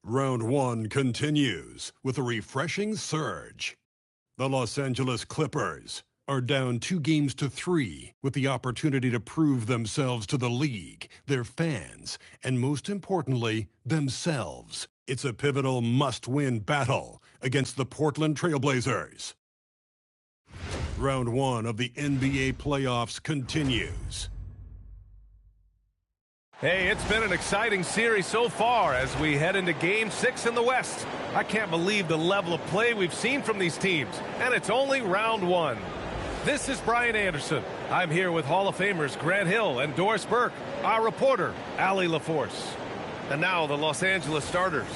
Round one continues with a refreshing surge. The Los Angeles Clippers are down 2-3 with the opportunity to prove themselves to the league, their fans, and most importantly, themselves. It's a pivotal must-win battle against the Portland Trailblazers. Round one of the NBA playoffs continues. Hey, it's been an exciting series so far as we head into Game 6 in the West. I can't believe the level of play we've seen from these teams, and it's only round one. This is Brian Anderson. I'm here with Hall of Famers Grant Hill and Doris Burke, our reporter, Allie LaForce. And now the Los Angeles starters.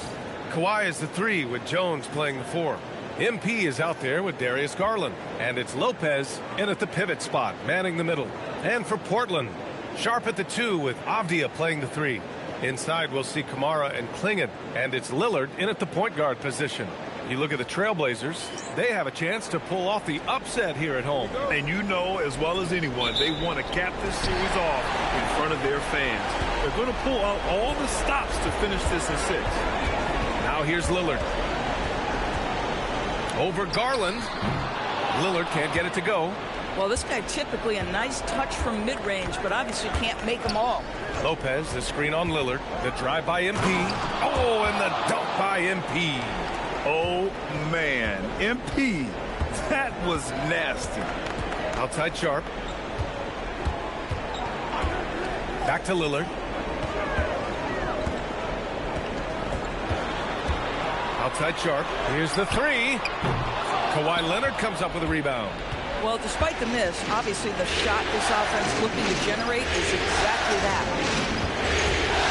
Kawhi is the 3 with Jones playing the 4. MP is out there with Darius Garland, and it's Lopez in at the pivot spot, manning the middle. And for Portland, Sharp at the 2 with Avdia playing the 3. Inside we'll see Kamara and Klingon, and it's Lillard in at the point guard position. You look at the Trailblazers, they have a chance to pull off the upset here at home. And you know as well as anyone, they want to cap this series off in front of their fans. They're going to pull out all the stops to finish this in 6. Now here's Lillard. Over Garland. Lillard can't get it to go. Well, this guy typically a nice touch from mid-range, but obviously can't make them all. Lopez, the screen on Lillard. The drive by MP. Oh, and the dunk by MP. Oh, man. MP, that was nasty. Outside Sharp. Back to Lillard. Outside Sharp. Here's the 3. Kawhi Leonard comes up with a rebound. Well, despite the miss, obviously the shot this offense looking to generate is exactly that.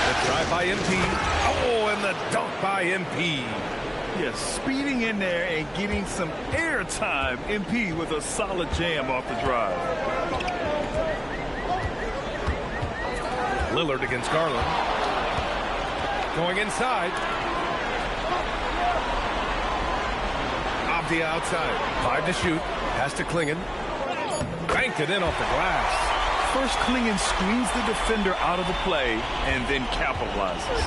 The drive by MP. Oh, and the dunk by MP. Yes, speeding in there and getting some air time. MP with a solid jam off the drive. Lillard against Garland. Going inside. Avdia outside. 5 to shoot. Pass to Klingon. Banked it in off the glass. First, Klingon screens the defender out of the play and then capitalizes.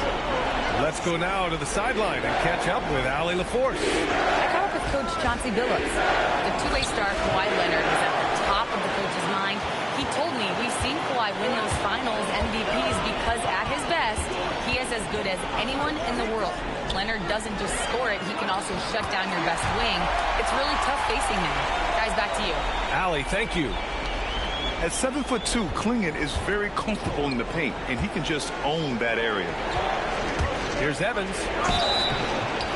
Let's go now to the sideline and catch up with Allie LaForce. I caught up with Coach Chauncey Billups. The two-way star Kawhi Leonard was at the top of the coach's mind. He told me we've seen Kawhi win those finals MVPs because at his best, he is as good as anyone in the world. Leonard doesn't just score it, he can also shut down your best wing. It's really tough facing him. Guys, back to you. Allie, thank you. At 7'2", Klingon is very comfortable in the paint, and he can just own that area. Here's Evans.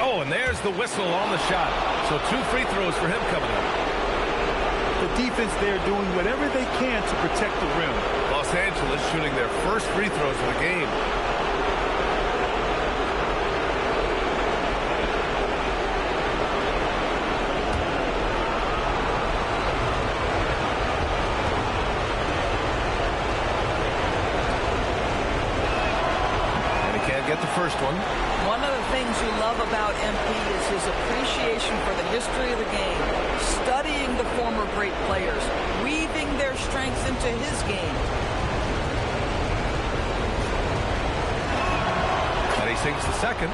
Oh, and there's the whistle on the shot. So 2 free throws for him coming up. The defense there doing whatever they can to protect the rim. Los Angeles shooting their first free throws of the game. Get the first one. One of the things you love about MP is his appreciation for the history of the game, studying the former great players, weaving their strengths into his game. And he sinks the second.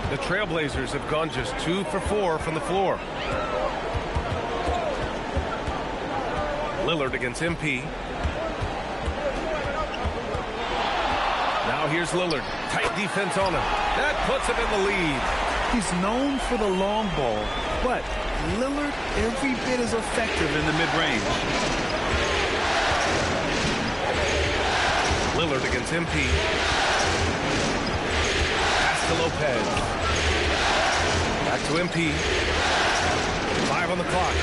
The Trailblazers have gone just 2 for 4 from the floor. Lillard against MP. Now here's Lillard. Tight defense on him. That puts him in the lead. He's known for the long ball, but Lillard every bit as effective in the mid-range. Lillard against MP. Pass to Lopez. Back to MP. 5 on the clock.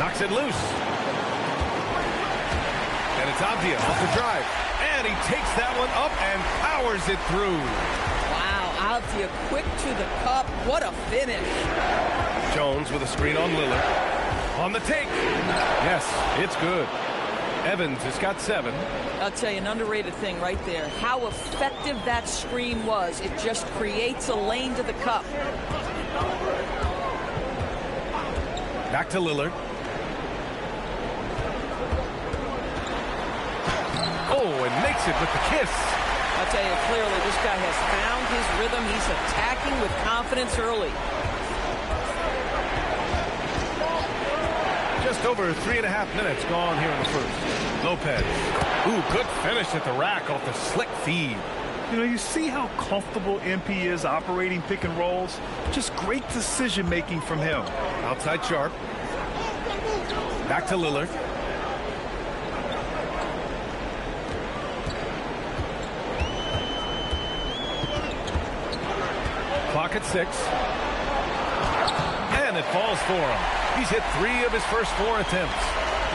Knocks it loose. And it's Avdia off the drive. And he takes that one up and powers it through. Wow, Avdia quick to the cup. What a finish. Jones with a screen on Lillard. On the take. Yes, it's good. Evans has got 7. I'll tell you, an underrated thing right there. How effective that screen was. It just creates a lane to the cup. Back to Lillard. Oh, and makes it with the kiss. I'll tell you clearly, this guy has found his rhythm. He's attacking with confidence early. Just over 3.5 minutes gone here in the first. Lopez. Ooh, good finish at the rack off the slick feed. You know, you see how comfortable MP is operating pick and rolls? Just great decision-making from him. Outside Sharp. Back to Lillard. Clock at 6. And it falls for him. He's hit 3 of his first 4 attempts.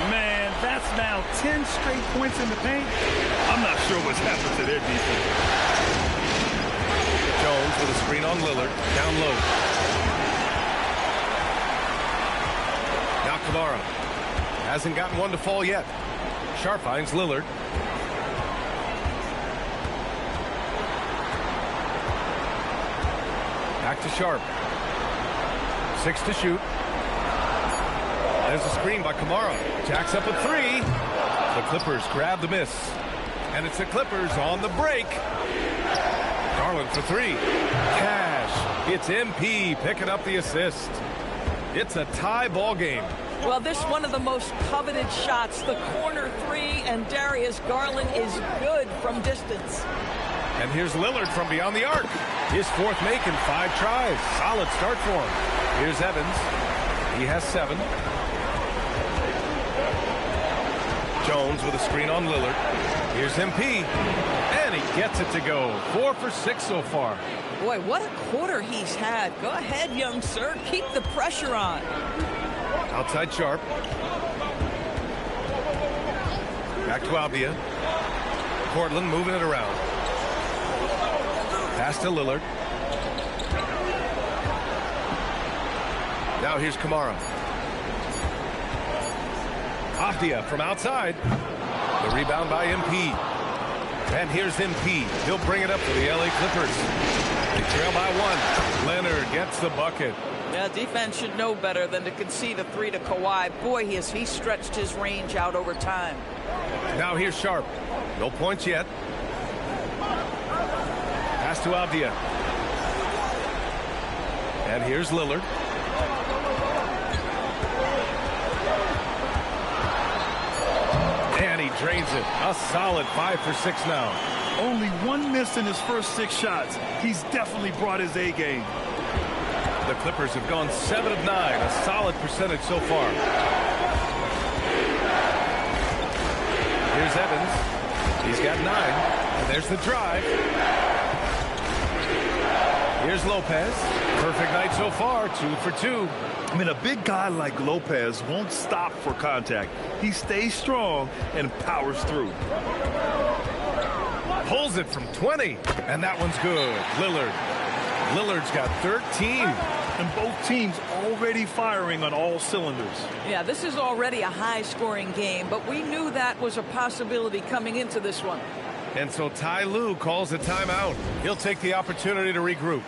Man, that's now 10 straight points in the paint. I'm not sure what's happened to their defense. Jones with a screen on Lillard. Down low. Now Kamara. Hasn't gotten one to fall yet. Sharp finds Lillard. Back to Sharp. 6 to shoot. There's a screen by Kamara. Jacks up a 3. The Clippers grab the miss. And it's the Clippers on the break. Garland for 3. Cash. It's MP picking up the assist. It's a tie ball game. Well, this one of the most coveted shots, the corner 3, and Darius Garland is good from distance. And here's Lillard from beyond the arc. His 4th make in 5 tries. Solid start for him. Here's Evans. He has 7. Jones with a screen on Lillard. Here's MP. And he gets it to go. 4 for 6 so far. Boy, what a quarter he's had. Go ahead, young sir. Keep the pressure on. Outside Sharp. Back to Albia. Portland moving it around. Pass to Lillard. Now here's Kamara. Afdia from outside. The rebound by MP. And here's MP. He'll bring it up for the LA Clippers. They trail by 1. Leonard gets the bucket. Yeah, defense should know better than to concede a 3 to Kawhi. Boy, he stretched his range out over time. Now here's Sharp. No points yet. Pass to Avdia. And here's Lillard. And he drains it. A solid 5 for 6 now. Only 1 miss in his first 6 shots. He's definitely brought his A game. The Clippers have gone 7 of 9, a solid percentage so far. Here's Evans. He's got 9. And there's the drive. Here's Lopez. Perfect night so far, 2 for 2. I mean, a big guy like Lopez won't stop for contact. He stays strong and powers through. Pulls it from 20. And that one's good. Lillard's got 13. And both teams already firing on all cylinders. Yeah, this is already a high-scoring game, but we knew that was a possibility coming into this one. And so Ty Lue calls a timeout. He'll take the opportunity to regroup.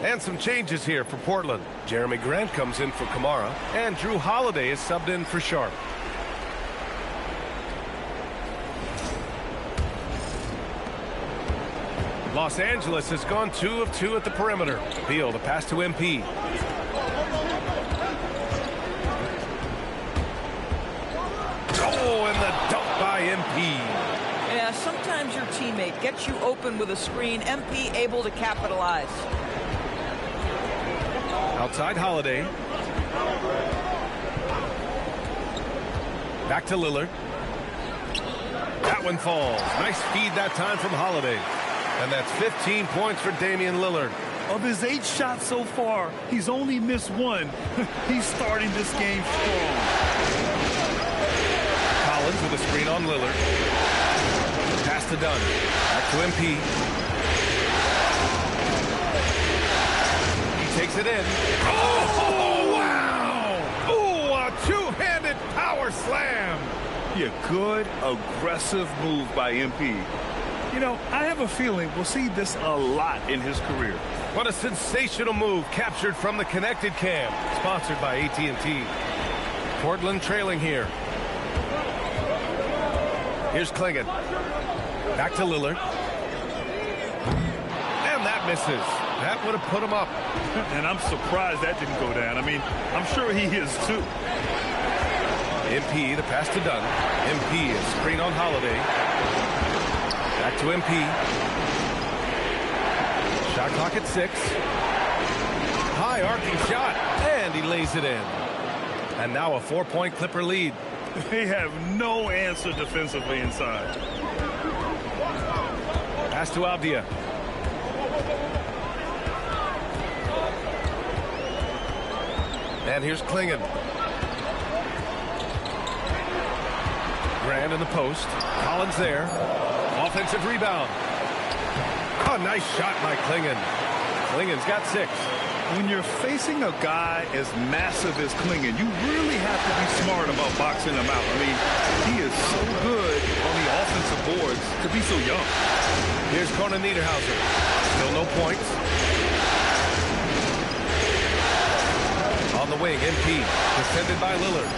And some changes here for Portland. Jeremy Grant comes in for Kamara, and Drew Holiday is subbed in for Sharp. Los Angeles has gone 2 of 2 at the perimeter. Beal, the pass to MP. MP. Yeah, sometimes your teammate gets you open with a screen. MP able to capitalize. Outside Holiday. Back to Lillard. That one falls. Nice feed that time from Holiday. And that's 15 points for Damian Lillard. Of his 8 shots so far, he's only missed 1. He's starting this game strong. Collins with a screen on Lillard. Pass to Dunn. Back to MP. He takes it in. Oh, wow! Oh, a two-handed power slam. Yeah, good, aggressive move by MP. You know, I have a feeling we'll see this a lot in his career. What a sensational move captured from the connected cam. Sponsored by AT&T. Portland trailing here. Here's Klingon. Back to Lillard. And that misses. That would have put him up. And I'm surprised that didn't go down. I mean, I'm sure he is too. MP, the pass to Dunn. MP is screen on Holiday. Back to MP. Shot clock at 6. High arcing shot. And he lays it in. And now a 4-point Clipper lead. They have no answer defensively inside. Pass to Avdia. And here's Klingon. Grant in the post. Collins there. Offensive rebound. Oh, nice shot by Klingon. Klingon's got 6. When you're facing a guy as massive as Klingon, you really have to be smart about boxing him out. I mean, he is so good on the offensive boards to be so young. Here's Conan Niederhauser. Still no points. On the wing, MP. Defended by Lillard.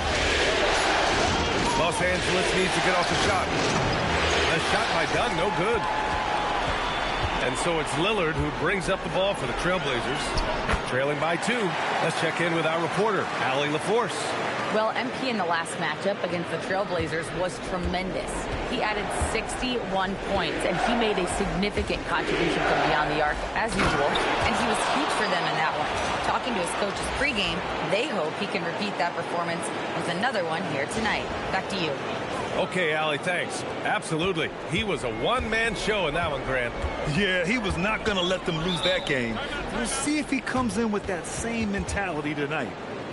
Los Angeles needs to get off the shot. A shot by Dunn, no good. And so it's Lillard who brings up the ball for the Trailblazers. Trailing by 2. Let's check in with our reporter, Allie LaForce. Well, MP in the last matchup against the Trailblazers was tremendous. He added 61 points, and he made a significant contribution from beyond the arc, as usual, and he was huge for them in that one. Talking to his coaches pregame, they hope he can repeat that performance with another one here tonight. Back to you. Okay, Allie, thanks. Absolutely. He was a one-man show in that one, Grant. Yeah, he was not going to let them lose that game. We'll see if he comes in with that same mentality tonight.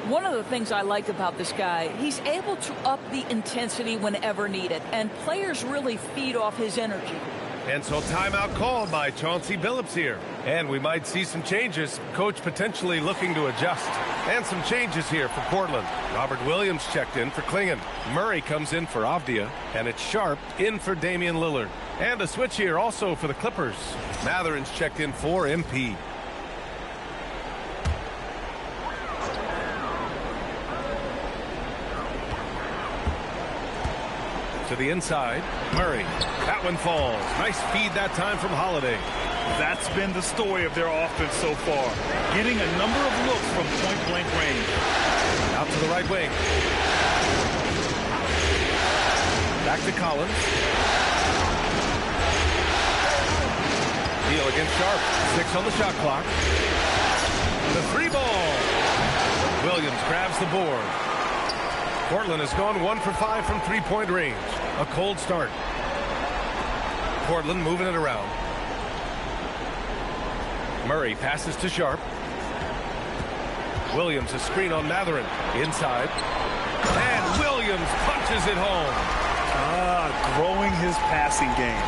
One of the things I like about this guy, he's able to up the intensity whenever needed, and players really feed off his energy. And so timeout called by Chauncey Billups here. And we might see some changes. Coach potentially looking to adjust. And some changes here for Portland. Robert Williams checked in for Klingon. Murray comes in for Avdia. And it's Sharp in for Damian Lillard. And a switch here also for the Clippers. Matherin's checked in for MP. To the inside, Murray. That one falls. Nice feed that time from Holiday. That's been the story of their offense so far. Getting a number of looks from point-blank range. Out to the right wing. Back to Collins. Deal against Sharp. 6 on the shot clock. The 3 ball. Williams grabs the board. Portland has gone 1 for 5 from 3-point range. A cold start. Portland moving it around. Murray passes to Sharp. Williams a screen on Matherin. Inside. And Williams punches it home. Growing his passing game.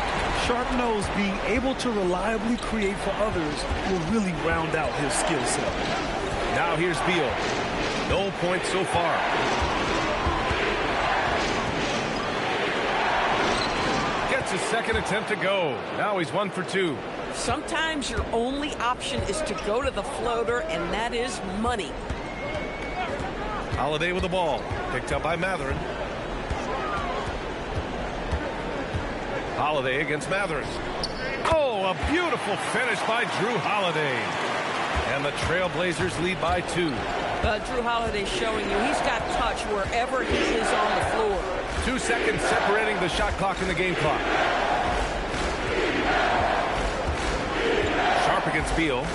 Sharp knows being able to reliably create for others will really round out his skill set. Now here's Beal. No points so far. His second attempt to go. Now he's 1 for 2. Sometimes your only option is to go to the floater, and that is money. Holiday with the ball. Picked up by Matherin. Holiday against Matherin. Oh, a beautiful finish by Drew Holiday. And the Trailblazers lead by 2. Drew Holiday showing you he's got touch wherever he is on the floor. 2 seconds separating the shot clock and the game clock. Sharp against Beal.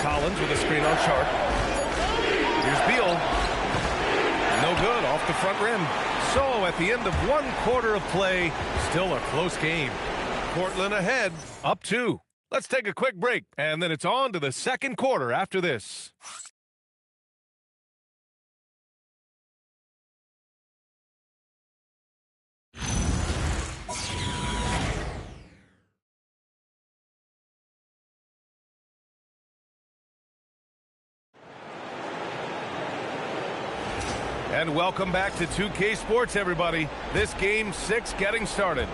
Collins with a screen on Sharp. Here's Beal. No good, off the front rim. So at the end of 1 quarter of play, still a close game. Portland ahead, up 2. Let's take a quick break, and then it's on to the second quarter after this. And welcome back to 2K Sports, everybody. This game 6 getting started.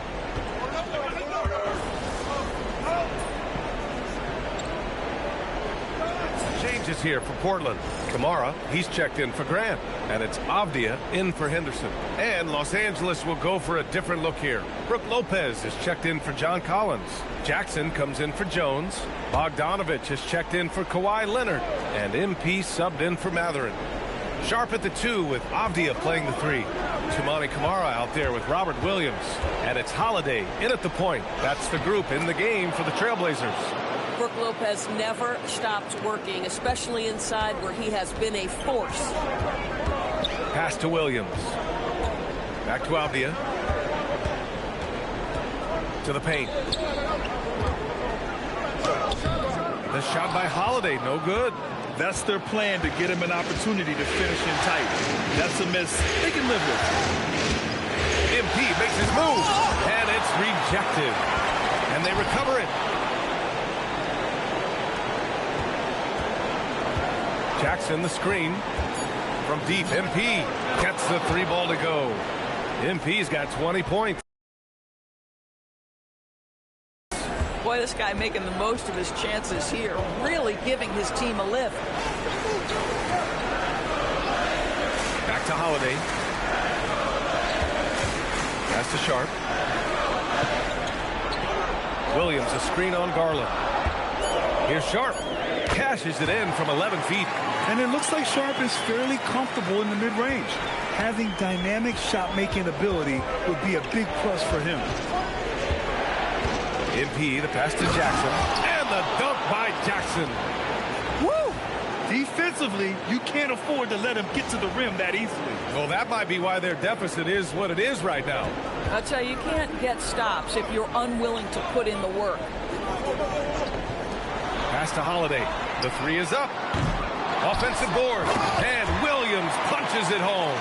Changes here for Portland. Kamara, he's checked in for Grant. And it's Avdia in for Henderson. And Los Angeles will go for a different look here. Brook Lopez is checked in for John Collins. Jackson comes in for Jones. Bogdanovich is checked in for Kawhi Leonard. And MP subbed in for Matherin. Sharp at the 2 with Avdia playing the 3. Toumani Camara out there with Robert Williams. And it's Holiday in at the point. That's the group in the game for the Trailblazers. Brook Lopez never stops working, especially inside where he has been a force. Pass to Williams. Back to Avdia. To the paint. The shot by Holiday, no good. That's their plan, to get him an opportunity to finish in tight. That's a miss they can live with. MP makes his move, and it's rejected. And they recover it. Jackson the screen. From deep, MP gets the 3 ball to go. MP's got 20 points. Boy, this guy making the most of his chances here, really giving his team a lift. Back to Holiday. Pass to Sharp. Williams, a screen on Garland. Here's Sharp. Cashes it in from 11 feet. And it looks like Sharp is fairly comfortable in the mid-range. Having dynamic shot-making ability would be a big plus for him. MP, the pass to Jackson, and the dunk by Jackson. Woo! Defensively, you can't afford to let him get to the rim that easily. Well, that might be why their deficit is what it is right now. I'll tell you, you can't get stops if you're unwilling to put in the work. Pass to Holiday. The 3 is up. Offensive board, and Williams punches it home.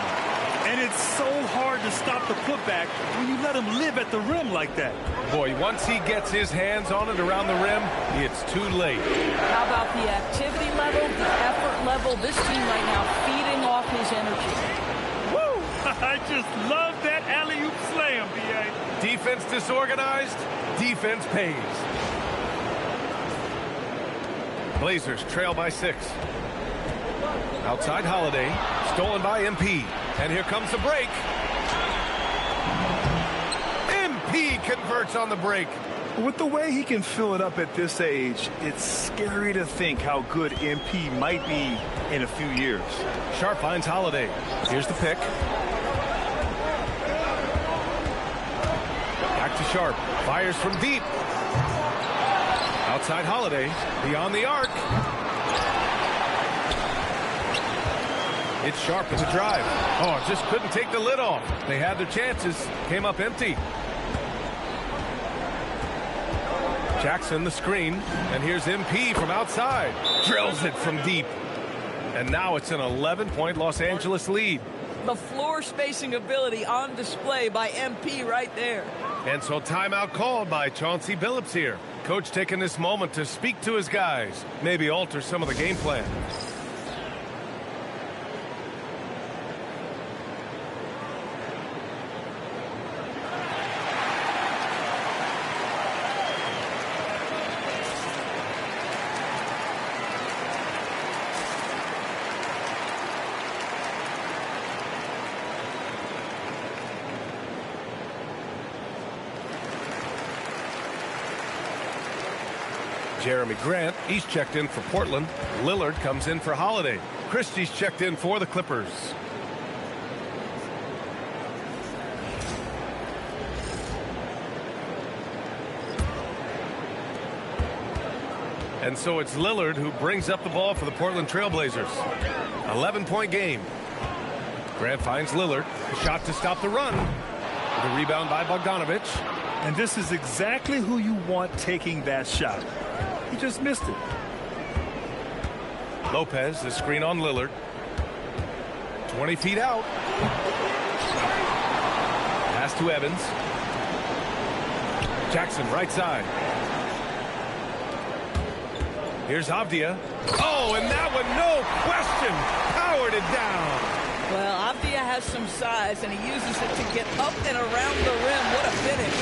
And it's so hard to stop the putback when you let him live at the rim like that. Boy, once he gets his hands on it around the rim, it's too late. How about the activity level, the effort level? This team right now feeding off his energy. Woo! I just love that alley-oop slam, B.A. Defense disorganized, defense pays. Blazers trail by 6. Outside Holiday, stolen by MP. And here comes the break. MP converts on the break. With the way he can fill it up at this age, it's scary to think how good MP might be in a few years. Sharp finds Holiday. Here's the pick. Back to Sharp. Fires from deep. Outside Holiday. Beyond the arc. It's Sharp with a drive. Oh, just couldn't take the lid off. They had their chances. Came up empty. Jackson the screen. And here's MP from outside. Drills it from deep. And now it's an 11-point Los Angeles lead. The floor spacing ability on display by MP right there. And so timeout called by Chauncey Billups here. Coach taking this moment to speak to his guys. Maybe alter some of the game plan. Jeremy Grant, he's checked in for Portland. Lillard comes in for Holiday. Christie's checked in for the Clippers. And so it's Lillard who brings up the ball for the Portland Trailblazers. 11-point game. Grant finds Lillard. A shot to stop the run. The rebound by Bogdanovic. And this is exactly who you want taking that shot. He just missed it. Lopez, the screen on Lillard. 20 feet out. Pass to Evans. Jackson, right side. Here's Avdia. Oh, and that one, no question, powered it down. Well, Avdia has some size, and he uses it to get up and around the rim. What a finish.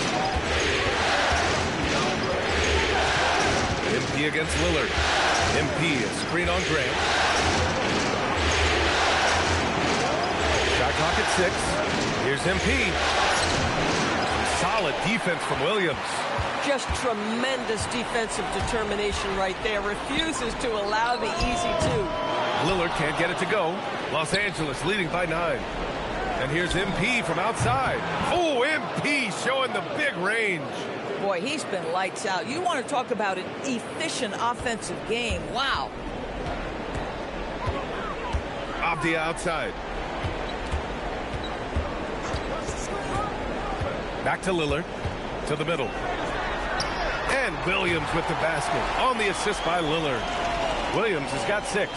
MP against Lillard. MP, a screen on Grant. Shot clock at 6. Here's MP. Solid defense from Williams. Just tremendous defensive determination right there. Refuses to allow the easy two. Lillard can't get it to go. Los Angeles leading by 9. And here's MP from outside. Oh, MP showing the big range. Boy, he's been lights out. You want to talk about an efficient offensive game. Wow. Avdia outside. Back to Lillard. To the middle. And Williams with the basket on the assist by Lillard. Williams has got 6.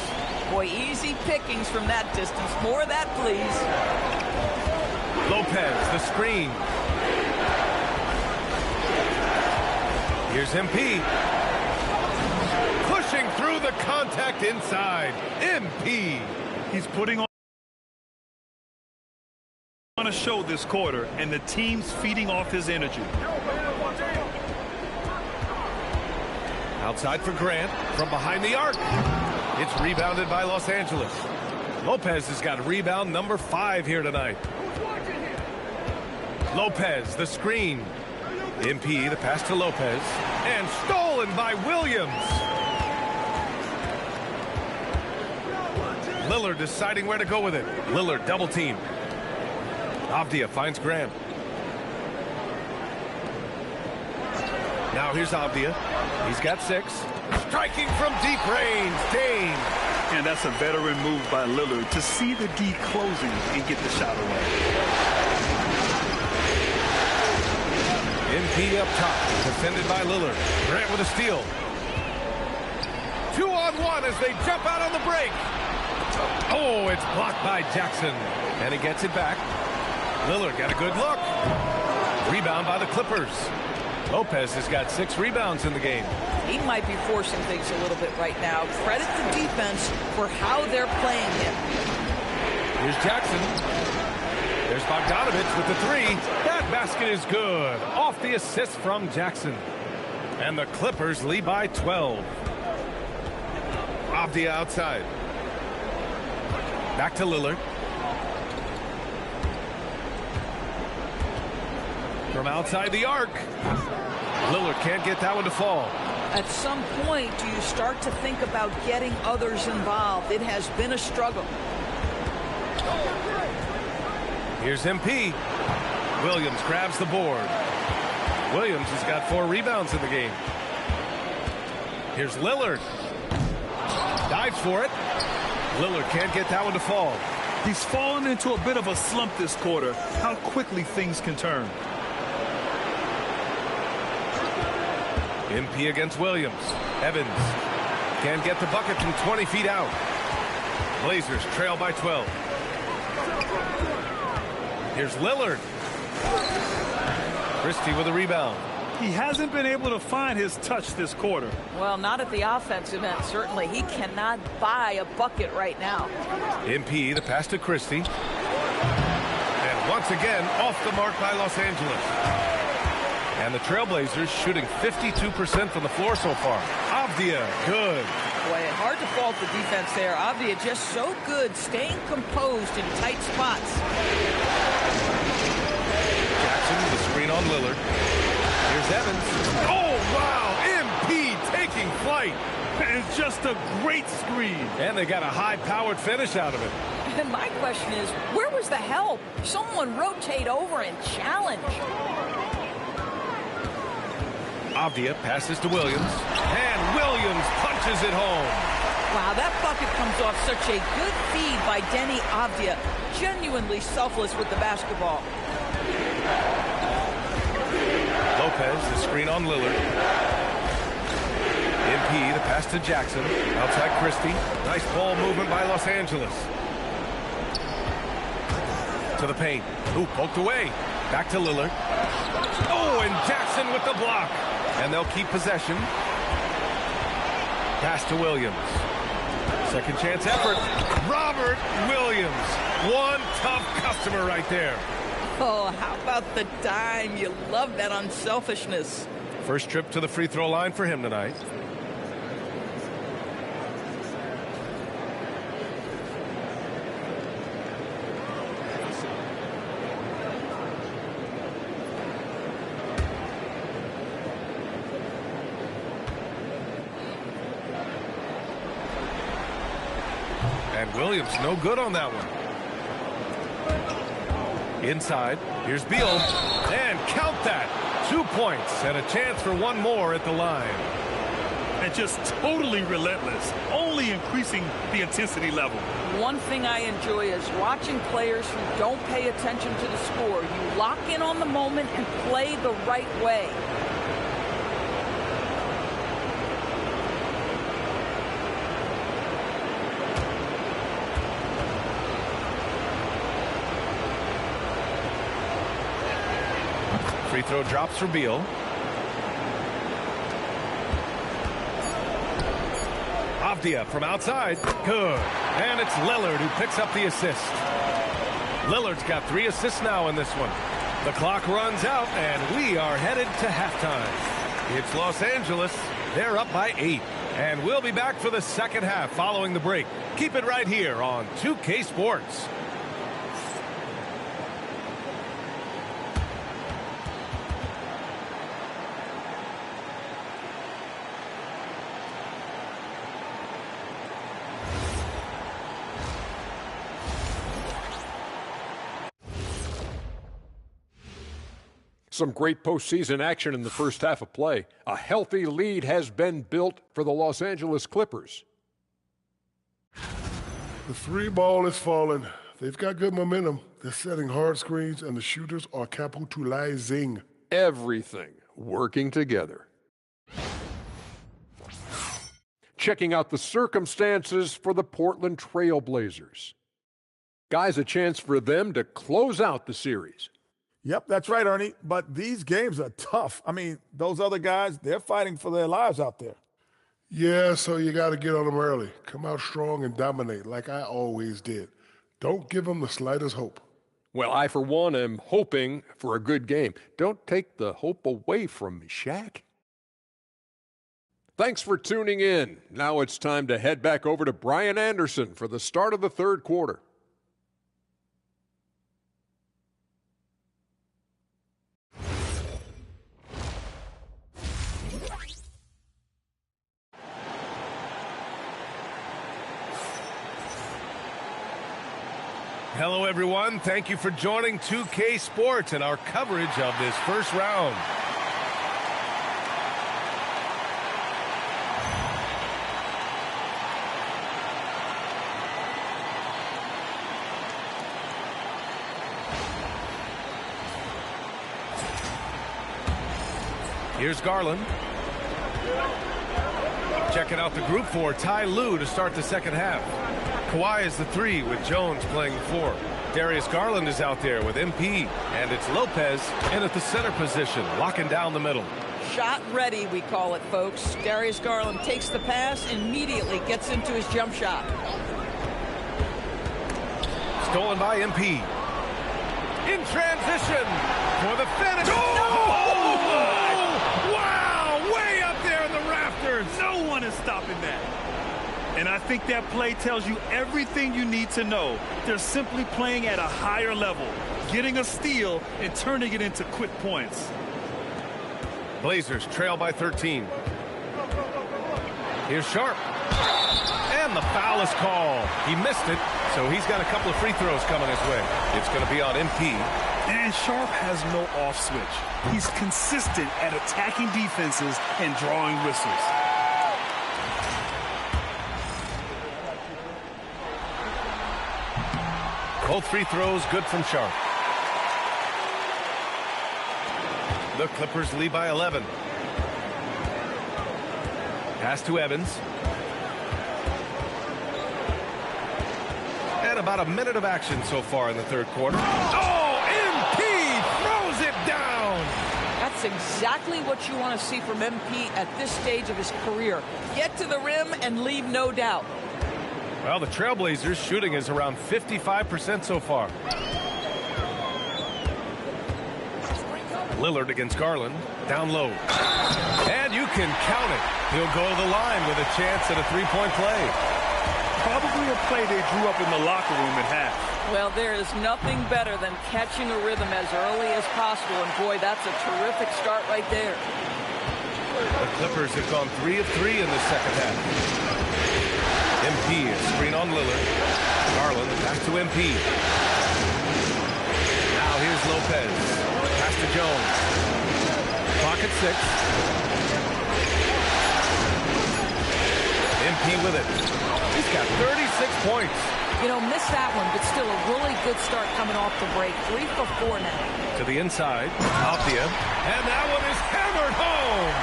Boy, easy pickings from that distance. More of that, please. Lopez, the screen. Here's MP. Pushing through the contact inside. MP. He's putting on a show this quarter, and the team's feeding off his energy. Outside for Grant from behind the arc. It's rebounded by Los Angeles. Lopez has got rebound number 5 here tonight. Lopez, the screen. MP, the pass to Lopez. And stolen by Williams. Lillard deciding where to go with it. Lillard double team. Avdia finds Grant. Now here's Avdia. He's got 6. Striking from deep range. Dane. And that's a veteran move by Lillard to see the D closing and get the shot away. MP up top. Defended by Lillard. Grant with a steal. 2-on-1 as they jump out on the break. Oh, it's blocked by Jackson. And he gets it back. Lillard got a good look. Rebound by the Clippers. Lopez has got 6 rebounds in the game. He might be forcing things a little bit right now. Credit the defense for how they're playing him. Here's Jackson. There's Bogdanovic with the 3. That basket is good. Off the assist from Jackson. And the Clippers lead by 12. Avdia outside. Back to Lillard. From outside the arc. Lillard can't get that one to fall. At some point, do you start to think about getting others involved? It has been a struggle. Here's MP. Williams grabs the board. Williams has got 4 rebounds in the game. Here's Lillard. Dives for it. Lillard can't get that one to fall. He's fallen into a bit of a slump this quarter. How quickly things can turn. MP against Williams. Evans can't get the bucket from 20 feet out. Blazers trail by 12. Here's Lillard. Christie with a rebound. He hasn't been able to find his touch this quarter. Well, not at the offensive end, certainly. He cannot buy a bucket right now. MP, the pass to Christie. And once again, off the mark by Los Angeles. And the Trailblazers shooting 52% from the floor so far. Avdia, good. Boy, hard to fault the defense there. Avdia just so good, staying composed in tight spots. Jackson with a screen on Lillard. Here's Evans. Oh, wow, MP taking flight. It's just a great screen. And they got a high-powered finish out of it. And my question is, where was the help? Someone rotate over and challenge. Avdia passes to Williams, and Williams punches it home. Wow, that bucket comes off such a good feed by Denny Avdia. Genuinely selfless with the basketball. Lopez, the screen on Lillard. MP, the pass to Jackson. Outside Christie. Nice ball movement by Los Angeles. To the paint. Ooh, poked away. Back to Lillard. Oh, and Jackson with the block. And they'll keep possession. Pass to Williams. Second chance effort. Robert Williams. One tough customer right there. Oh, how about the dime? You love that unselfishness. First trip to the free throw line for him tonight. And Williams no good on that one. Inside, here's Beal, and count that. 2 points and a chance for one more at the line. And just totally relentless, only increasing the intensity level. One thing I enjoy is watching players who don't pay attention to the score. You lock in on the moment and play the right way. Free throw drops for Beal. Avdia from outside. Good. And it's Lillard who picks up the assist. Lillard's got 3 assists now in this one. The clock runs out, and we are headed to halftime. It's Los Angeles. They're up by 8. And we'll be back for the second half following the break. Keep it right here on 2K Sports. Some great postseason action in the first half of play. A healthy lead has been built for the Los Angeles Clippers. The 3 ball is falling. They've got good momentum. They're setting hard screens, and the shooters are capitalizing. Everything working together. Checking out the circumstances for the Portland Trail Blazers. Guys, a chance for them to close out the series. Yep, that's right, Ernie. But these games are tough. I mean, those other guys, they're fighting for their lives out there. Yeah, so you got to get on them early. Come out strong and dominate like I always did. Don't give them the slightest hope. Well, I, for one, am hoping for a good game. Don't take the hope away from me, Shaq. Thanks for tuning in. Now it's time to head back over to Brian Anderson for the start of the third quarter. Hello, everyone. Thank you for joining 2K Sports and our coverage of this first round. Here's Garland. Checking out the group for Ty Lue to start the second half. Kawhi is the 3 with Jones playing the 4. Darius Garland is out there with MP. And it's Lopez in at the center position, locking down the middle. Shot ready, we call it, folks. Darius Garland takes the pass, immediately gets into his jump shot. Stolen by MP. In transition for the finish. Oh, my! Wow, way up there in the rafters. No one is stopping that. And I think that play tells you everything you need to know. They're simply playing at a higher level, getting a steal and turning it into quick points. Blazers trail by 13. Here's Sharp. And the foul is called. He missed it. So he's got a couple of free throws coming his way. It's going to be on MP. And Sharp has no off switch. He's consistent at attacking defenses and drawing whistles. Both free throws good from Sharp. The Clippers lead by 11. Pass to Evans. And about a minute of action so far in the third quarter. Oh, MP throws it down. That's exactly what you want to see from MP at this stage of his career. Get to the rim and leave no doubt. Well, the Trailblazers shooting is around 55% so far. Lillard against Garland. Down low. And you can count it. He'll go to the line with a chance at a three-point play. Probably a play they drew up in the locker room at half. Well, there is nothing better than catching a rhythm as early as possible. And, boy, that's a terrific start right there. The Clippers have gone 3 of 3 in the second half. MP, a screen on Lillard. Garland, pass to MP. Now here's Lopez. Pass to Jones. Clock at 6. MP with it. He's got 36 points. You know, missed that one, but still a really good start coming off the break. 3 for 4 now. To the inside. Althea. And that one is hammered home.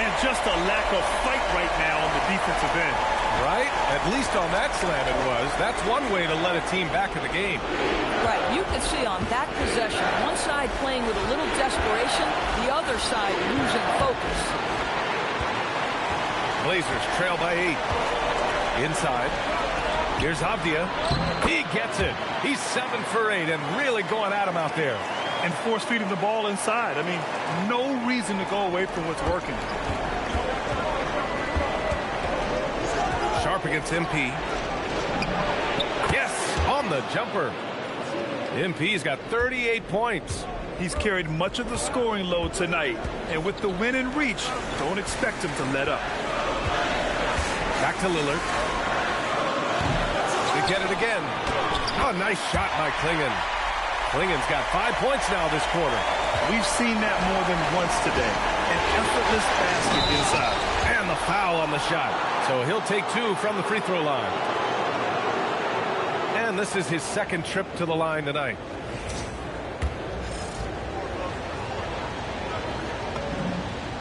And just a lack of fight right now on the defensive end. Right? At least on that slam it was. That's one way to let a team back in the game. Right. You can see on that possession, one side playing with a little desperation, the other side losing focus. Blazers trail by 8. Inside. Here's Avdia. He gets it. He's 7 for 8 and really going at him out there. And force-feeding the ball inside. I mean, no reason to go away from what's working. Sharp against MP. Yes, on the jumper. MP's got 38 points. He's carried much of the scoring load tonight. And with the win in reach, don't expect him to let up. Back to Lillard. They get it again. Oh, nice shot by Klingon. Klingon's got 5 points now this quarter. We've seen that more than once today. An effortless basket inside. And the foul on the shot. So he'll take 2 from the free throw line. And this is his second trip to the line tonight.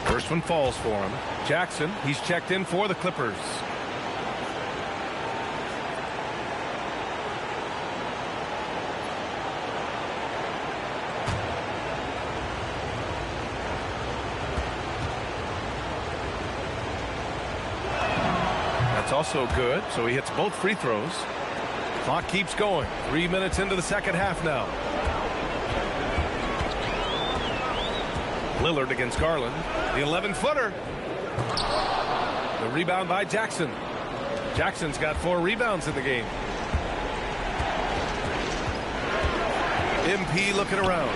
First one falls for him. Jackson, he's checked in for the Clippers. That's also good, so he hits both free throws. Clock keeps going. 3 minutes into the second half now. Lillard against Garland. The 11-footer. The rebound by Jackson. Jackson's got 4 rebounds in the game. MP looking around.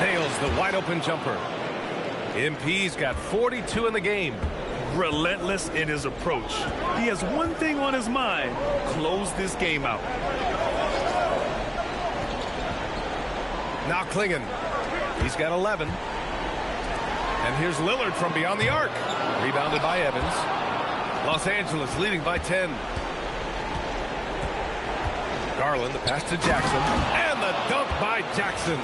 Nails the wide open jumper. MP's got 42 in the game. Relentless in his approach. He has one thing on his mind: close this game out. Now Klingon. He's got 11. And here's Lillard from beyond the arc. Rebounded by Evans. Los Angeles leading by 10. Garland, the pass to Jackson. And the dunk by Jackson.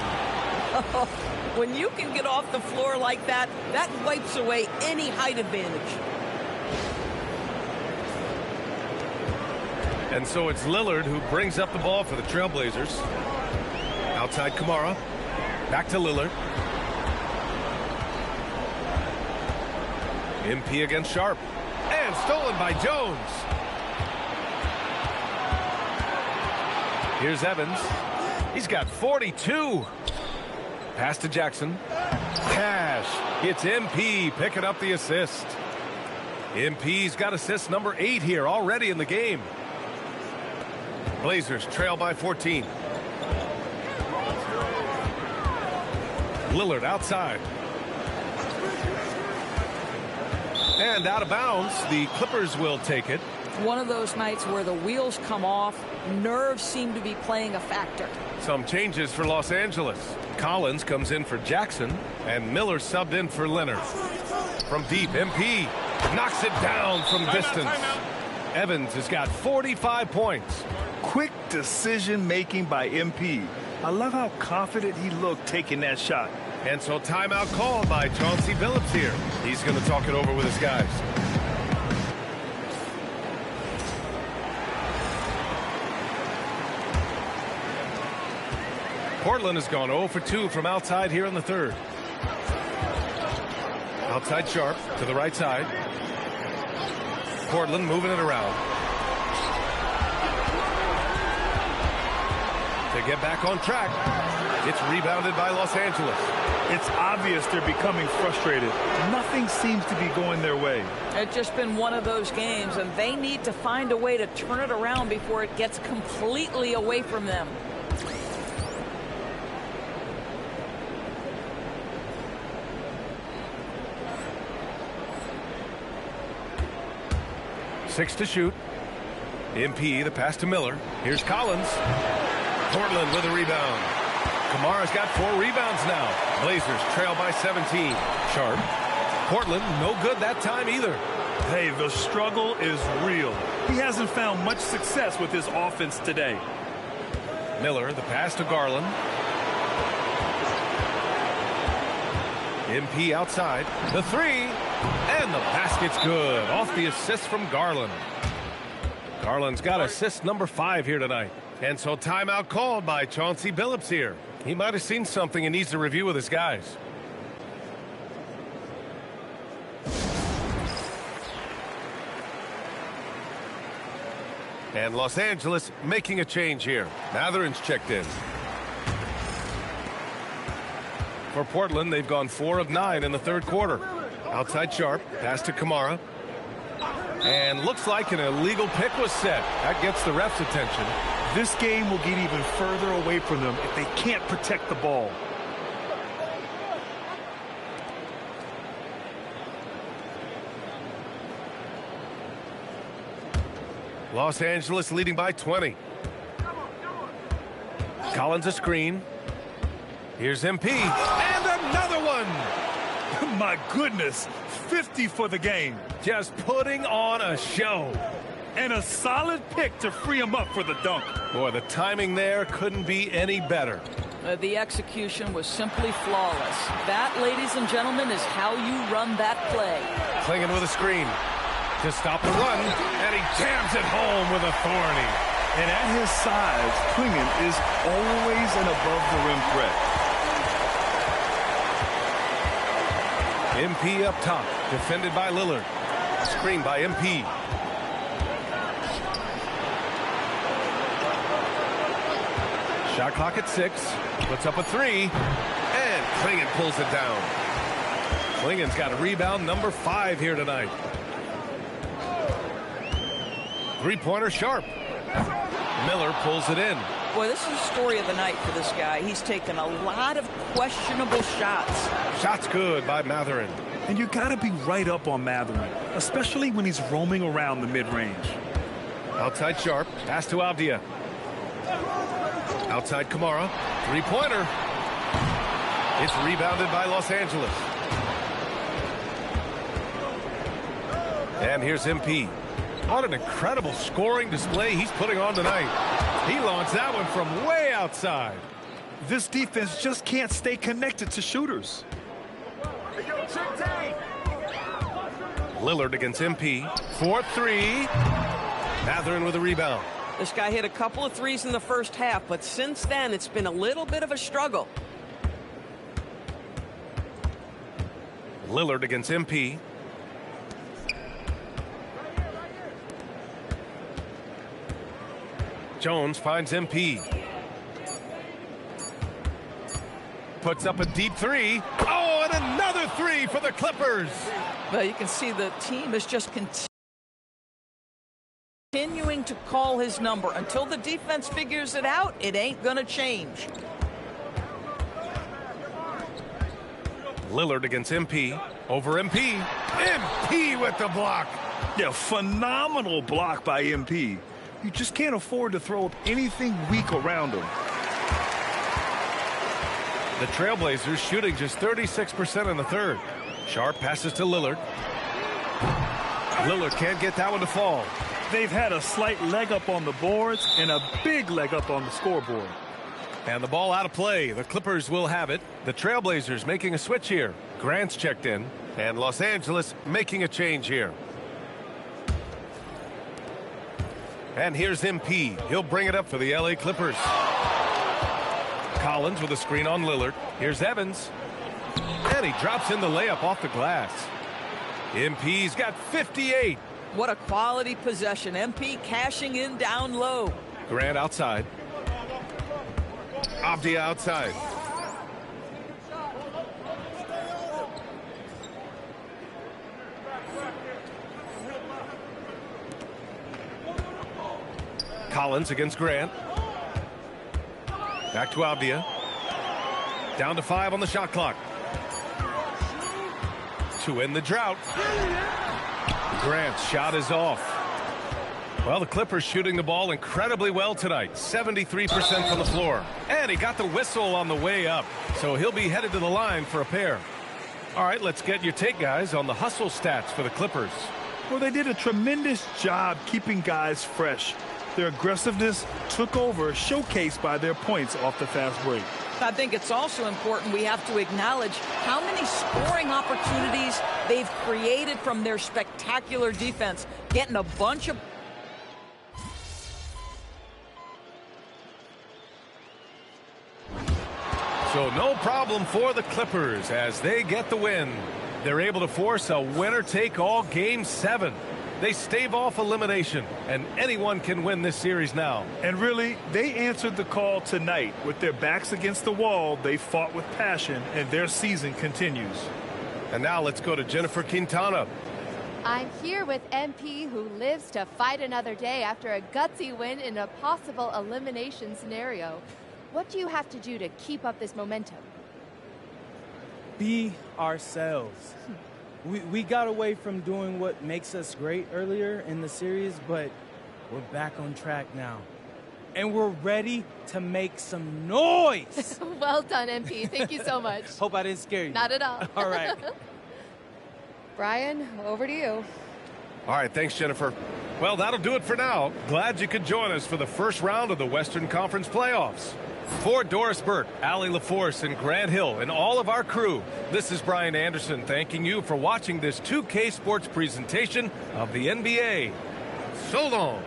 When you can get off the floor like that, that wipes away any height advantage. And so it's Lillard who brings up the ball for the Trailblazers. Outside Kamara. Back to Lillard. MP against Sharp. And stolen by Jones. Here's Evans. He's got 42. Pass to Jackson. Cash. It's MP picking up the assist. MP's got assist number 8 here already in the game. Blazers trail by 14. Lillard outside. And out of bounds. The Clippers will take it. One of those nights where the wheels come off, nerves seem to be playing a factor. Some changes for Los Angeles. Collins comes in for Jackson, and Miller subbed in for Leonard. From deep, MP knocks it down from distance. Evans has got 45 points. Quick decision-making by MP. I love how confident he looked taking that shot. And so timeout called by Chauncey Billups here. He's going to talk it over with his guys. Portland has gone 0 for 2 from outside here in the third. Outside Sharp to the right side. Portland moving it around. To get back on track. It's rebounded by Los Angeles. It's obvious they're becoming frustrated. Nothing seems to be going their way. It's just been one of those games, and they need to find a way to turn it around before it gets completely away from them. Six to shoot. MP, the pass to Miller. Here's Collins. Portland with a rebound. Kamara's got 4 rebounds now. Blazers trail by 17. Sharp. Portland, no good that time either. Hey, the struggle is real. He hasn't found much success with his offense today. Miller, the pass to Garland. MP outside. The 3. And the basket's good. Off the assist from Garland. Garland's got assist number 5 here tonight. And so timeout called by Chauncey Billups here. He might have seen something and needs to review with his guys. And Los Angeles making a change here. Matherin's checked in. For Portland, they've gone 4 of 9 in the third quarter. Outside Sharp, pass to Kamara. And looks like an illegal pick was set. That gets the ref's attention. This game will get even further away from them if they can't protect the ball. Los Angeles leading by 20. Collins a screen. Here's MP. And another one. My goodness, 50 for the game. Just putting on a show. And a solid pick to free him up for the dunk. Boy, the timing there couldn't be any better. The execution was simply flawless. That, ladies and gentlemen, is how you run that play. Klingon with a screen to stop the run, and he jams it home with authority. And at his size, Klingon is always an above-the-rim threat. MP up top, defended by Lillard. Screen by MP. Shot clock at 6. Puts up a 3. And Klingon pulls it down. Klingon's got a rebound number 5 here tonight. Three-pointer Sharp. Miller pulls it in. Boy, this is the story of the night for this guy. He's taken a lot of questionable shots. Shots good by Matherin. And you got to be right up on Matherin, especially when he's roaming around the mid-range. Outside Sharp. Pass to Avdia. Outside Kamara. Three-pointer. It's rebounded by Los Angeles. And here's MP. What an incredible scoring display he's putting on tonight. He launched that one from way outside. This defense just can't stay connected to shooters. Lillard against MP. 4-3. Matherin with a rebound. This guy hit a couple of threes in the first half, but since then it's been a little bit of a struggle. Lillard against MP. Jones finds MP. Puts up a deep 3. Oh, and another 3 for the Clippers. Well, you can see the team is just continuing to call his number. Until the defense figures it out, it ain't going to change. Lillard against MP. Over MP. MP with the block. Yeah, phenomenal block by MP. You just can't afford to throw up anything weak around him. The Trailblazers shooting just 36% in the third. Sharp passes to Lillard. Lillard can't get that one to fall. They've had a slight leg up on the boards and a big leg up on the scoreboard. And the ball out of play. The Clippers will have it. The Trailblazers making a switch here. Grant's checked in. And Los Angeles making a change here. And here's MP. He'll bring it up for the LA Clippers. Collins with a screen on Lillard. Here's Evans. And he drops in the layup off the glass. MP's got 58. What a quality possession. MP cashing in down low. Grant outside. Abdi outside. Collins against Grant. Back to Abdia. Down to 5 on the shot clock. To end the drought. Grant's shot is off. Well, the Clippers shooting the ball incredibly well tonight. 73% from the floor. And he got the whistle on the way up. So he'll be headed to the line for a pair. All right, let's get your take, guys, on the hustle stats for the Clippers. Well, they did a tremendous job keeping guys fresh. Their aggressiveness took over, showcased by their points off the fast break. I think it's also important we have to acknowledge how many scoring opportunities they've created from their spectacular defense, getting a bunch of... So no problem for the Clippers as they get the win. They're able to force a winner-take-all Game 7. They stave off elimination, and anyone can win this series now. And really, they answered the call tonight. With their backs against the wall, they fought with passion, and their season continues. And now let's go to Jennifer Quintana. I'm here with MP, who lives to fight another day after a gutsy win in a possible elimination scenario. What do you have to do to keep up this momentum? Be ourselves. We got away from doing what makes us great earlier in the series, but we're back on track now. And we're ready to make some noise. Well done, MP. Thank you so much. Hope I didn't scare you. Not at all. All right. Brian, over to you. All right, thanks, Jennifer. Well, that'll do it for now. Glad you could join us for the first round of the Western Conference playoffs. For Doris Burke, Allie LaForce, and Grant Hill, and all of our crew, this is Brian Anderson thanking you for watching this 2K Sports presentation of the NBA. So long.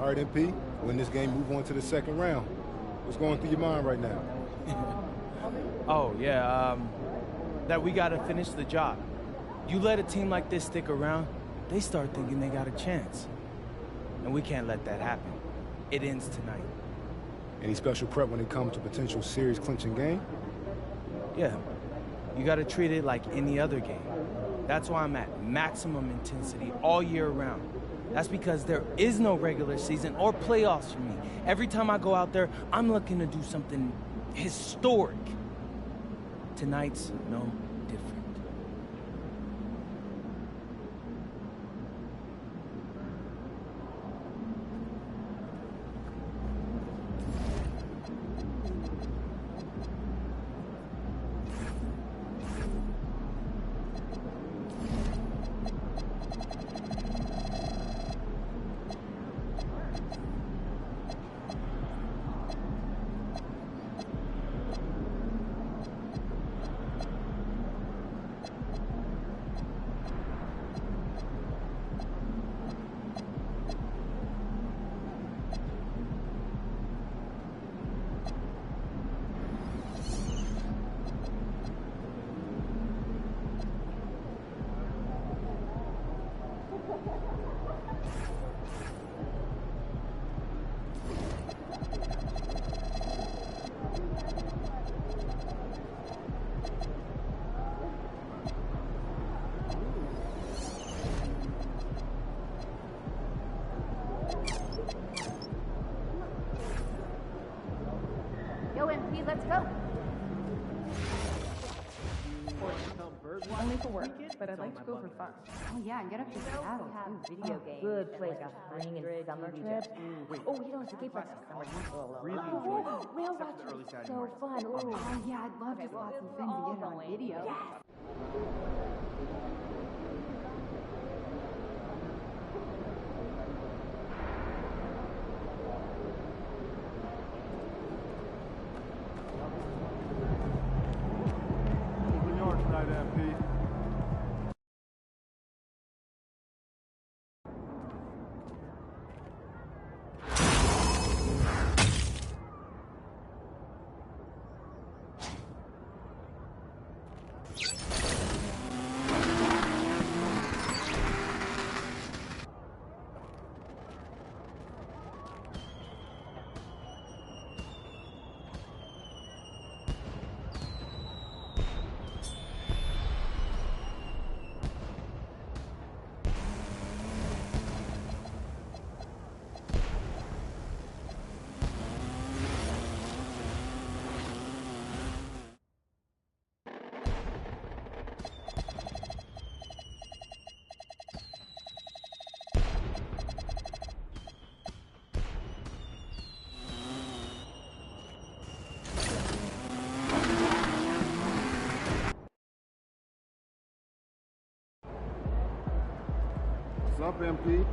All right, MP, win this game, move on to the second round. What's going through your mind right now? Oh, yeah, that we got to finish the job. You let a team like this stick around, they start thinking they got a chance. And we can't let that happen. It ends tonight. Any special prep when it comes to potential series clinching game? Yeah, you got to treat it like any other game. That's why I'm at maximum intensity all year round. That's because there is no regular season or playoffs for me. Every time I go out there, I'm looking to do something historic. Tonight's no different. MP, let's go. Only for work, but I'd like to go for fun. Oh yeah, and get up to Seattle too. Video games. Good place to spring and summer trip. Oh, you know, it's a skate park. Really enjoyed it. Whale watching is so fun. Oh yeah, I'd love to watch some things and get it on video. What's up, MP?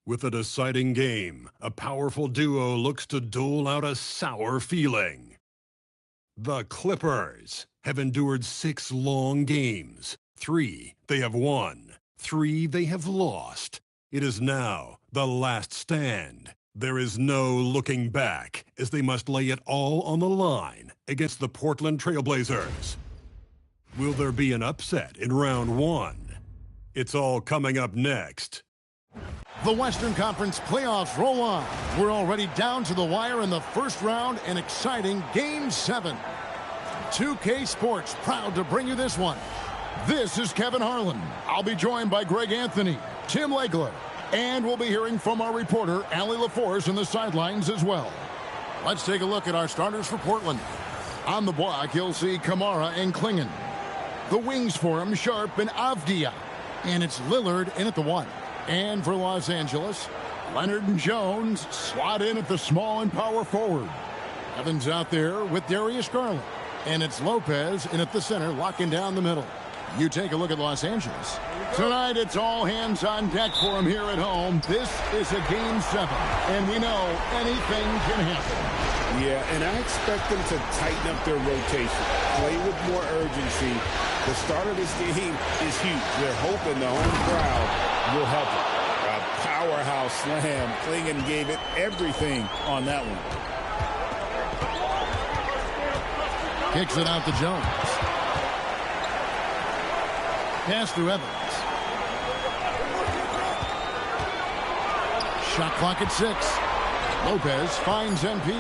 With a deciding game, a powerful duo looks to dole out a sour feeling. The Clippers have endured 6 long games. 3 they have won. 3 they have lost. It is now the last stand. There is no looking back as they must lay it all on the line against the Portland Trail Blazers. Will there be an upset in round 1? It's all coming up next. The Western Conference playoffs roll on. We're already down to the wire in the first round, an exciting Game 7. 2K Sports proud to bring you this one. This is Kevin Harlan. I'll be joined by Greg Anthony, Tim Legler, and we'll be hearing from our reporter, Allie LaForce, in the sidelines as well. Let's take a look at our starters for Portland. On the block, you'll see Kamara and Klingon. The wings for him, Sharp and Avdia. And it's Lillard in at the 1. And for Los Angeles, Leonard and Jones slot in at the small and power forward. Evans out there with Darius Garland. And it's Lopez in at the center, locking down the middle. You take a look at Los Angeles. Tonight, it's all hands on deck for them here at home. This is a Game 7, and we know anything can happen. Yeah, and I expect them to tighten up their rotation, play with more urgency. The start of this game is huge. They're hoping the home crowd will help it. A powerhouse slam. Klingon gave it everything on that one. Kicks it out to Jones. Pass to Evans. Shot clock at 6. Lopez finds MP.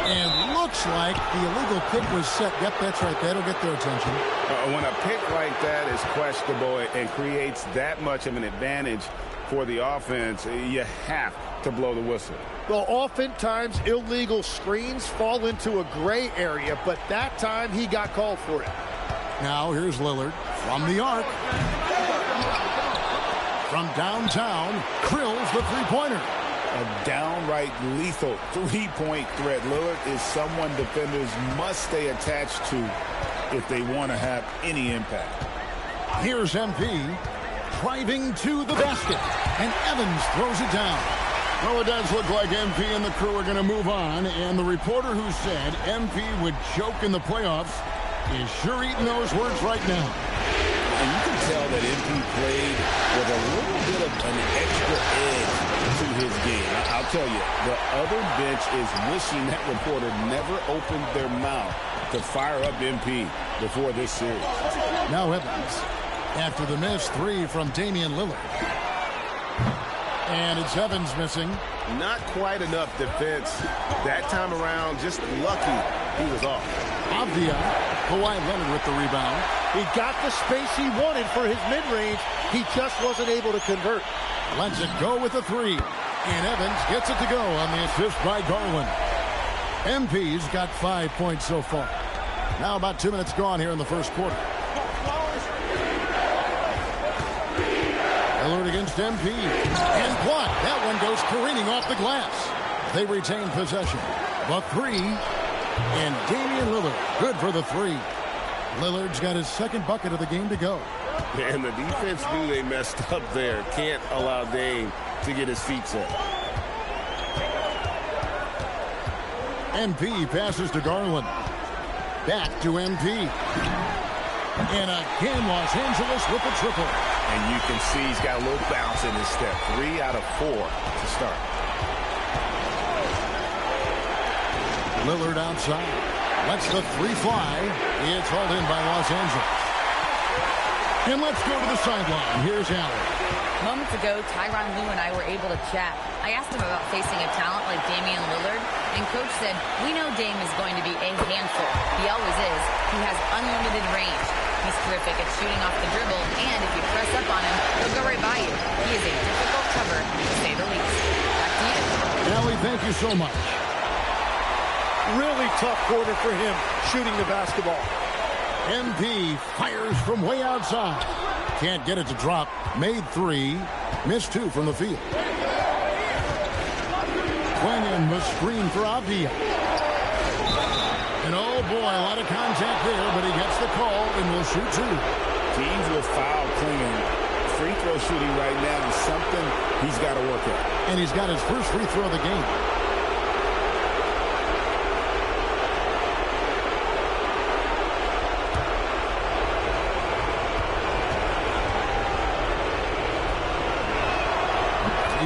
And looks like the illegal pick was set. Yep, that's right. That'll get their attention. When a pick like that is questionable and creates that much of an advantage for the offense, you have to blow the whistle. Well, oftentimes illegal screens fall into a gray area, but that time he got called for it. Now here's Lillard from the arc. From downtown, drills the three-pointer. A downright lethal three-point threat. Lillard is someone defenders must stay attached to if they want to have any impact. Here's MP driving to the basket, and Evans throws it down. Well, it does look like MP and the crew are going to move on, and the reporter who said MP would choke in the playoffs is sure eating those words right now. And you can tell that MP played with a little bit of an extra edge to his game. I'll tell you, the other bench is wishing that reporter never opened their mouth to fire up MP before this series. Now Evans, after the missed three from Damian Lillard. And it's Evans missing. Not quite enough defense that time around. Just lucky he was off. Avdia, Kawhi Leonard with the rebound. He got the space he wanted for his mid-range. He just wasn't able to convert. Lets it go with a three. And Evans gets it to go on the assist by Garland. MP's got 5 points so far. Now about 2 minutes gone here in the first quarter. Lillard against MP. And blocked. That one goes careening off the glass. They retain possession. The three. And Damian Lillard, good for the three. Lillard's got his second bucket of the game to go. And the defense knew they messed up there. Can't allow Dame to get his feet set. MP passes to Garland. Back to MP. And again, Los Angeles with the triple. And you can see he's got a little bounce in his step. 3 out of 4 to start. Lillard outside. Lets the three fly. It's hauled in by Los Angeles. And let's go to the sideline. Here's Allen. Moments ago, Tyronn Lue and I were able to chat. I asked him about facing a talent like Damian Lillard, and Coach said, we know Dame is going to be a handful. He always is. He has unlimited range. He's terrific at shooting off the dribble, and if you press up on him, he'll go right by you. He is a difficult cover, to say the least. Back to you. Allie, thank you so much. Really tough quarter for him shooting the basketball. MP fires from way outside. Can't get it to drop. Made three. Missed two from the field. Quentin the screen for Avdia. And oh boy, a lot of contact there, but he gets the call and will shoot two. Teams will foul clean. Free throw shooting right now is something he's got to work at. And he's got his first free throw of the game.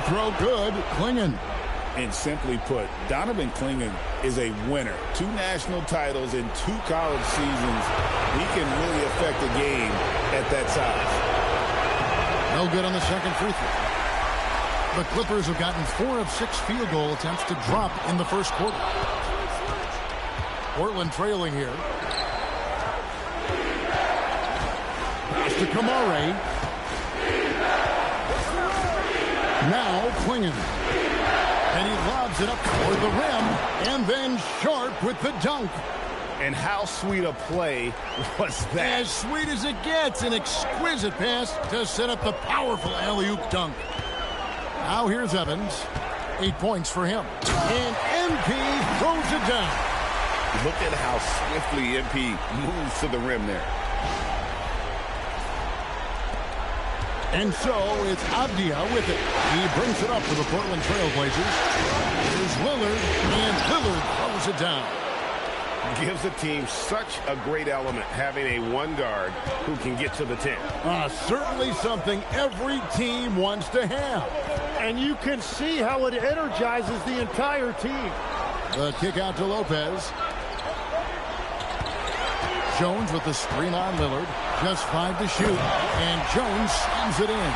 Throw good, Klingon. And simply put, Donovan Klingon is a winner. 2 national titles in 2 college seasons. He can really affect a game at that size. No good on the second free throw. The Clippers have gotten 4 of 6 field goal attempts to drop in the first quarter. Portland trailing here. Pass to Kamare. Now Klingon. And he lobs it up toward the rim. And then Sharp with the dunk. And how sweet a play was that? As sweet as it gets. An exquisite pass to set up the powerful alley-oop dunk. Now here's Evans. 8 points for him. And MP throws it down. Look at how swiftly MP moves to the rim there. And so it's Avdia with it. He brings it up for the Portland Trail Blazers. Here's Lillard, and Lillard throws it down. Gives the team such a great element having a one guard who can get to the 10. Certainly something every team wants to have. And you can see how it energizes the entire team. The kick out to Lopez. Jones with the screen on Lillard. Just 5 to shoot. And Jones slams it in.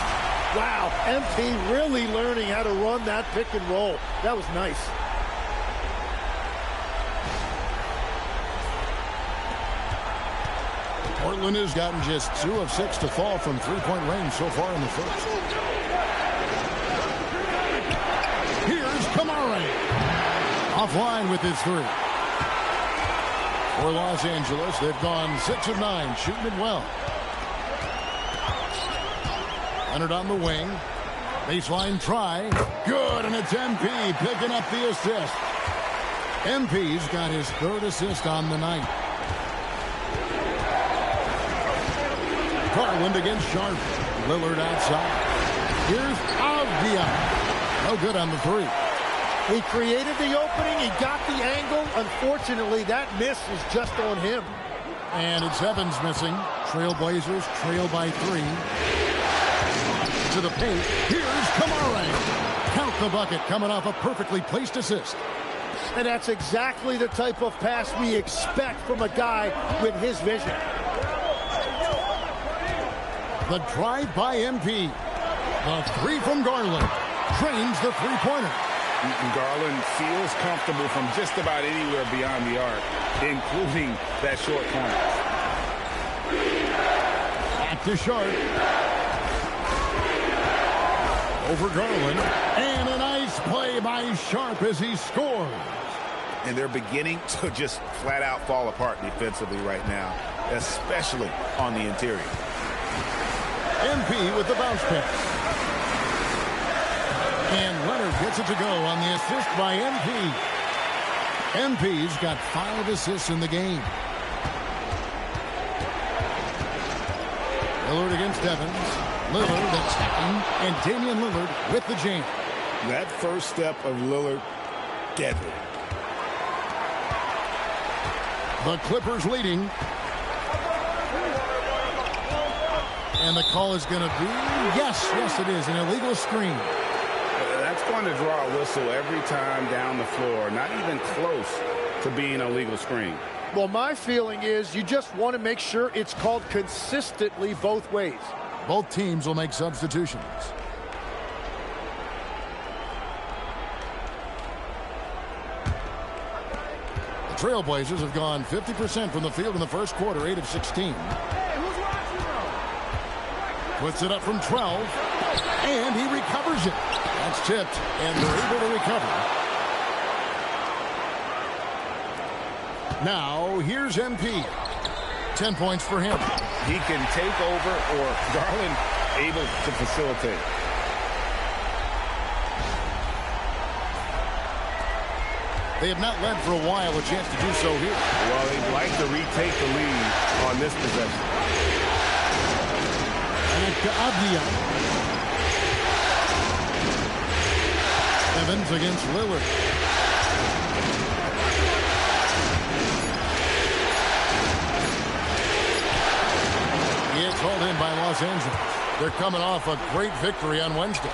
Wow, MP really learning how to run that pick and roll. That was nice. Portland has gotten just 2 of 6 to fall from three-point range so far in the first. Kamara offline with his three. For Los Angeles, they've gone 6 of 9, shooting it well. Leonard on the wing. Baseline try. Good, and it's MP picking up the assist. MP's got his 3rd assist on the night. Garland against Sharp. Lillard outside. Here's Avdia. No good on the three. He created the opening. He got the angle. Unfortunately, that miss is just on him. And it's Evans missing. Trailblazers trail by 3. To the paint. Here's Kamara. Count the bucket coming off a perfectly placed assist. And that's exactly the type of pass we expect from a guy with his vision. The drive by MP. The three from Garland. Drains the three-pointer. Garland feels comfortable from just about anywhere beyond the arc, including that short corner. Back to Sharp. Over Garland. And a nice play by Sharp as he scores. And they're beginning to just flat out fall apart defensively right now, especially on the interior. MP with the bounce pass. And Leonard gets it to go on the assist by MP. MP's got 5 assists in the game. Lillard against Evans. Lillard attacking, and Damian Lillard with the jam. That first step of Lillard, deadly. The Clippers leading. And the call is going to be, yes, it is, an illegal screen. That's going to draw a whistle every time down the floor. Not even close to being a legal screen. Well, my feeling is you just want to make sure it's called consistently both ways. Both teams will make substitutions. The Trailblazers have gone 50% from the field in the first quarter, 8 of 16. Puts it up from 12, and he recovers it. That's tipped, and they're able to recover. Now, here's MP. 10 points for him. He can take over, or Garland able to facilitate. They have not led for a while, a chance to do so here. Well, they'd like to retake the lead on this possession. And to Avdia. Evans against Lillard. It's hauled in by Los Angeles. They're coming off a great victory on Wednesday.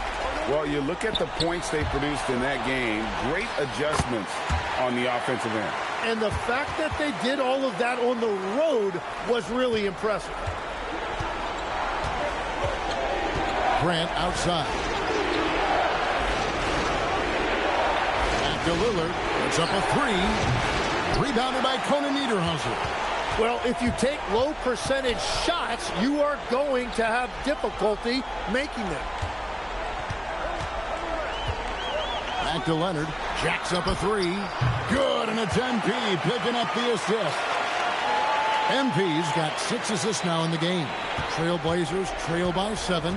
Well, you look at the points they produced in that game. Great adjustments on the offensive end. And the fact that they did all of that on the road was really impressive. Grant outside. After Lillard, it's up a 3. Rebounded by Conan Niederhauser. Well, if you take low percentage shots, you are going to have difficulty making them. Back to Leonard. Jacks up a 3. Good, and it's MP picking up the assist. MP's got 6 assists now in the game. Trailblazers trail by 7.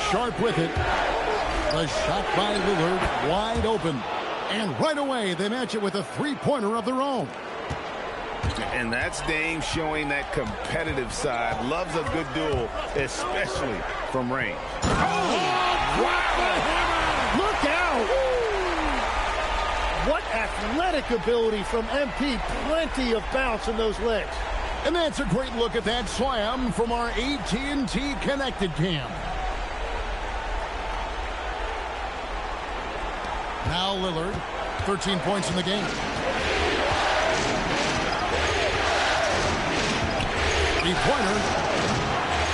Sharp with it. The shot by Lillard wide open. And right away, they match it with a three-pointer of their own. And that's Dame showing that competitive side. Loves a good duel, especially from range. Oh, wow! Look out! What athletic ability from MP. Plenty of bounce in those legs. And that's a great look at that slam from our AT&T Connected Cam. Now Lillard, 13 points in the game. Three-pointer.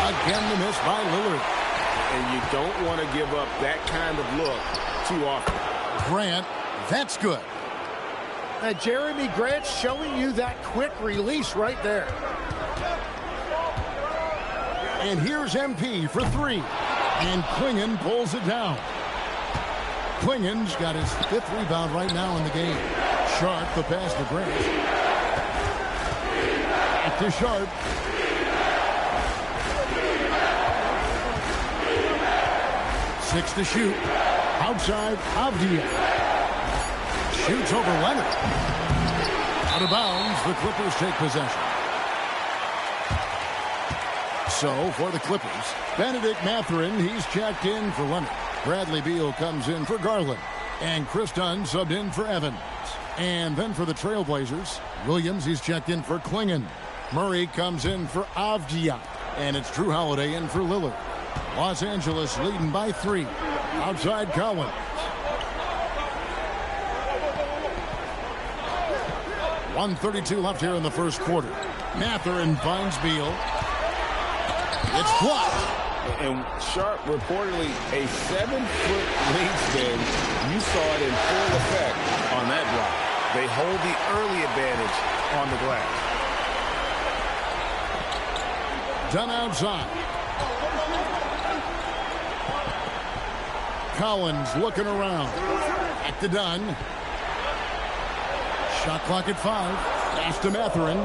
Again, the miss by Lillard. And you don't want to give up that kind of look too often. Grant, that's good. Now, Jeremy Grant showing you that quick release right there. And here's MP for 3. And Klingon pulls it down. Klingon's got his 5th rebound right now in the game. Sharp, the pass to Grant. Back to Sharp. Six to shoot. Outside, Avdia. Shoots over Leonard. Out of bounds, the Clippers take possession. So, for the Clippers, Benedict Mathurin, he's checked in for Leonard. Bradley Beal comes in for Garland. And Chris Dunn subbed in for Evans. And then for the Trailblazers, Williams, he's checked in for Klingon. Murray comes in for Avdia. And it's Drew Holiday in for Lillard. Los Angeles leading by 3. Outside Collins. 1:32 left here in the first quarter. Mathurin finds Beal. It's blocked. And Sharp reportedly a 7-foot wingspan. You saw it in full effect on that block. They hold the early advantage on the glass. Done outside. Collins looking around. Back to Dunn. Shot clock at 5. Pass to Mathurin.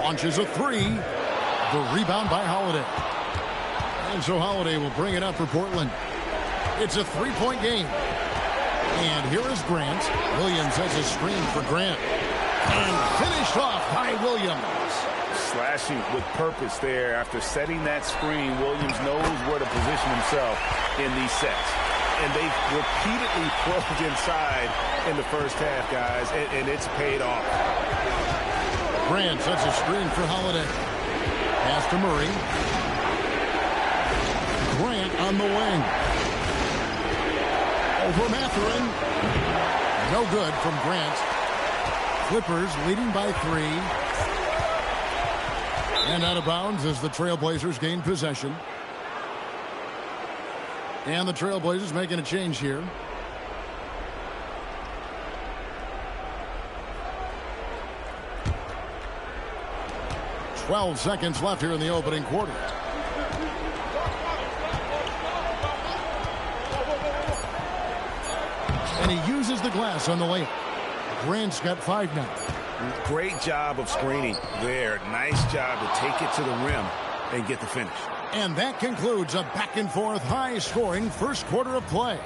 Launches a 3. The rebound by Holiday. And so Holiday will bring it up for Portland. It's a 3-point game. And here is Grant. Williams has a screen for Grant. And finished off by Williams. Slashing with purpose there. After setting that screen, Williams knows where to position himself in these sets. And they repeatedly closed inside in the first half, guys, and it's paid off. Grant sets a screen for Holiday. Pass to Murray. Grant on the wing. Over Mathurin. No good from Grant. Clippers leading by 3. And out of bounds as the Trailblazers gain possession. And the Trailblazers making a change here. "12 seconds left here in the opening quarter. And he uses the glass on the layup. Grant's got 5 now. Great job of screening there. Nice job to take it to the rim and get the finish. And that concludes a back-and-forth, high-scoring first quarter of play.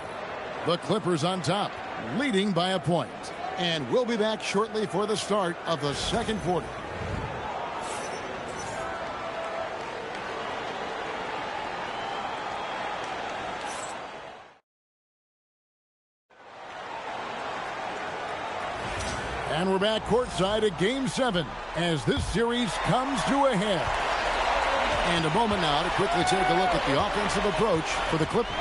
The Clippers on top, leading by a point. And we'll be back shortly for the start of the second quarter. And we're back courtside at Game 7 as this series comes to a head. And a moment now to quickly take a look at the offensive approach for the Clippers.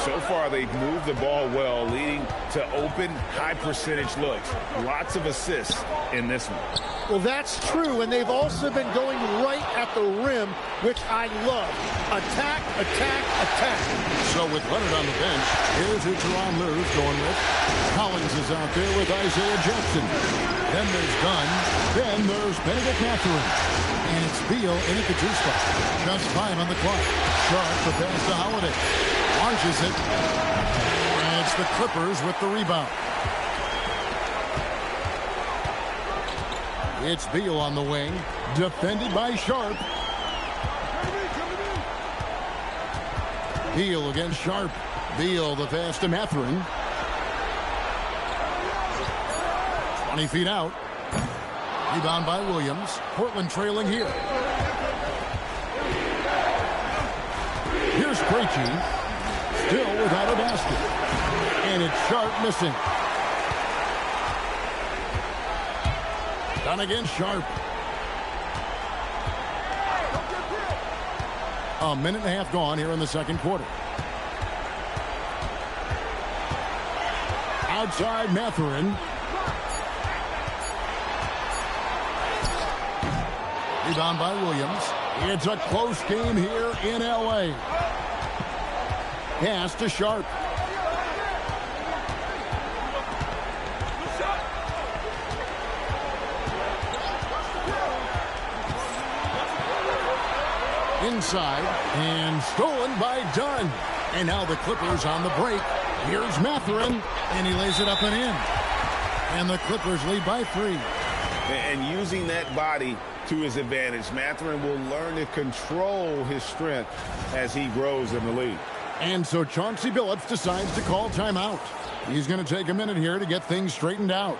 So far, they've moved the ball well, leading to open, high-percentage looks. Lots of assists in this one. Well, that's true, and they've also been going right at the rim, which I love. Attack, attack, attack. So with Leonard on the bench, here's who Teron Lue's going with. Collins is out there with Isaiah Jackson. Then there's Dunn. Then there's Benedict Mathurin. And it's Beal in at the 2 spot. Just 5 on the clock. Sharp the pass to Holiday. Launches it. And it's the Clippers with the rebound. It's Beal on the wing. Defended by Sharp. Beal against Sharp. Beal the pass to Mathurin. 20 feet out. Rebound by Williams. Portland trailing here. Here's Krejci. Still without a basket. And it's Sharp missing. Done against Sharp. A minute and a half gone here in the second quarter. Outside Mathurin. Rebound by Williams. It's a close game here in L.A. Pass to Sharp. Inside and stolen by Dunn. And now the Clippers on the break. Here's Mathurin, and he lays it up and in. And the Clippers lead by 3. And using that body to his advantage, Mathurin will learn to control his strength as he grows in the league. And so Chauncey Billups decides to call timeout. He's going to take a minute here to get things straightened out.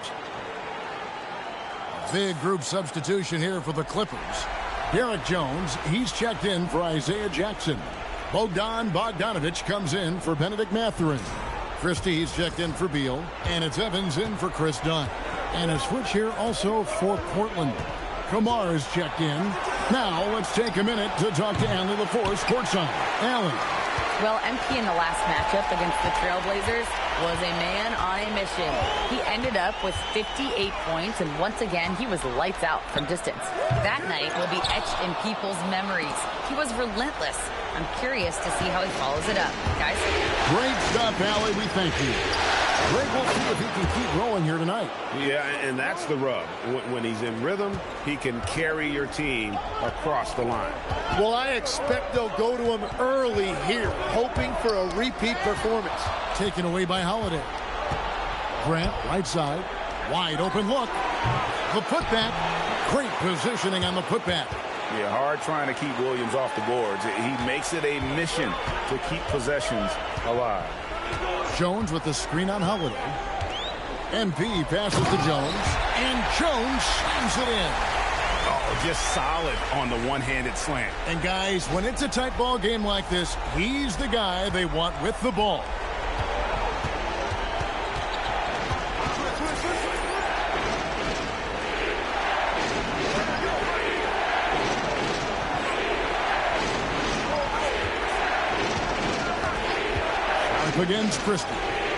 Big group substitution here for the Clippers. Derek Jones, he's checked in for Isaiah Jackson. Bogdan Bogdanovic comes in for Benedict Mathurin. Christie's checked in for Beal, and it's Evans in for Chris Dunn. And a switch here also for Portland. Kamar is checked in. Now let's take a minute to talk to Allie LaForce courtside. Allie. Well, MP in the last matchup against the Trailblazers was a man on a mission. He ended up with 58 points, and once again, he was lights out from distance. That night will be etched in people's memories. He was relentless. I'm curious to see how he follows it up. Guys? Great stuff, Allie. We thank you. Greg, we'll see if he can keep rolling here tonight. Yeah, and that's the rub. When he's in rhythm, he can carry your team across the line. Well, I expect they'll go to him early here, hoping for a repeat performance. Taken away by Holiday. Grant, right side. Wide open look. The putback. Great positioning on the putback. Yeah, hard trying to keep Williams off the boards. He makes it a mission to keep possessions alive. Jones with the screen on Holiday. MP passes to Jones, and Jones slams it in. Oh, just solid on the one-handed slam. And guys, when it's a tight ball game like this, he's the guy they want with the ball. Against Christie.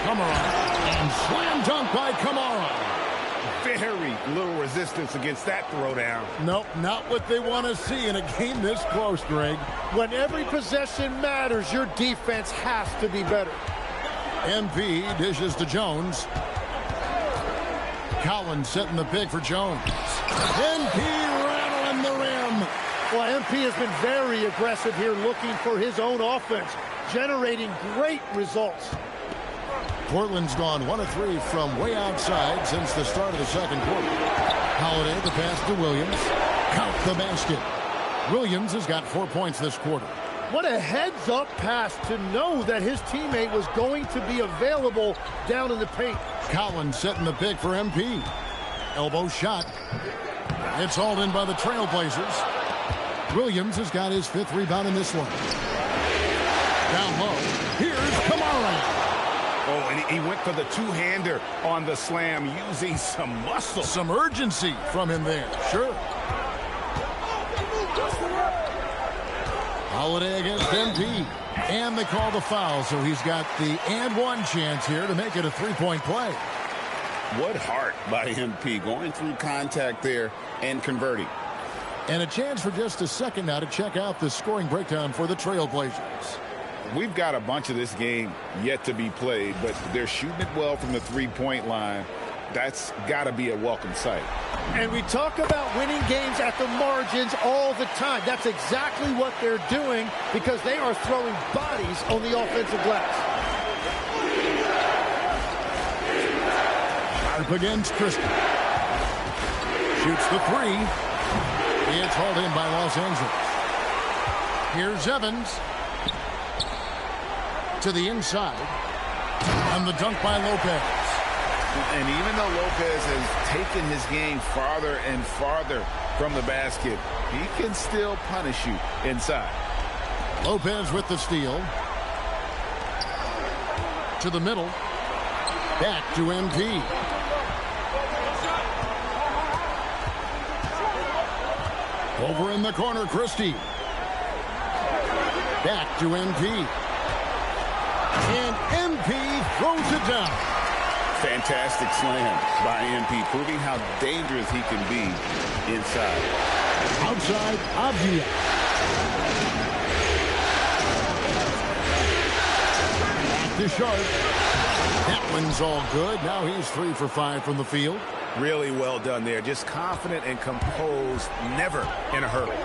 Kamara. And slam dunk by Kamara. Very little resistance against that throwdown. Nope, not what they want to see in a game this close, Greg. When every possession matters, your defense has to be better. MP dishes to Jones. Collins setting the pick for Jones. MP rattling the rim. Well, MP has been very aggressive here, looking for his own offense, generating great results. Portland's gone 1 of 3 from way outside since the start of the second quarter. Holiday, the pass to Williams. Count the basket. Williams has got 4 points this quarter. What a heads-up pass to know that his teammate was going to be available down in the paint. Collins setting the pick for MP. Elbow shot. It's hauled in by the Trailblazers. Williams has got his 5th rebound in this one. Down low. Here's Kamara. Oh, and he went for the two-hander on the slam, using some muscle. Some urgency from him there. Sure. Holiday against MP. And they call the foul, so he's got the and one chance here to make it a 3-point play. What heart by MP, going through contact there and converting. And a chance for just a second now to check out the scoring breakdown for the Trailblazers. We've got a bunch of this game yet to be played, but they're shooting it well from the three-point line. That's got to be a welcome sight. And we talk about winning games at the margins all the time. That's exactly what they're doing because they are throwing bodies on the offensive glass. Sharp against Christie. Shoots the 3. It's hauled in by Los Angeles. Here's Evans. To the inside. And the dunk by Lopez. And even though Lopez has taken his game farther and farther from the basket, he can still punish you inside. Lopez with the steal. To the middle. Back to MP. Over in the corner, Christie. Back to MP. And MP throws it down. Fantastic slam by MP, proving how dangerous he can be inside. Outside, Avdia. Back to Sharp. That one's all good. Now he's 3 for 5 from the field. Really well done there. Just confident and composed, never in a hurry.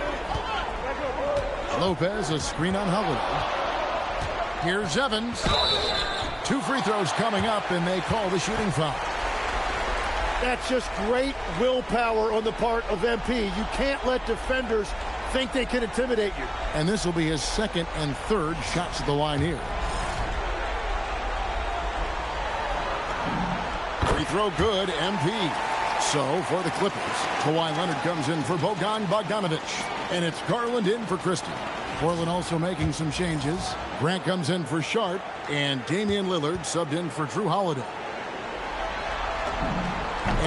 Lopez, a screen on Holiday. Here's Evans. 2 free throws coming up, and they call the shooting foul. That's just great willpower on the part of MP. You can't let defenders think they can intimidate you. And this will be his second and third shots at the line here. Free throw good, MP. So, for the Clippers, Kawhi Leonard comes in for Bojan Bogdanovic. And it's Garland in for Christie. Portland also making some changes. Grant comes in for Sharp, and Damian Lillard subbed in for Drew Holiday.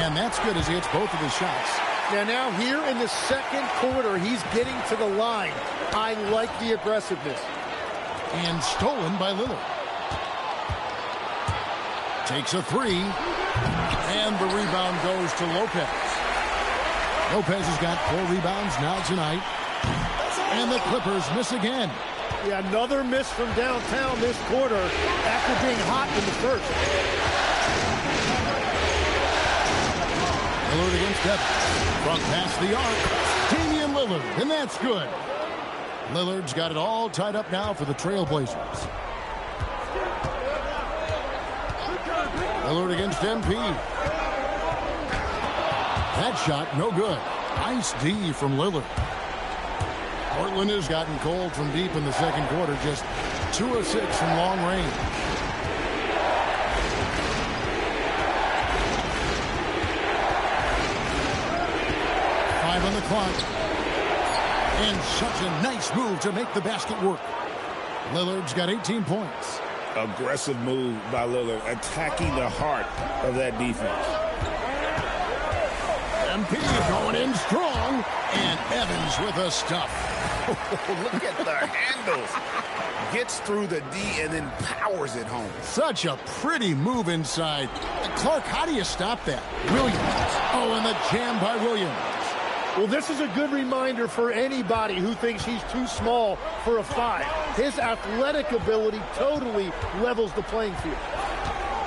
And that's good as he hits both of his shots. Now here in the second quarter, he's getting to the line. I like the aggressiveness. And stolen by Lillard. Takes a 3. And the rebound goes to Lopez. Lopez has got 4 rebounds now tonight. And the Clippers miss again. Yeah, another miss from downtown this quarter after being hot in the first. Lillard against Evans. From past the arc, Damian Lillard, and that's good. Lillard's got it all tied up now for the Trailblazers. Lillard against MP. That shot, no good. Nice D from Lillard. Portland has gotten cold from deep in the second quarter, just 2 of 6 from long range. On the clock. And such a nice move to make the basket work. Lillard's got 18 points. Aggressive move by Lillard, attacking the heart of that defense. MP going in strong, and Evans with a stuff. Look at the handles. Gets through the D and then powers it home. Such a pretty move inside. Clark, how do you stop that? Williams. Oh, and the jam by Williams. Well, this is a good reminder for anybody who thinks he's too small for a 5. His athletic ability totally levels the playing field.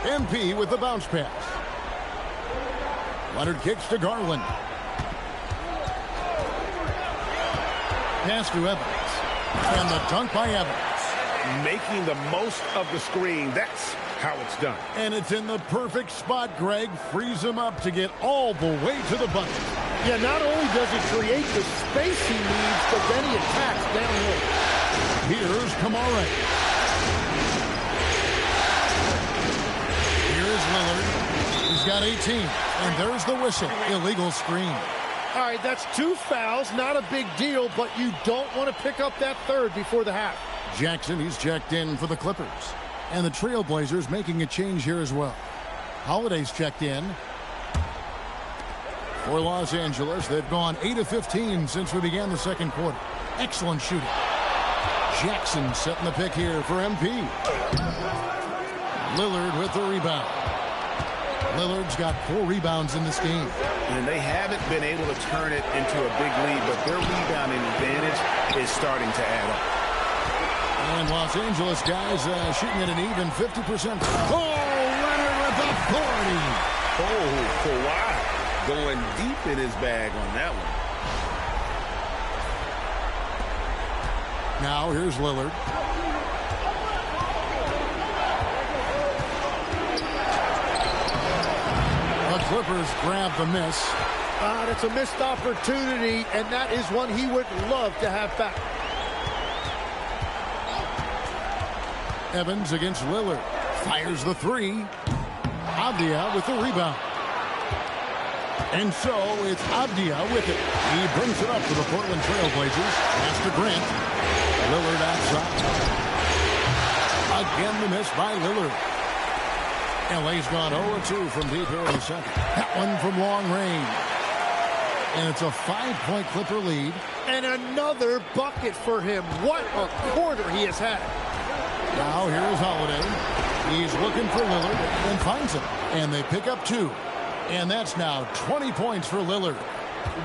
MP with the bounce pass. Leonard kicks to Garland. Pass to Evans. And the dunk by Evans. Making the most of the screen. That's how it's done. And it's in the perfect spot, Greg. Frees him up to get all the way to the bucket. Yeah, not only does it create the space he needs, but then he attacks downhill. Here's Kamara. Here's Lillard. He's got 18. And there's the whistle. Illegal screen. All right, that's 2 fouls. Not a big deal, but you don't want to pick up that third before the half. Jackson, he's checked in for the Clippers. And the Trailblazers making a change here as well. Holiday's checked in. For Los Angeles, they've gone 8 of 15 since we began the second quarter. Excellent shooting. Jackson setting the pick here for MP. Lillard with the rebound. Lillard's got 4 rebounds in this game. And they haven't been able to turn it into a big lead, but their rebounding advantage is starting to add up. And Los Angeles guys shooting at an even 50%. Oh, Leonard with authority. Oh, Kawhi going deep in his bag on that one. Now here's Lillard. The Clippers grab the miss. It's a missed opportunity, and that is one he would love to have back. Evans against Lillard. Fires the 3. Abdia with the rebound. And so it's Abdia with it. He brings it up to the Portland Trailblazers. Pass to Grant. Lillard outside. Again the miss by Lillard. LA's gone 0-2 from deep here in the second. That one from long range. And it's a 5-point Clipper lead. And another bucket for him. What a quarter he has had. Now here's Holiday. He's looking for Lillard and finds him. And they pick up 2. And that's now 20 points for Lillard.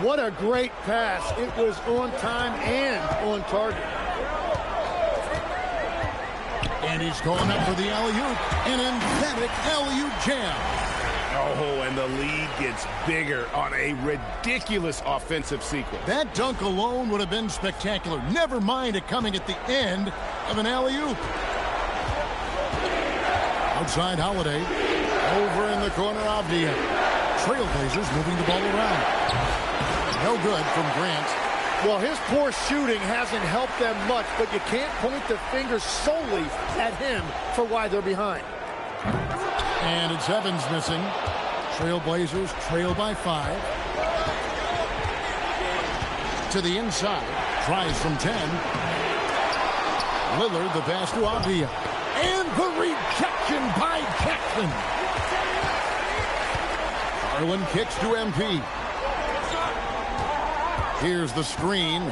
What a great pass. It was on time and on target. And he's going up for the alley-oop. An emphatic alley-oop jam. Oh, and the lead gets bigger on a ridiculous offensive sequence. That dunk alone would have been spectacular. Never mind it coming at the end of an alley-oop. Outside Holiday. Over in the corner, Avdia. Trailblazers moving the ball around. No good from Grant. Well, his poor shooting hasn't helped them much, but you can't point the finger solely at him for why they're behind. And it's Evans missing. Trailblazers trail by 5. To the inside. Tries from 10. Lillard, the pass to Avdia. And the rejection by Jackson. Garland kicks to MP. Here's the screen.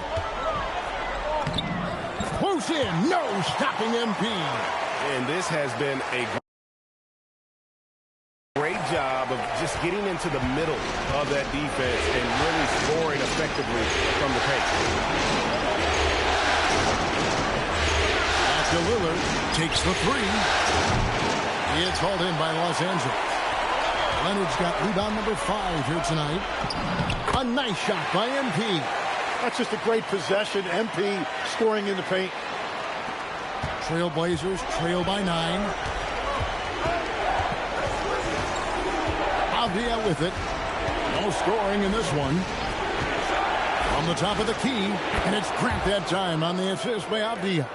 Close in. No stopping MP. And this has been a great job of just getting into the middle of that defense and really scoring effectively from the paint. After Lillard takes the 3. It's hauled in by Los Angeles. Leonard's got rebound number 5 here tonight. A nice shot by MP. That's just a great possession. MP scoring in the paint. Trailblazers trail by 9. Avdia with it. No scoring in this one. From the top of the key, and it's Grant that time on the assist by Avdia.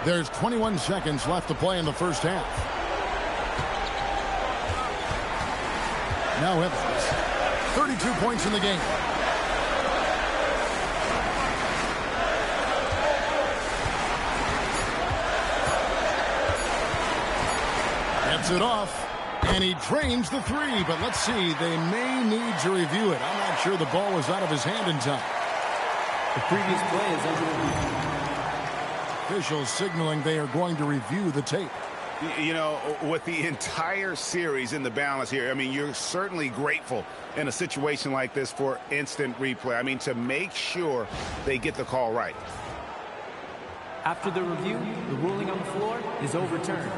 There's 21 seconds left to play in the first half. Now Evans, 32 points in the game. Gets it off, and he drains the 3, but let's see, they may need to review it. I'm not sure the ball was out of his hand in time. The previous play is under review. Officials signaling they are going to review the tape. You know, with the entire series in the balance here, I mean, you're certainly grateful in a situation like this for instant replay. I mean, to make sure they get the call right. After the review, the ruling on the floor is overturned.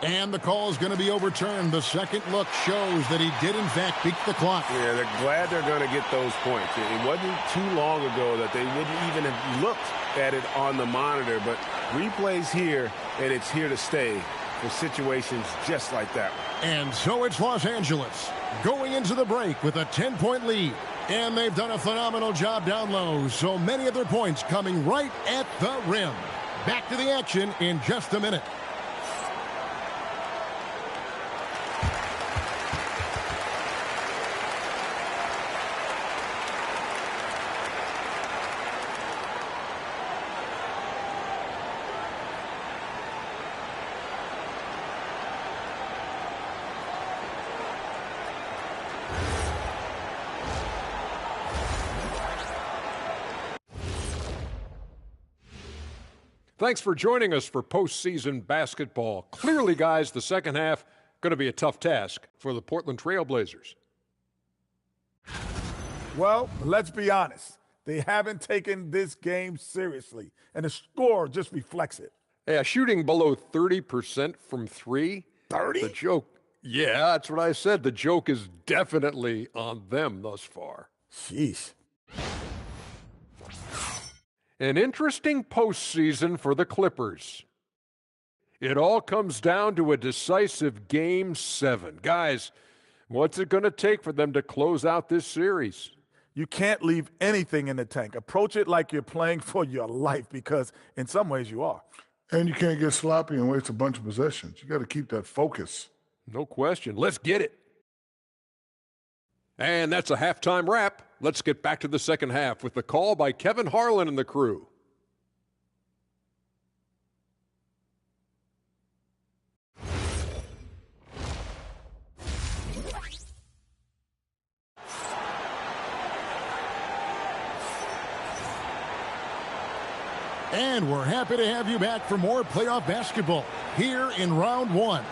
And the call is going to be overturned. The second look shows that he did, in fact, beat the clock. Yeah, they're glad they're going to get those points. It wasn't too long ago that they wouldn't even have looked at it on the monitor, but replays here, and it's here to stay for situations just like that. And so it's Los Angeles going into the break with a 10-point lead. And they've done a phenomenal job down low, so many of their points coming right at the rim. Back to the action in just a minute. Thanks for joining us for postseason basketball. Clearly, guys, the second half going to be a tough task for the Portland Trailblazers. Well, let's be honest. They haven't taken this game seriously, and the score just reflects it. Yeah, shooting below 30% from 3. 30? The joke. Yeah, that's what I said. The joke is definitely on them thus far. Jeez. An interesting postseason for the Clippers. It all comes down to a decisive Game 7. Guys, what's it going to take for them to close out this series? You can't leave anything in the tank. Approach it like you're playing for your life, because in some ways you are. And you can't get sloppy and waste a bunch of possessions. You got to keep that focus. No question. Let's get it. And that's a halftime wrap. Let's get back to the second half with the call by Kevin Harlan and the crew. And we're happy to have you back for more playoff basketball here in round 1.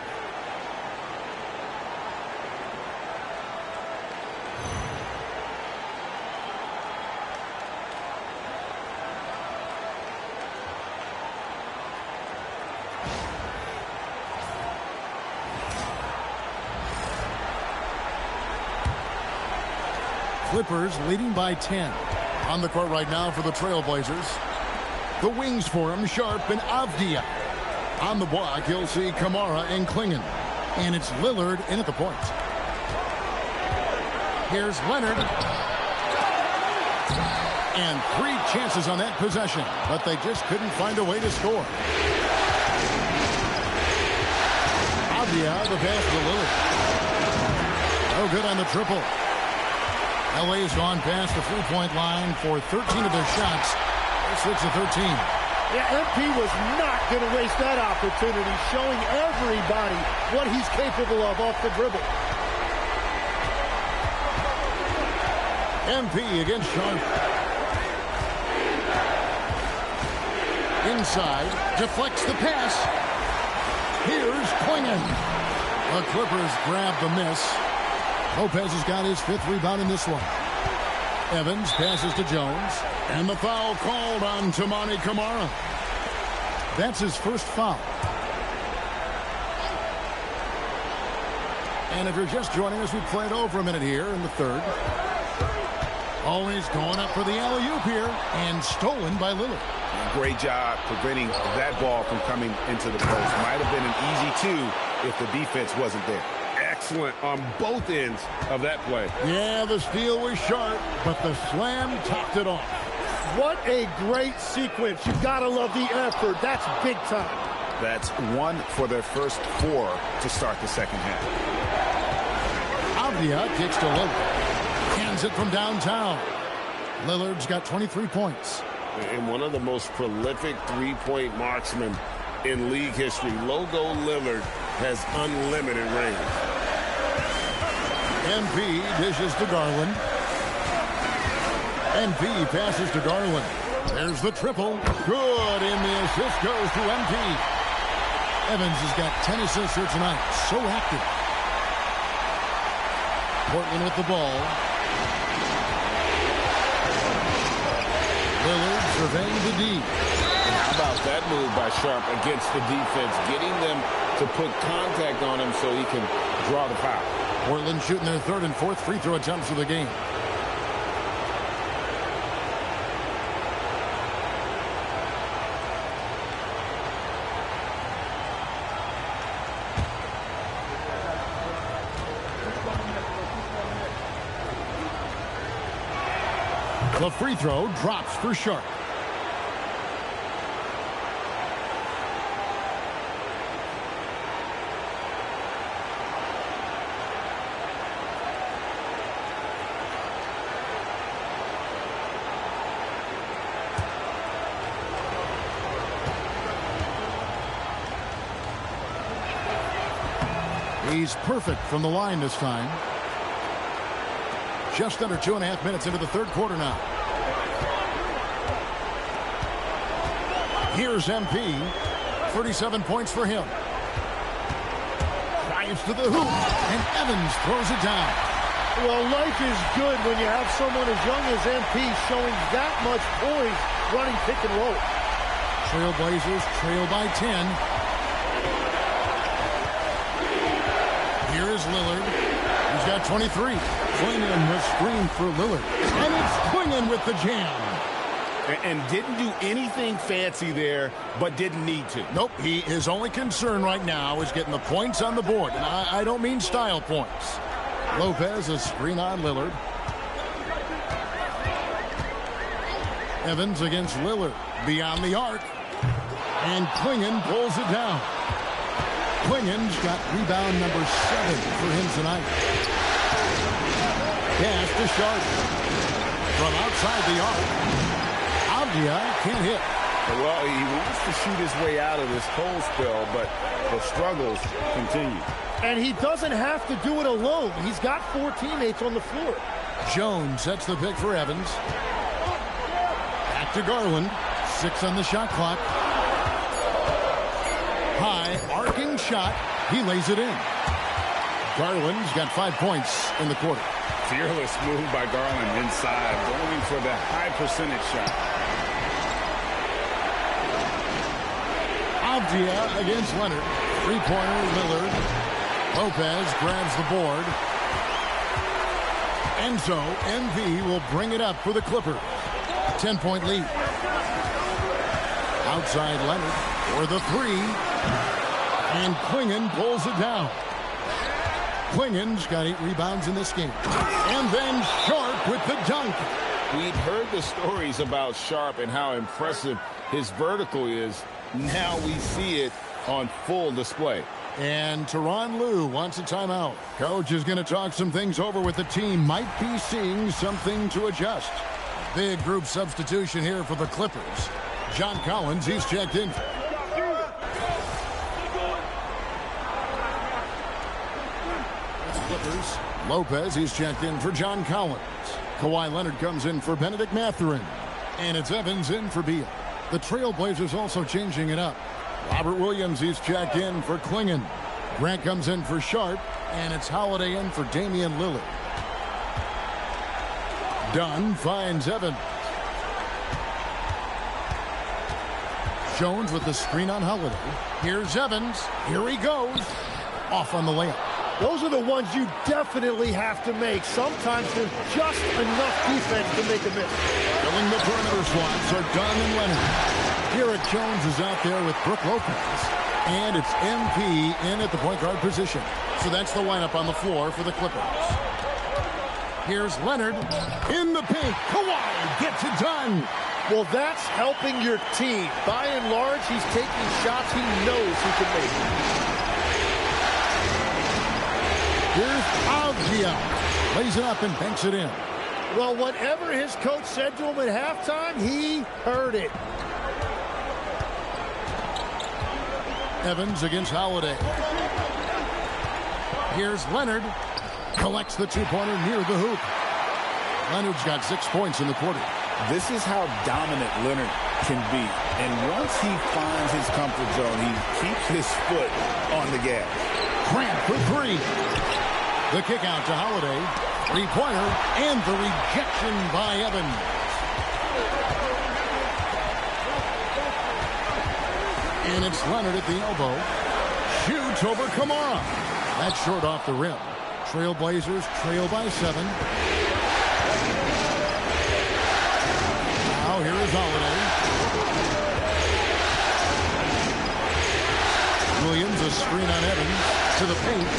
Clippers leading by 10. On the court right now for the Trailblazers. The wings for him, Sharp and Avdia. On the block, you'll see Kamara and Klingon. And it's Lillard in at the point. Here's Leonard. And 3 chances on that possession, but they just couldn't find a way to score. Avdia, the pass to Lillard. No good on the triple. LA's gone past the 3-point line for 13 of their shots. They're 6 of 13. Yeah, MP was not going to waste that opportunity, showing everybody what he's capable of off the dribble. MP against Sharp. Inside, deflects the pass. Here's Klingon. The Clippers grab the miss. Lopez has got his 5th rebound in this one. Evans passes to Jones. And the foul called on Toumani Camara. That's his first foul. And if you're just joining us, we played over a minute here in the 3rd. Always going up for the alley-oop here. And stolen by Lillard. Great job preventing that ball from coming into the post. Might have been an easy 2 if the defense wasn't there. Excellent on both ends of that play. Yeah, the steal was sharp, but the slam topped it off. What a great sequence. You gotta love the effort. That's big time. That's 1 for their first 4 to start the second half. Avdia kicks to Lillard. Hands it from downtown. Lillard's got 23 points. And one of the most prolific three-point marksmen in league history. Logo Lillard has unlimited range. MP dishes to Garland. MP passes to Garland. There's the triple. Good, and the assist goes to MP. Evans has got 10 assists here tonight. So active. Portland with the ball. Lillard surveying the D. How about that move by Sharp against the defense, getting them to put contact on him so he can draw the foul. Portland shooting their 3rd and 4th free throw attempts of the game. The free throw drops for Sharp. He's perfect from the line this time. Just under 2.5 minutes into the 3rd quarter now. Here's MP. 37 points for him. Drives to the hoop, and Evans throws it down. Well, life is good when you have someone as young as MP showing that much poise running pick and roll. Trailblazers trail by 10. Here is Lillard. He's got 23. Klingon the screen for Lillard. And it's Klingon with the jam. And didn't do anything fancy there, but didn't need to. Nope, his only concern right now is getting the points on the board. And I don't mean style points. Lopez, a screen on Lillard. Evans against Lillard. Beyond the arc. And Klingon pulls it down. Klingon's got rebound number 7 for him tonight. Pass to Sharp. From outside the arc. Avdia can't hit. Well, he wants to shoot his way out of this cold spell, but the struggles continue. And he doesn't have to do it alone. He's got 4 teammates on the floor. Jones sets the pick for Evans. Back to Garland. 6 on the shot clock. High, arcing shot. He lays it in. Garland's got 5 points in the quarter. Fearless move by Garland inside, going for the high percentage shot. Avdia against Leonard. 3-pointer, Lillard. Lopez grabs the board. And so, MP will bring it up for the Clippers. 10-point lead. Outside Leonard for the three. And Klingon pulls it down. Klingon's got 8 rebounds in this game. And then Sharp with the dunk. We've heard the stories about Sharp and how impressive his vertical is. Now we see it on full display. And Tyronn Lue wants a timeout. Coach is going to talk some things over with the team. Might be seeing something to adjust. Big group substitution here for the Clippers. John Collins, he's checked in. Clippers. Lopez, he's checked in for John Collins. Kawhi Leonard comes in for Benedict Mathurin. And it's Evans in for Beal. The Trailblazers also changing it up. Robert Williams, he's checked in for Klingon. Grant comes in for Sharp. And it's Holiday in for Damian Lillard. Dunn finds Evans. Jones with the screen on Holiday. Here's Evans. Here he goes. Off on the layup. Those are the ones you definitely have to make. Sometimes there's just enough defense to make a miss. Filling the perimeter slots are Dunn and Leonard. Garrett Jones is out there with Brook Lopez. And it's MP in at the point guard position. So that's the lineup on the floor for the Clippers. Here's Leonard in the paint. Kawhi gets it done. Well, that's helping your team. By and large, he's taking shots he knows he can make. Here's Avdia. Lays it up and banks it in. Well, whatever his coach said to him at halftime, he heard it. Evans against Holiday. Here's Leonard. Collects the two-pointer near the hoop. Leonard's got 6 points in the quarter. This is how dominant Leonard can be. And once he finds his comfort zone, he keeps his foot on the gas. Grant for three. The kick out to Holiday. Three-pointer and the rejection by Evans. And it's Leonard at the elbow. Shoots over Kamara. That's short off the rim. Trailblazers trail by 7. Now here is Holiday. Williams, a screen on Evans to the paint.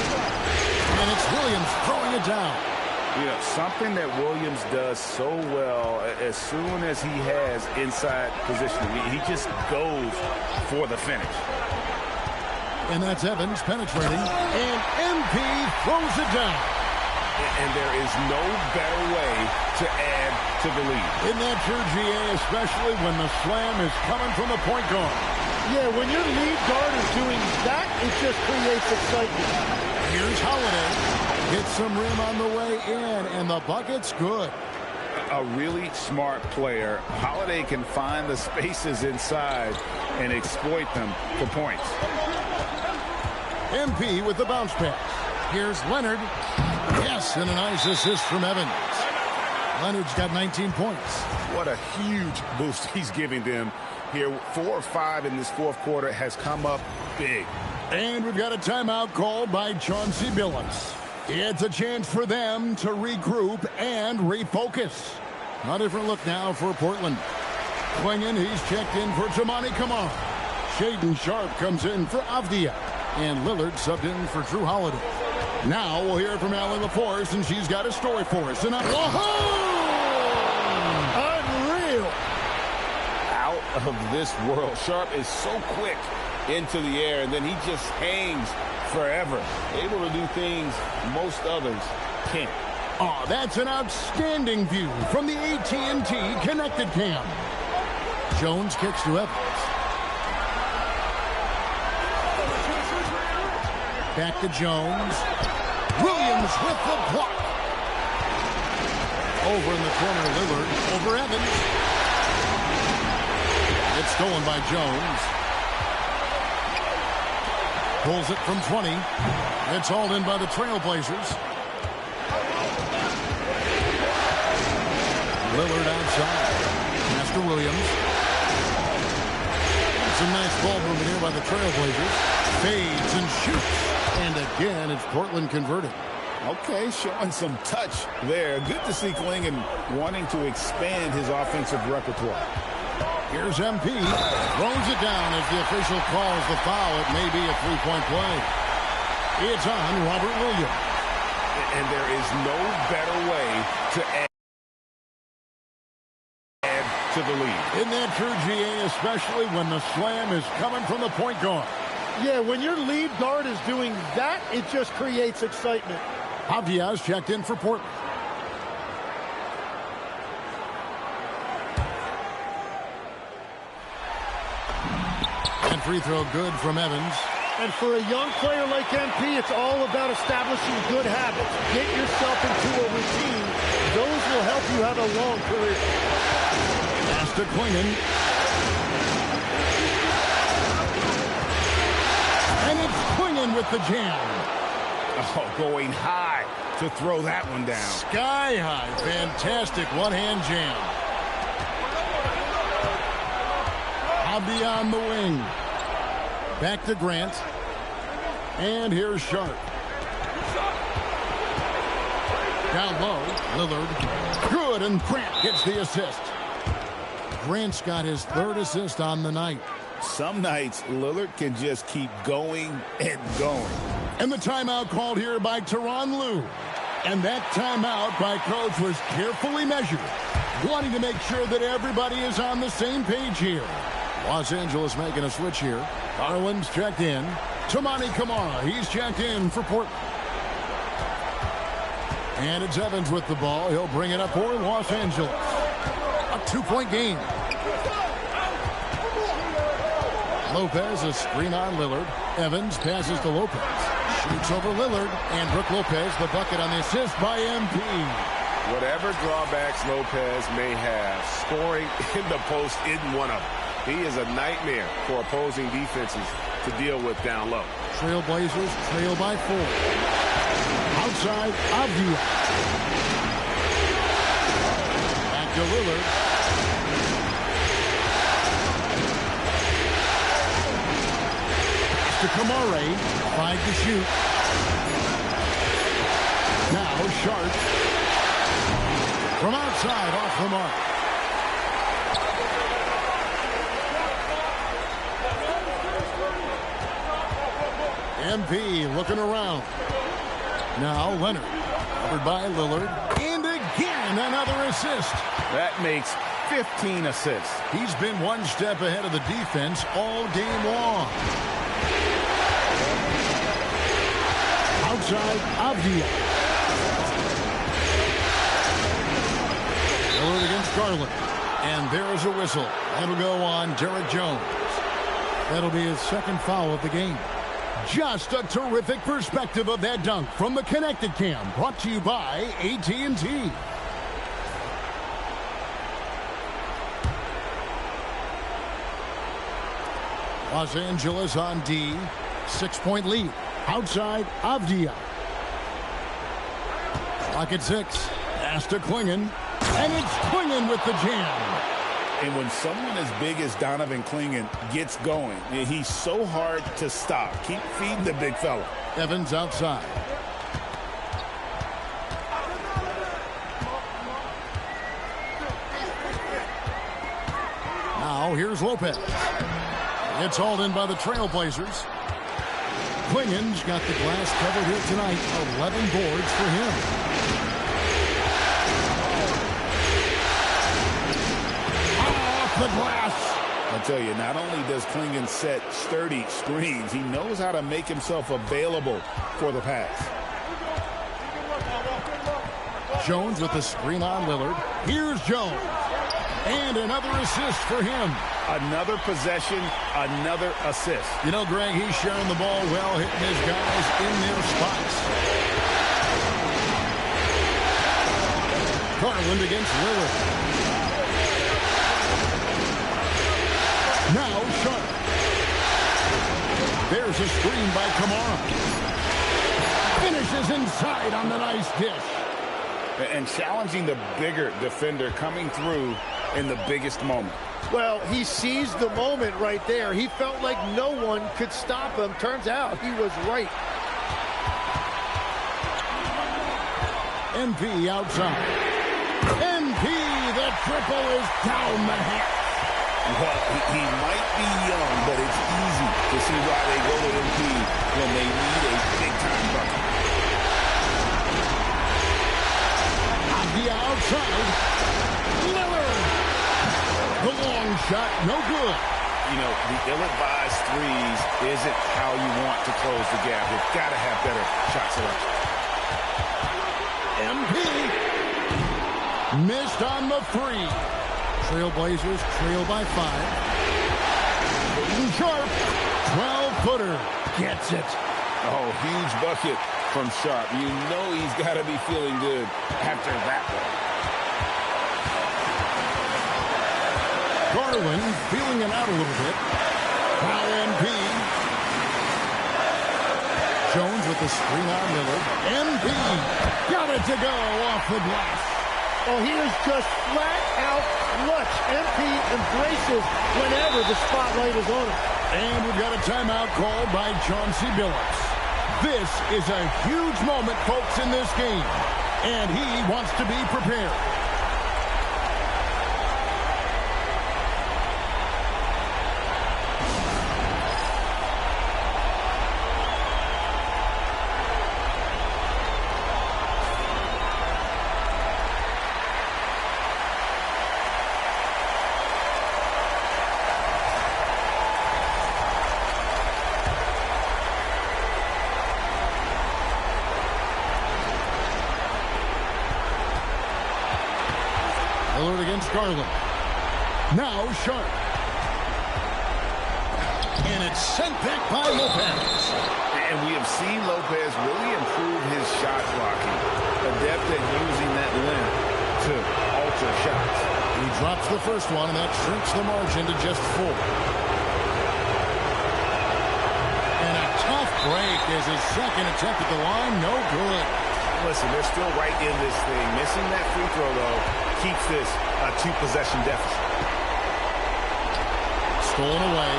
And it's Williams throwing it down. You know, something that Williams does so well, as soon as he has inside positioning, he just goes for the finish. And that's Evans penetrating. And MP throws it down. And there is no better way to add to the lead. In that GA, especially when the slam is coming from the point guard. Yeah, when your lead guard is doing that, it just creates excitement. Here's Holiday. Gets some rim on the way in, and the bucket's good. A really smart player. Holiday can find the spaces inside and exploit them for points. MP with the bounce pass. Here's Leonard. Yes, and a nice assist from Evans. Leonard's got 19 points. What a huge boost he's giving them here. 4 or 5 in this fourth quarter has come up big. And we've got a timeout called by Chauncey Billups. It's a chance for them to regroup and refocus. A different look now for Portland. Klingon, he's checked in for Tamani Kamara. Shaden Sharp comes in for Avdia. And Lillard subbed in for Drew Holiday. Now we'll hear from Allie LaForce, and she's got a story for us. And unreal! Out of this world. Sharp is so quick into the air, and then he just hangs forever. Able to do things most others can't. Oh, that's an outstanding view from the AT&T Connected Cam. Jones kicks to Evans. Back to Jones. Williams with the block. Over in the corner, Lillard. Over Evans. It's stolen by Jones. Pulls it from 20. It's hauled in by the Trailblazers. Lillard outside. Pass to Williams. Some nice ball movement here by the Trailblazers. Fades and shoots. And again, it's Portland converting. Okay, showing some touch there. Good to see Klingen wanting to expand his offensive repertoire. Here's MP. Throws it down as the official calls the foul. It may be a three-point play. It's on Robert Williams. And there is no better way to add to the lead. Isn't that true, GA, especially when the slam is coming from the point guard? Yeah, when your lead guard is doing that, it just creates excitement. Avdia's checked in for Portland. And free throw good from Evans. And for a young player like MP, it's all about establishing good habits. Get yourself into a routine. Those will help you have a long career. Pass to Klingen. And it's Klingen with the jam. Oh, going high to throw that one down. Sky high. Fantastic one-hand jam. Avdia on the wing. Back to Grant. And here's Sharp. Down low, Lillard. Good, and Grant gets the assist. Grant's got his third assist on the night. Some nights, Lillard can just keep going and going. And the timeout called here by Tyronn Lue. And that timeout by Coach was carefully measured, wanting to make sure that everybody is on the same page here. Los Angeles making a switch here. Garland's checked in. Toumani Camara, he's checked in for Portland. And it's Evans with the ball. He'll bring it up for Los Angeles. A two-point game. Lopez, a screen on Lillard. Evans passes to Lopez. Shoots over Lillard. And Brook Lopez, the bucket on the assist by MP. Whatever drawbacks Lopez may have, scoring in the post isn't one of them. He is a nightmare for opposing defenses to deal with down low. Trailblazers trail by 4. Outside, Avdia. Back to Lillard. To Kamare. 5 to shoot. Now Sharp. From outside, off the mark. MP looking around. Now Leonard. Covered by Lillard. And again, another assist. That makes 15 assists. He's been one step ahead of the defense all game long. Outside, Avdia. Lillard against Garland. And there's a whistle. That'll go on Derek Jones. That'll be his second foul of the game. Just a terrific perspective of that dunk from the Connected Cam, brought to you by AT&T. Los Angeles on D. 6-point lead. Outside, Avdia. Clock at 6. Pass to Klingen. And it's Klingen with the jam. And when someone as big as Donovan Klingen gets going, he's so hard to stop. Keep feeding the big fella. Evans outside. Now here's Lopez. It's hauled in by the Trailblazers. Klingen's got the glass covered here tonight. 11 boards for him. The glass. I'll tell you, not only does Klingen set sturdy screens, he knows how to make himself available for the pass. Jones with the screen on Lillard. Here's Jones. And another assist for him. Another possession, another assist. You know, Greg, he's sharing the ball well, hitting his guys in their spots. Garland against Lillard. Now Sharp. There's a screen by Camara. Finishes inside on the nice dish. And challenging the bigger defender coming through in the biggest moment. Well, he seized the moment right there. He felt like no one could stop him. Turns out he was right. MP outside. MP, the triple is down the hatch. Well, he might be young, but it's easy to see why they go to MP when they need a big-time bucket. On the outside, Lillard. The long shot, no good. You know, the ill-advised threes isn't how you want to close the gap. You've got to have better shot selection. MP missed on the three. Trailblazers trail by 5. Sharp, 12-footer, gets it. Oh, huge bucket from Sharp. You know he's got to be feeling good after that one. Garland feeling it out a little bit. Foul MP. Jones with the screen on Lillard. MP got it to go off the glass. Oh, he is just flat out clutch. MP embraces whenever the spotlight is on him. And we've got a timeout called by Chauncey Billups. This is a huge moment, folks, in this game. And he wants to be prepared. Lillard against Garland. Now Sharp. And it's sent back by Lopez. And we have seen Lopez really improve his shot blocking. Adept at using that length to alter shots. He drops the first one, and that shrinks the margin to just 4. And a tough break is his second attempt at the line. No good. Listen, they're still right in this thing. Missing that free throw, though, keeps this a 2-possession deficit. Stolen away.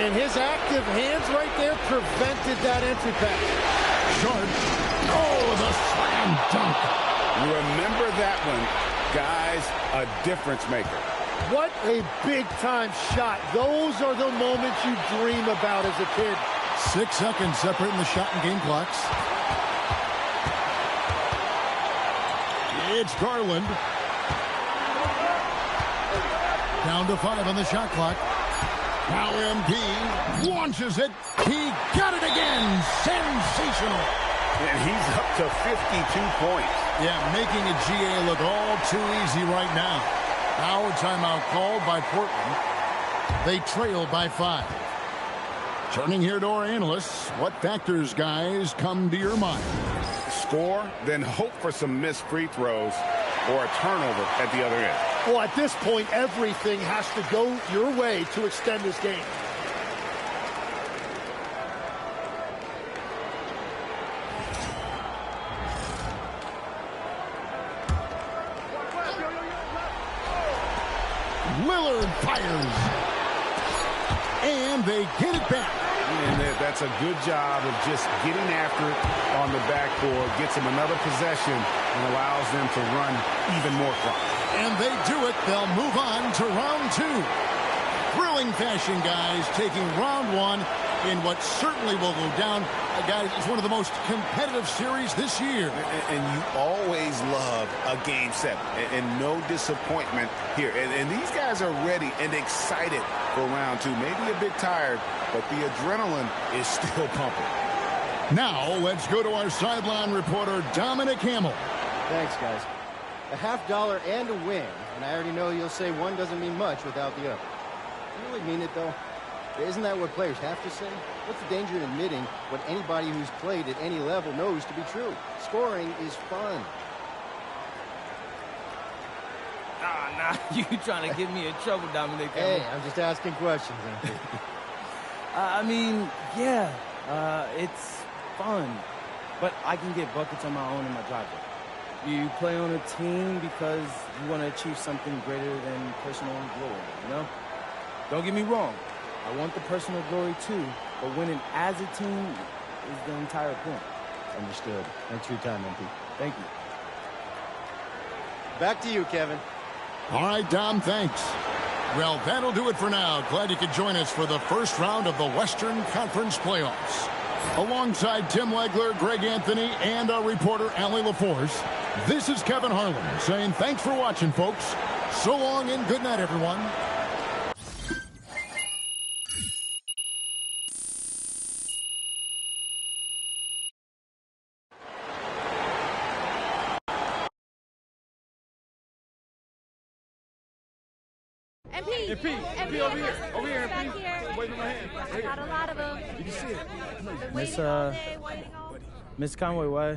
And his active hands right there prevented that entry pass. Sharp. Oh, the slam dunk. Remember that one, guys, a difference maker. What a big-time shot. Those are the moments you dream about as a kid. 6 seconds separating the shot and game clocks. It's Garland. Down to 5 on the shot clock. Now MP launches it. He got it again. Sensational. And he's up to 52 points. Yeah, making a GA look all too easy right now. Our timeout called by Portland. They trail by 5. Turning here to our analysts, what factors, guys, come to your mind? Score, then hope for some missed free throws or a turnover at the other end. Well, at this point, everything has to go your way to extend this game. Lillard fires. And they get it back. And that's a good job of just getting after it on the backboard, gets them another possession, and allows them to run even more clock. And they do it. They'll move on to round 2. Thrilling fashion, guys, taking round 1 in what certainly will go down. Guys, it's one of the most competitive series this year. And you always love a game 7, and no disappointment here. And these guys are ready and excited for round 2. Maybe a bit tired, but the adrenaline is still pumping. Now, let's go to our sideline reporter, Dominic Hamill. Thanks, guys. A $50 and a win, and I already know you'll say one doesn't mean much without the other. Do you really mean it, though? Isn't that what players have to say? What's the danger in admitting what anybody who's played at any level knows to be true? Scoring is fun. Nah, you trying to get me in trouble, Dominic. Hey, I'm just asking questions. I mean, yeah, it's fun, but I can get buckets on my own in my driveway. You play on a team because you want to achieve something greater than personal glory, you know? Don't get me wrong. I want the personal glory too, but winning as a team is the entire point. Understood. Thanks for your time, MP. Thank you. Back to you, Kevin. All right, Dom, thanks. Well, that'll do it for now. Glad you could join us for the first round of the Western Conference Playoffs. Alongside Tim Legler, Greg Anthony, and our reporter, Allie LaForce, this is Kevin Harlan saying thanks for watching, folks. So long and good night, everyone. MP, over here. Over here, MP. Waving my hand. I got a lot of them. You can see it. Miss Conway, why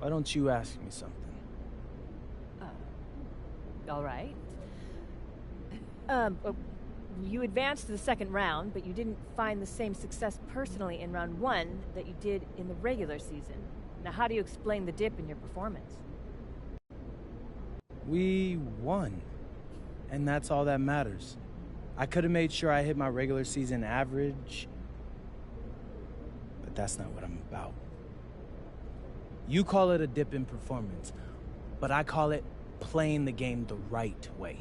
don't you ask me something? All right. You advanced to the second round, but you didn't find the same success personally in round 1 that you did in the regular season. Now, how do you explain the dip in your performance? We won. And that's all that matters. I could have made sure I hit my regular season average, but that's not what I'm about. You call it a dip in performance, but I call it playing the game the right way.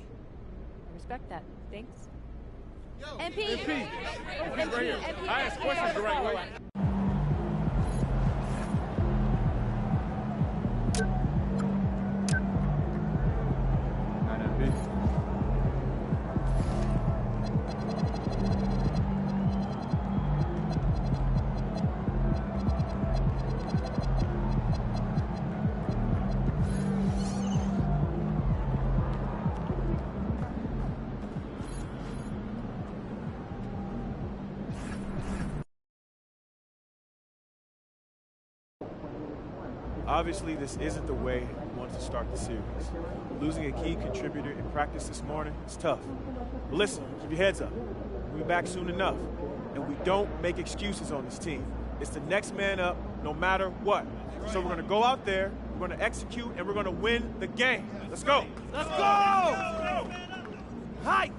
I respect that. Thanks. MP. I ask questions the right way. Obviously, this isn't the way we wanted to start the series. Losing a key contributor in practice this morning is tough. But listen, keep your heads up. We'll be back soon enough. And we don't make excuses on this team. It's the next man up no matter what. So we're going to go out there, we're going to execute, and we're going to win the game. Let's go. Let's go! Hi!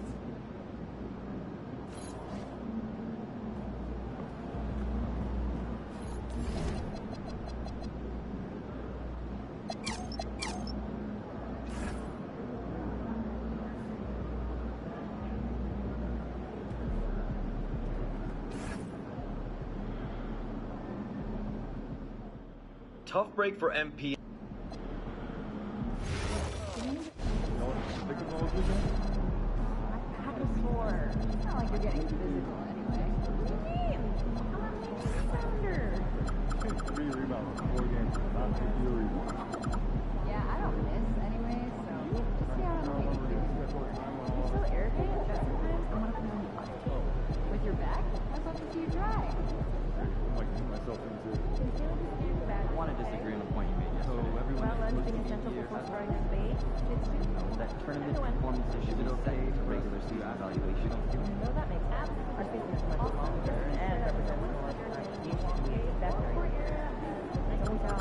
Tough break for MP. It's not like you're getting physical anyway. I'm 3 rebounds, 4 games. Not a few rebounds. Yeah, I don't miss anyway, so just see how I'm doing. You're so arrogant that sometimes I want to come on with your back. I'd love to see you try. I might keep myself into it. I want to disagree on the point you made yesterday. So everyone Anything essential before starting the debate? that tournament performance issue is okay to regular season evaluation. No, that makes sense. Our season is much longer and represents more that's right. So,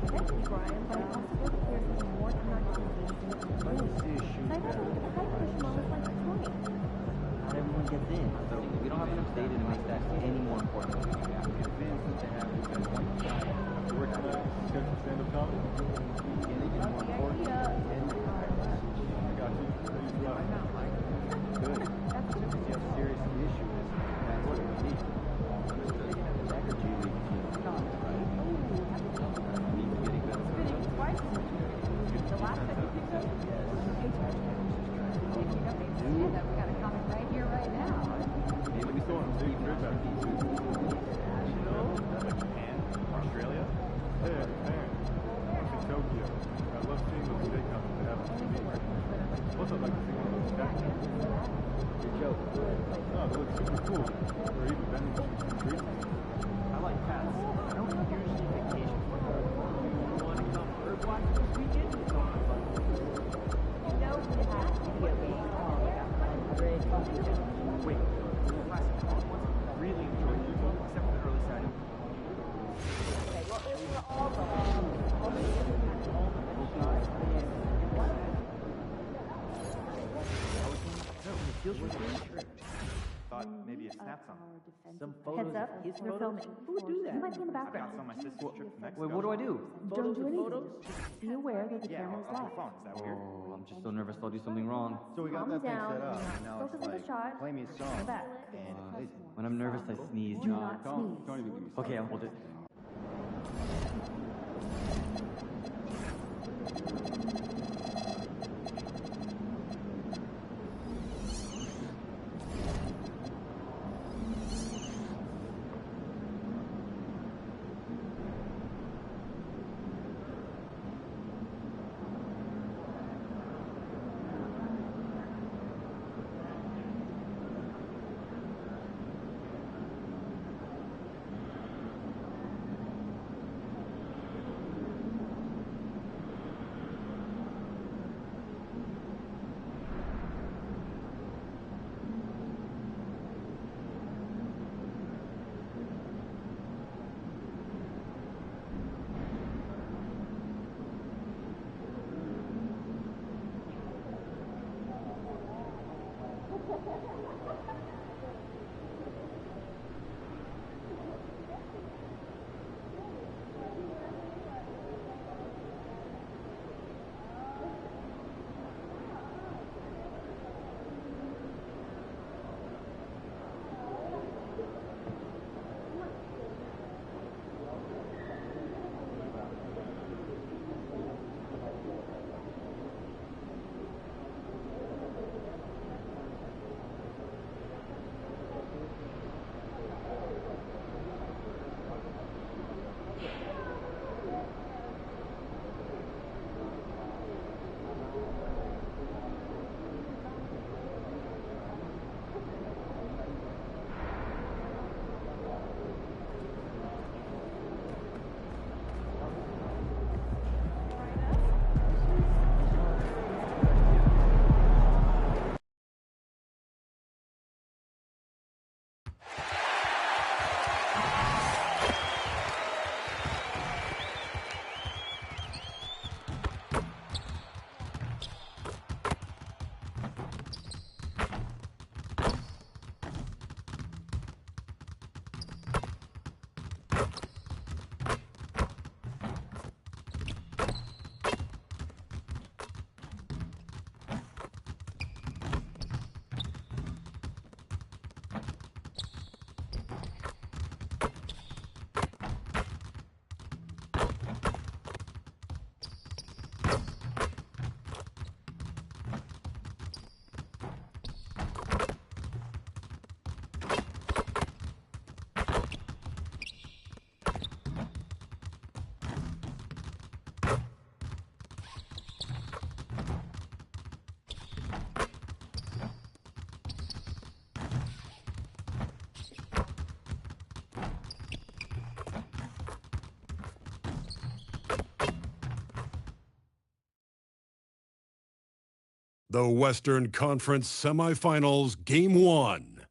thank you, Brian, but I also feel that there's more time to engage in the community. I know, the high push moment like 20. Not everyone gets in, so we don't have enough data to make that any more important. The fans need to have one shot. We're going to schedule stand-up comedy. Can they get more important? I got you. Good. If you have a serious issue, that's what we need. Understood. G League team. Needs getting better. The last that you picked up? We got a comment right here, right now. Hey, let me throw on a big rib back. Japan, Australia. Yeah, Japan. In Tokyo. I love seeing those steakhouses they have on TV. Plus, I'd like to see one of those statues. You're joking. No, they look super cool. Or even vending machines and treats. I like cats. I don't usually vacation for her. You want to come bird watch this weekend? It's on my bucket list. You know, the last video game. Wait, really enjoyed it, except for the early side. Okay, well, it was all thought maybe it snapped something. Some photos. Heads up, they're filming. Who would do that? You might be in the I got background. some of my sister's trip to Mexico. Wait, what do I do? Don't do anything. Just be aware that the Yeah, camera's off live. the phone. Is that weird? Oh, I'm just so nervous I'll do something wrong. So we got Calm that thing down. set up, and now Focus it's on the like, shot. play me a song. In the back. And it plays it. When I'm nervous, I sneeze. Do not sneeze. Don't even give me a song. Okay, I'll hold it. The Western Conference Semifinals, Game 1.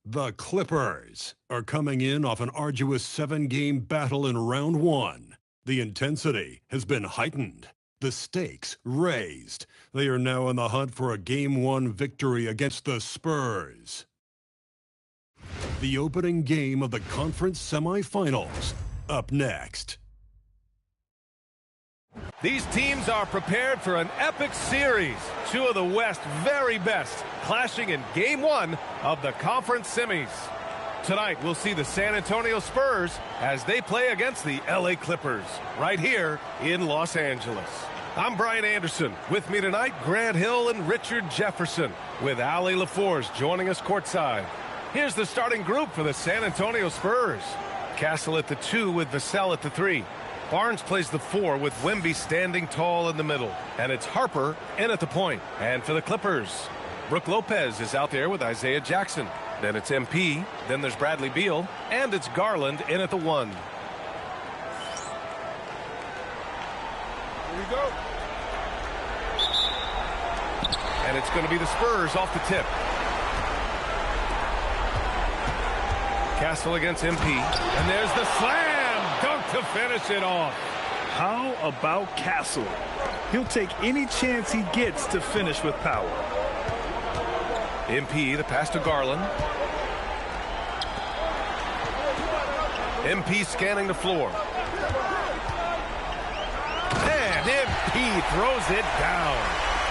The Clippers are coming in off an arduous 7-game battle in Round 1. The intensity has been heightened, the stakes raised. They are now in the hunt for a Game 1 victory against the Spurs. The opening game of the conference semifinals, up next. These teams are prepared for an epic series. Two of the West's very best clashing in Game 1 of the conference semis. Tonight, we'll see the San Antonio Spurs as they play against the LA Clippers right here in Los Angeles. I'm Brian Anderson. With me tonight, Grant Hill and Richard Jefferson, with Allie LaForce joining us courtside. Here's the starting group for the San Antonio Spurs. Castle at the 2 with Vassell at the 3. Barnes plays the 4 with Wemby standing tall in the middle. And it's Harper in at the point. And for the Clippers, Brook Lopez is out there with Isaiah Jackson. Then it's MP. Then there's Bradley Beal. And it's Garland in at the 1. Here we go. And it's going to be the Spurs off the tip. Castle against MP. And there's the slam dunk to finish it off. How about Castle? He'll take any chance he gets to finish with power. MP, the pass to Garland. MP scanning the floor. And MP throws it down.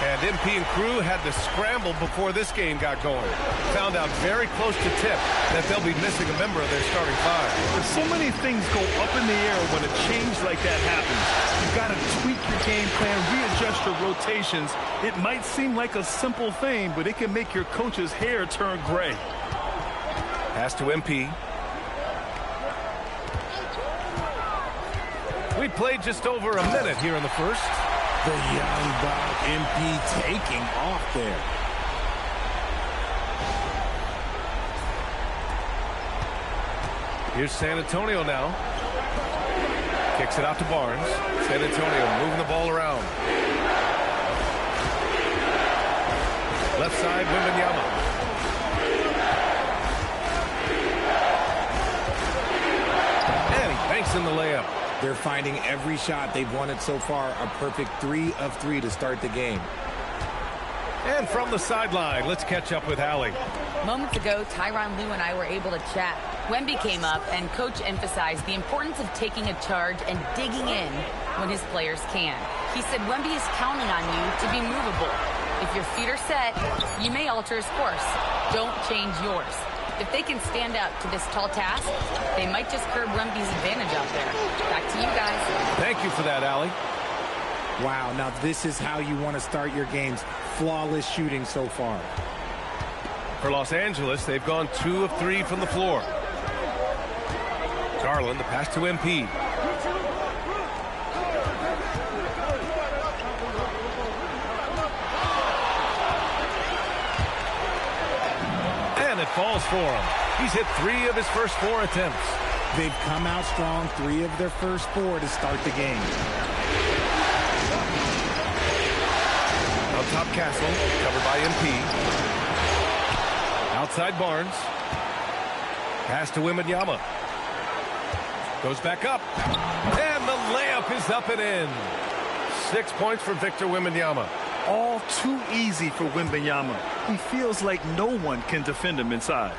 And MP and crew had to scramble before this game got going. Found out very close to tip that they'll be missing a member of their starting five. So many things go up in the air when a change like that happens. You've got to tweak your game plan, readjust your rotations. It might seem like a simple thing, but it can make your coach's hair turn gray. Pass to MP. We played just over a minute here in the first. The young buck, MP, taking off there. Here's San Antonio now. Kicks it out to Barnes. San Antonio moving the ball around. Left side, Wemby. And he banks in the layup. They're finding every shot they've wanted so far. A perfect 3 of 3 to start the game. And from the sideline, let's catch up with Allie. Moments ago, Tyronn Lue and I were able to chat. Wemby came up, and Coach emphasized the importance of taking a charge and digging in when his players can. He said Wemby is counting on you to be movable. If your feet are set, you may alter his course. Don't change yours. If they can stand up to this tall task, they might just curb Wemby's advantage out there. Back to you guys. Thank you for that, Allie. Wow, now this is how you want to start your games. Flawless shooting so far. For Los Angeles, they've gone 2 of 3 from the floor. Garland, the pass to MP. And it falls for him. He's hit 3 of his first 4 attempts. They've come out strong, 3 of their first 4 to start the game. Out top, Castle, covered by MP. Outside Barnes. Pass to Wemby. Goes back up. And the layup is up and in. 6 points for Victor Wembanyama. All too easy for Wembanyama. He feels like no one can defend him inside.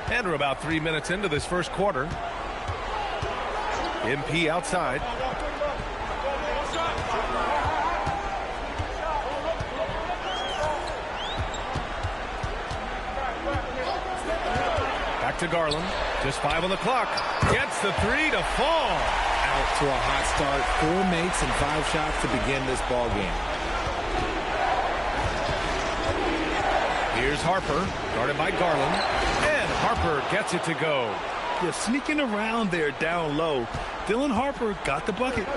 And we're about 3 minutes into this first quarter. MP outside. Back to Garland. Just 5 on the clock. Gets the 3 to fall. Out to a hot start. 4 makes and 5 shots to begin this ball game. Here's Harper, guarded by Garland. And Harper gets it to go. Yeah, sneaking around there down low. Dylan Harper got the bucket.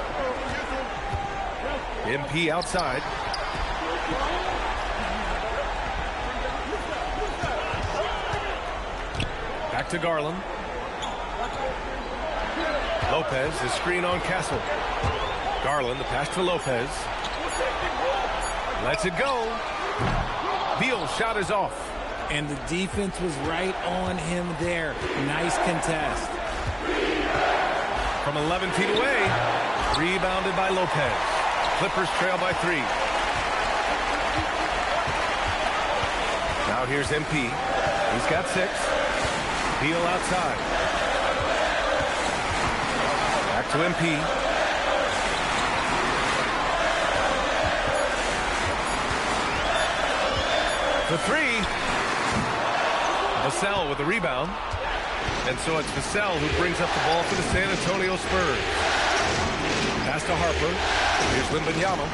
MP outside. Back to Garland. Lopez, the screen on Castle. Garland, the pass to Lopez. Lets it go. Beal's shot is off. And the defense was right on him there. Nice contest. From 11 feet away. Rebounded by Lopez. Clippers trail by 3. Now here's MP. He's got 6. Beal outside. Back to MP. The 3. Vassell with the rebound. And so it's Vassell who brings up the ball for the San Antonio Spurs. Pass to Harper. Here's Wembanyama.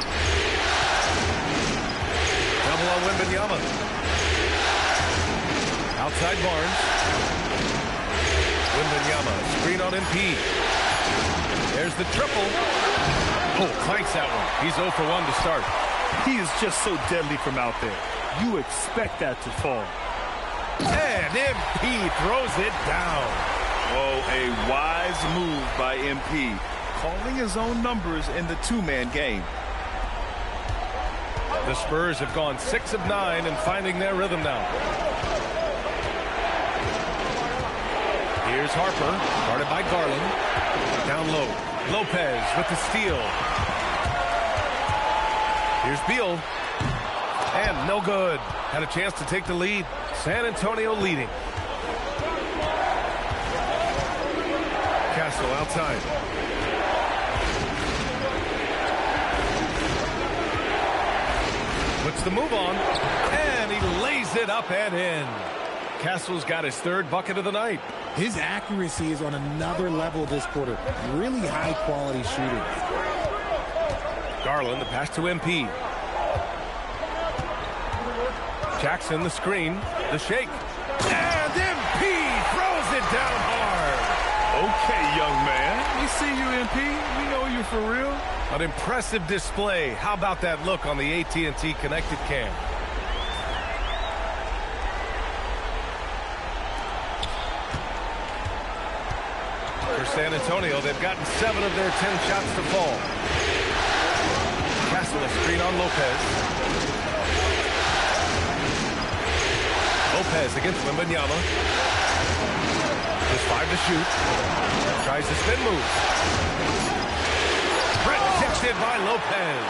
Double on Wembanyama. Outside Barnes. Wembanyama. Screen on MP. There's the triple. Oh, clanks that one. He's 0 for 1 to start. He is just so deadly from out there. You expect that to fall. And MP throws it down. Oh, a wise move by MP. Calling his own numbers in the 2-man game. The Spurs have gone 6 of 9 and finding their rhythm now. Here's Harper, guarded by Garland. Down low. Lopez with the steal. Here's Beal. And no good. Had a chance to take the lead. San Antonio leading. Castle outside. Puts the move on. And he lays it up and in. Castle's got his third bucket of the night. His accuracy is on another level this quarter. Really high-quality shooting. Garland, the pass to MP. Jackson, the screen. The shake. And MP throws it down hard. Okay, young man. We see you, MP. We know you for real. An impressive display. How about that look on the AT&T connected cam? For San Antonio, they've gotten 7 of their 10 shots to fall. Castle, a screen on Lopez. Lopez against Wembanyama. Just 5 to shoot. Tries to spin move. Rejected by Lopez.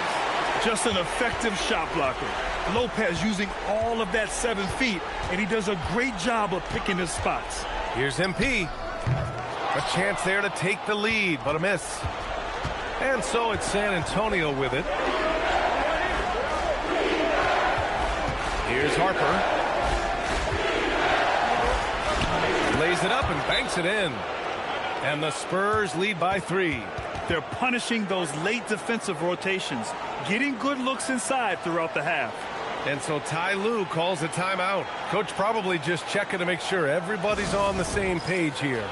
Just an effective shot blocker. Lopez using all of that 7 feet, and he does a great job of picking his spots. Here's MP. A chance there to take the lead, but a miss. And so it's San Antonio with it. Here's Harper. Lays it up and banks it in. And the Spurs lead by 3. They're punishing those late defensive rotations, getting good looks inside throughout the half. And so Ty Lue calls a timeout. Coach probably just checking to make sure everybody's on the same page here.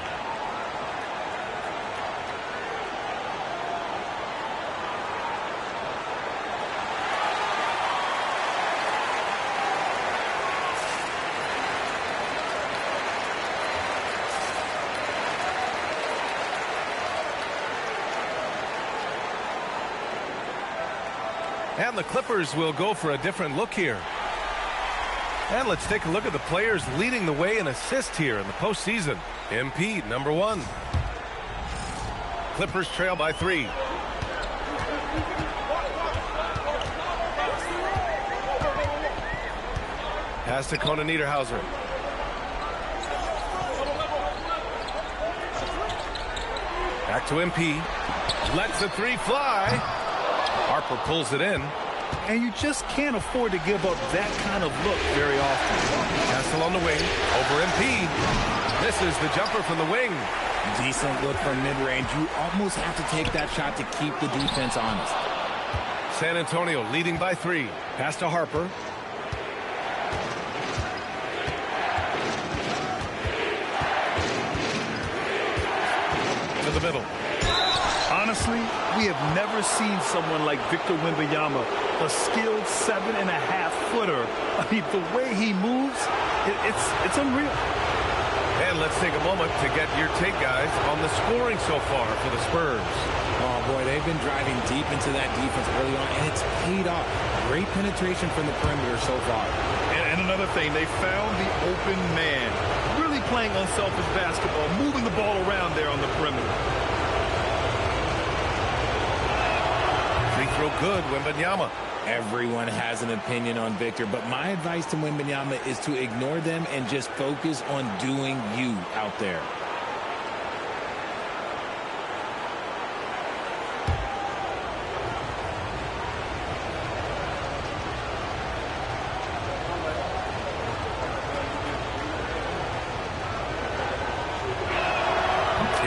And the Clippers will go for a different look here. And let's take a look at the players leading the way in assists here in the postseason. MP, number 1. Clippers trail by 3. Pass to Conan Niederhauser. Back to MP. Lets the 3 fly. Harper pulls it in. And you just can't afford to give up that kind of look very often. Castle on the wing. Over MP. Misses the jumper from the wing. Decent look from mid-range. You almost have to take that shot to keep the defense honest. San Antonio leading by 3. Pass to Harper. To the middle. Honestly, we have never seen someone like Victor Wembanyama, a skilled 7.5-footer. I mean, the way he moves, it's unreal. And let's take a moment to get your take, guys, on the scoring so far for the Spurs. Oh, boy, they've been driving deep into that defense early on, and it's paid off. Great penetration from the perimeter so far. And another thing, they found the open man. Really playing unselfish basketball, moving the ball around there on the perimeter. Free throw good, Wembanyama. Everyone has an opinion on Victor, but my advice to Wembanyama is to ignore them and just focus on doing you out there.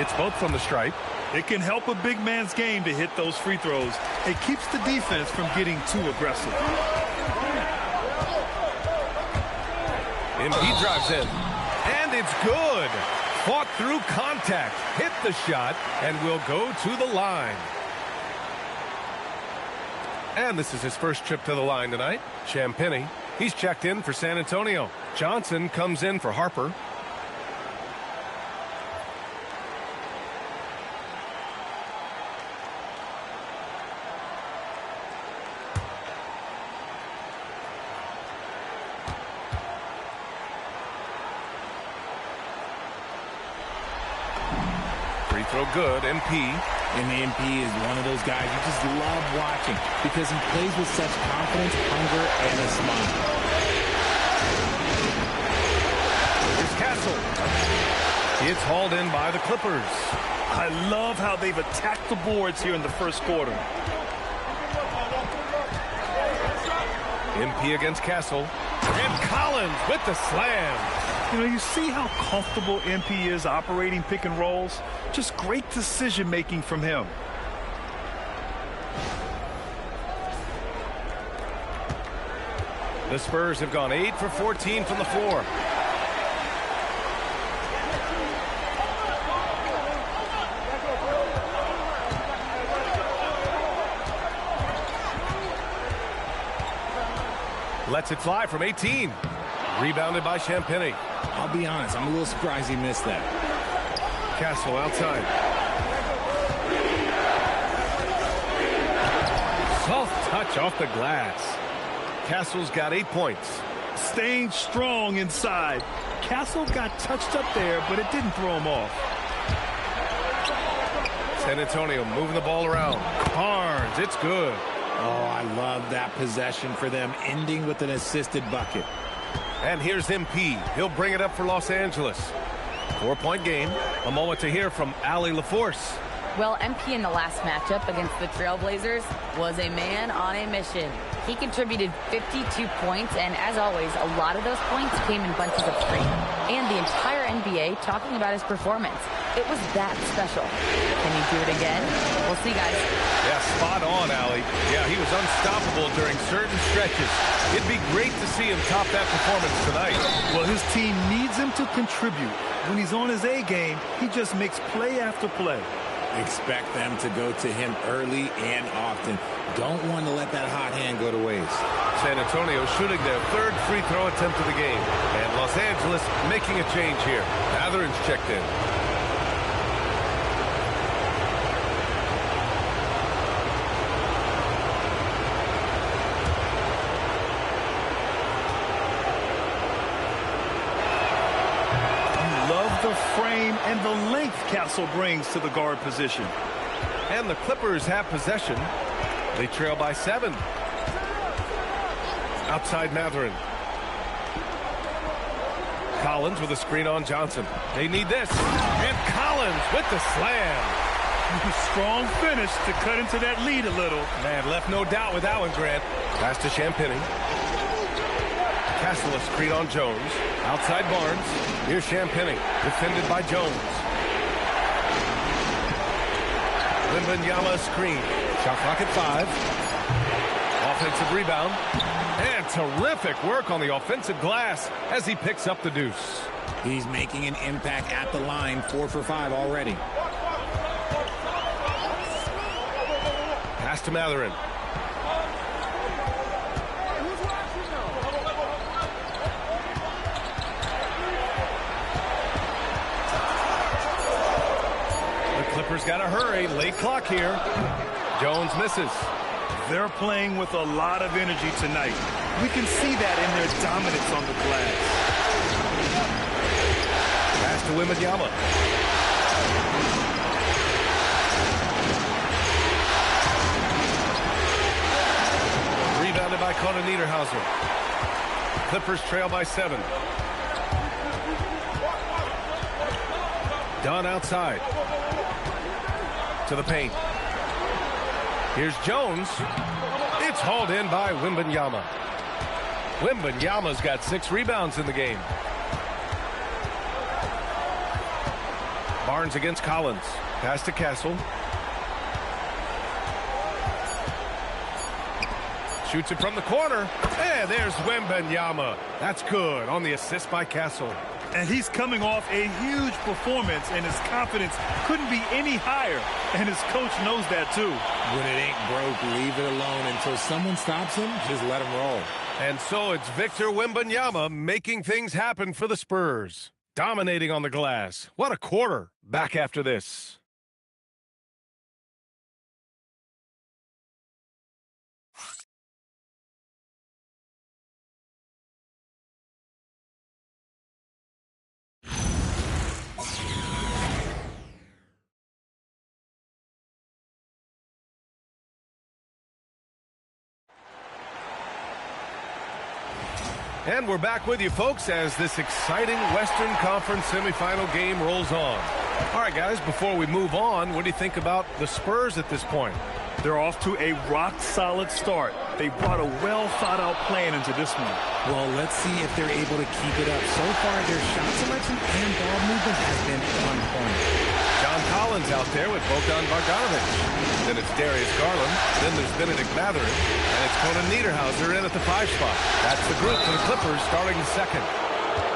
It's both from the stripe. It can help a big man's game to hit those free throws. It keeps the defense from getting too aggressive. Embiid drives in. And it's good. Fought through contact. Hit the shot and will go to the line. And this is his first trip to the line tonight. Champagnie. He's checked in for San Antonio. Johnson comes in for Harper. Free throw good, MP. And MP is one of those guys you just love watching because he plays with such confidence, hunger, and a smile. Here's Castle. It's hauled in by the Clippers. I love how they've attacked the boards here in the first quarter. MP against Castle. And Collins with the slam. You know, you see how comfortable MP is operating pick and rolls? Just great decision-making from him. The Spurs have gone 8 for 14 from the floor. Lets it fly from 18. Rebounded by Champagny. I'll be honest, I'm a little surprised he missed that. Castle outside. Soft touch off the glass. Castle's got 8 points. Staying strong inside. Castle got touched up there, but it didn't throw him off. San Antonio moving the ball around. Barnes, it's good. Oh, I love that possession for them, ending with an assisted bucket. And here's MP. He'll bring it up for Los Angeles. 4-point game. A moment to hear from Allie LaForce. Well, MP in the last matchup against the Trailblazers was a man on a mission. He contributed 52 points, and as always, a lot of those points came in bunches of 3. And the entire NBA talking about his performance. It was that special. Can he do it again? We'll see, guys. Yeah, spot on, Allie. Yeah, he was unstoppable during certain stretches. It'd be great to see him top that performance tonight. Well, his team needs him to contribute. When he's on his A game, he just makes play after play. Expect them to go to him early and often. Don't want to let that hot hand go to waste. San Antonio shooting their 3rd free throw attempt of the game. And Los Angeles making a change here. Mathurin's checked in. The frame and the length Castle brings to the guard position. And the Clippers have possession. They trail by 7. Outside Mathurin. Collins with a screen on Johnson. They need this. And Collins with the slam. Strong finish to cut into that lead a little. Man, left no doubt with that one, Grant. Pass to Champagny. Castle a screen on Jones. Outside Barnes. Here's Champagny. Defended by Jones. Wembanyama screen. Shot clock at 5. Offensive rebound. And terrific work on the offensive glass as he picks up the deuce. He's making an impact at the line. 4 for 5 already. Pass to Mathurin. Clippers got to hurry. Late clock here. Jones misses. They're playing with a lot of energy tonight. We can see that in their dominance on the glass. Pass to Wembanyama. Rebounded by Conor Niederhauser. Clippers trail by 7. Dunn outside. To the paint. Here's Jones. It's hauled in by Wembanyama. Wembanyama's got 6 rebounds in the game. Barnes against Collins. Pass to Castle. Shoots it from the corner. And there's Wembanyama. That's good on the assist by Castle. And he's coming off a huge performance, and his confidence couldn't be any higher. And his coach knows that, too. When it ain't broke, leave it alone until someone stops him. Just let him roll. And so it's Victor Wembanyama making things happen for the Spurs. Dominating on the glass. What a quarter. Back after this. And we're back with you, folks, as this exciting Western Conference semifinal game rolls on. All right, guys, before we move on, what do you think about the Spurs at this point? They're off to a rock-solid start. They brought a well-thought-out plan into this one. Well, let's see if they're able to keep it up. So far, their shot selection and ball movement has been on point. John Collins out there with Bogdan Bogdanovic. Then it's Darius Garland. Then there's Benedict Mathurin. And it's Conan Niederhauser in at the 5 spot. That's the group for the Clippers starting the second.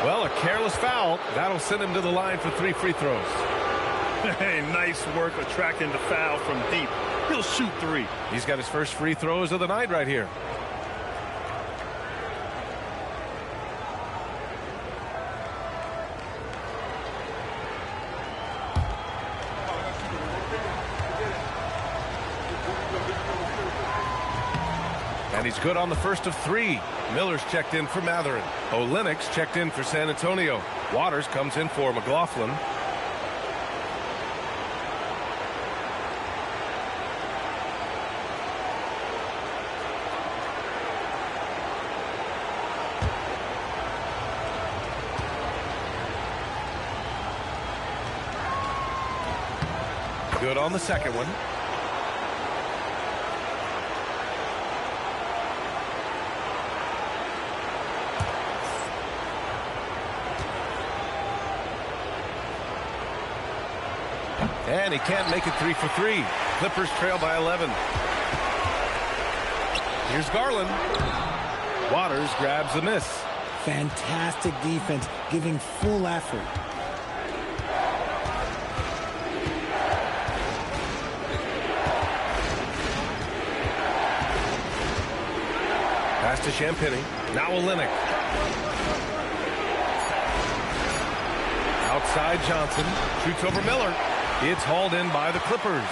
Well, a careless foul. That'll send him to the line for 3 free throws. Hey, nice work attracting the foul from deep. He'll shoot 3. He's got his first free throws of the night right here. And he's good on the first of 3. Miller's checked in for Mathurin. Olynyk's checked in for San Antonio. Waters comes in for McLaughlin. Good on the second one. And he can't make it 3 for 3. Clippers trail by 11. Here's Garland. Waters grabs the miss. Fantastic defense, giving full effort. Pass to Champagny. Now Olynyk. Outside Johnson. Shoots over Miller. It's hauled in by the Clippers.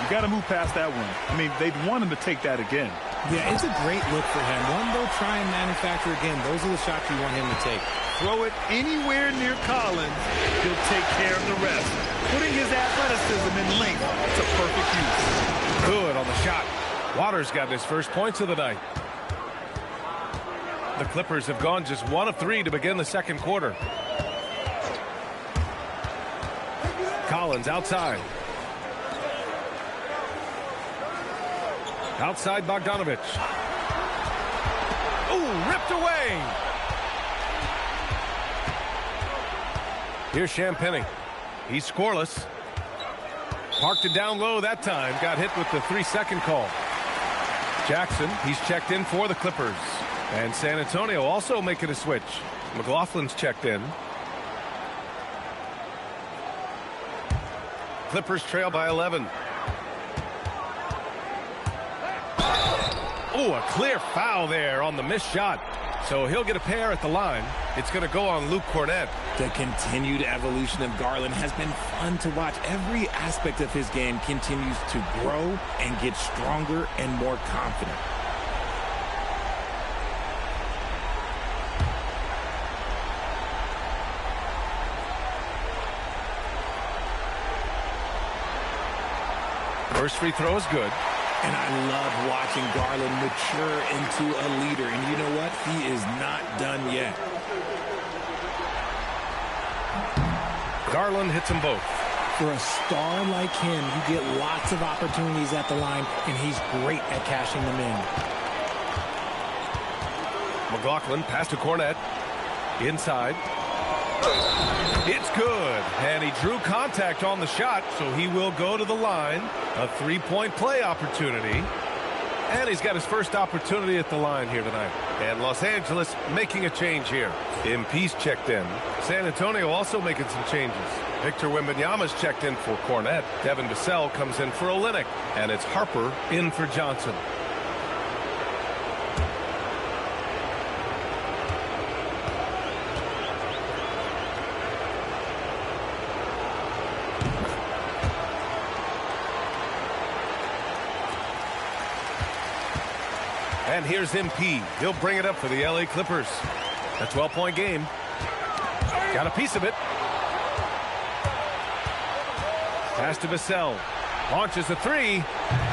You got to move past that one. I mean, they'd want him to take that again. Yeah, it's a great look for him. One they'll try and manufacture again. Those are the shots you want him to take. Throw it anywhere near Collins. He'll take care of the rest. Putting his athleticism in length to perfect use. Good on the shot. Waters got his first points of the night. The Clippers have gone just 1 of 3 to begin the second quarter. Collins outside. Outside Bogdanovic. Ooh, ripped away. Here's Champagny. He's scoreless. Parked it down low that time. Got hit with the 3-second call. Jackson, he's checked in for the Clippers. And San Antonio also making a switch. McLaughlin's checked in. Clippers trail by 11. Oh, a clear foul there on the missed shot. So he'll get a pair at the line. It's going to go on Luke Cornett. The continued evolution of Garland has been fun to watch. Every aspect of his game continues to grow and get stronger and more confident. First free throw is good. And I love watching Garland mature into a leader. And you know what? He is not done yet. Garland hits them both. For a star like him, you get lots of opportunities at the line, and he's great at cashing them in. McLaughlin pass to Cornett. Inside. It's good. And he drew contact on the shot, so he will go to the line. A 3-point play opportunity. And he's got his first opportunity at the line here tonight. And Los Angeles making a change here. MP's checked in. San Antonio also making some changes. Victor Wembanyama's checked in for Cornett. Devin Vassell comes in for Olynyk. And it's Harper in for Johnson. And here's MP. He'll bring it up for the LA Clippers. A 12-point game. Got a piece of it. Pass to Vassell. Launches a 3.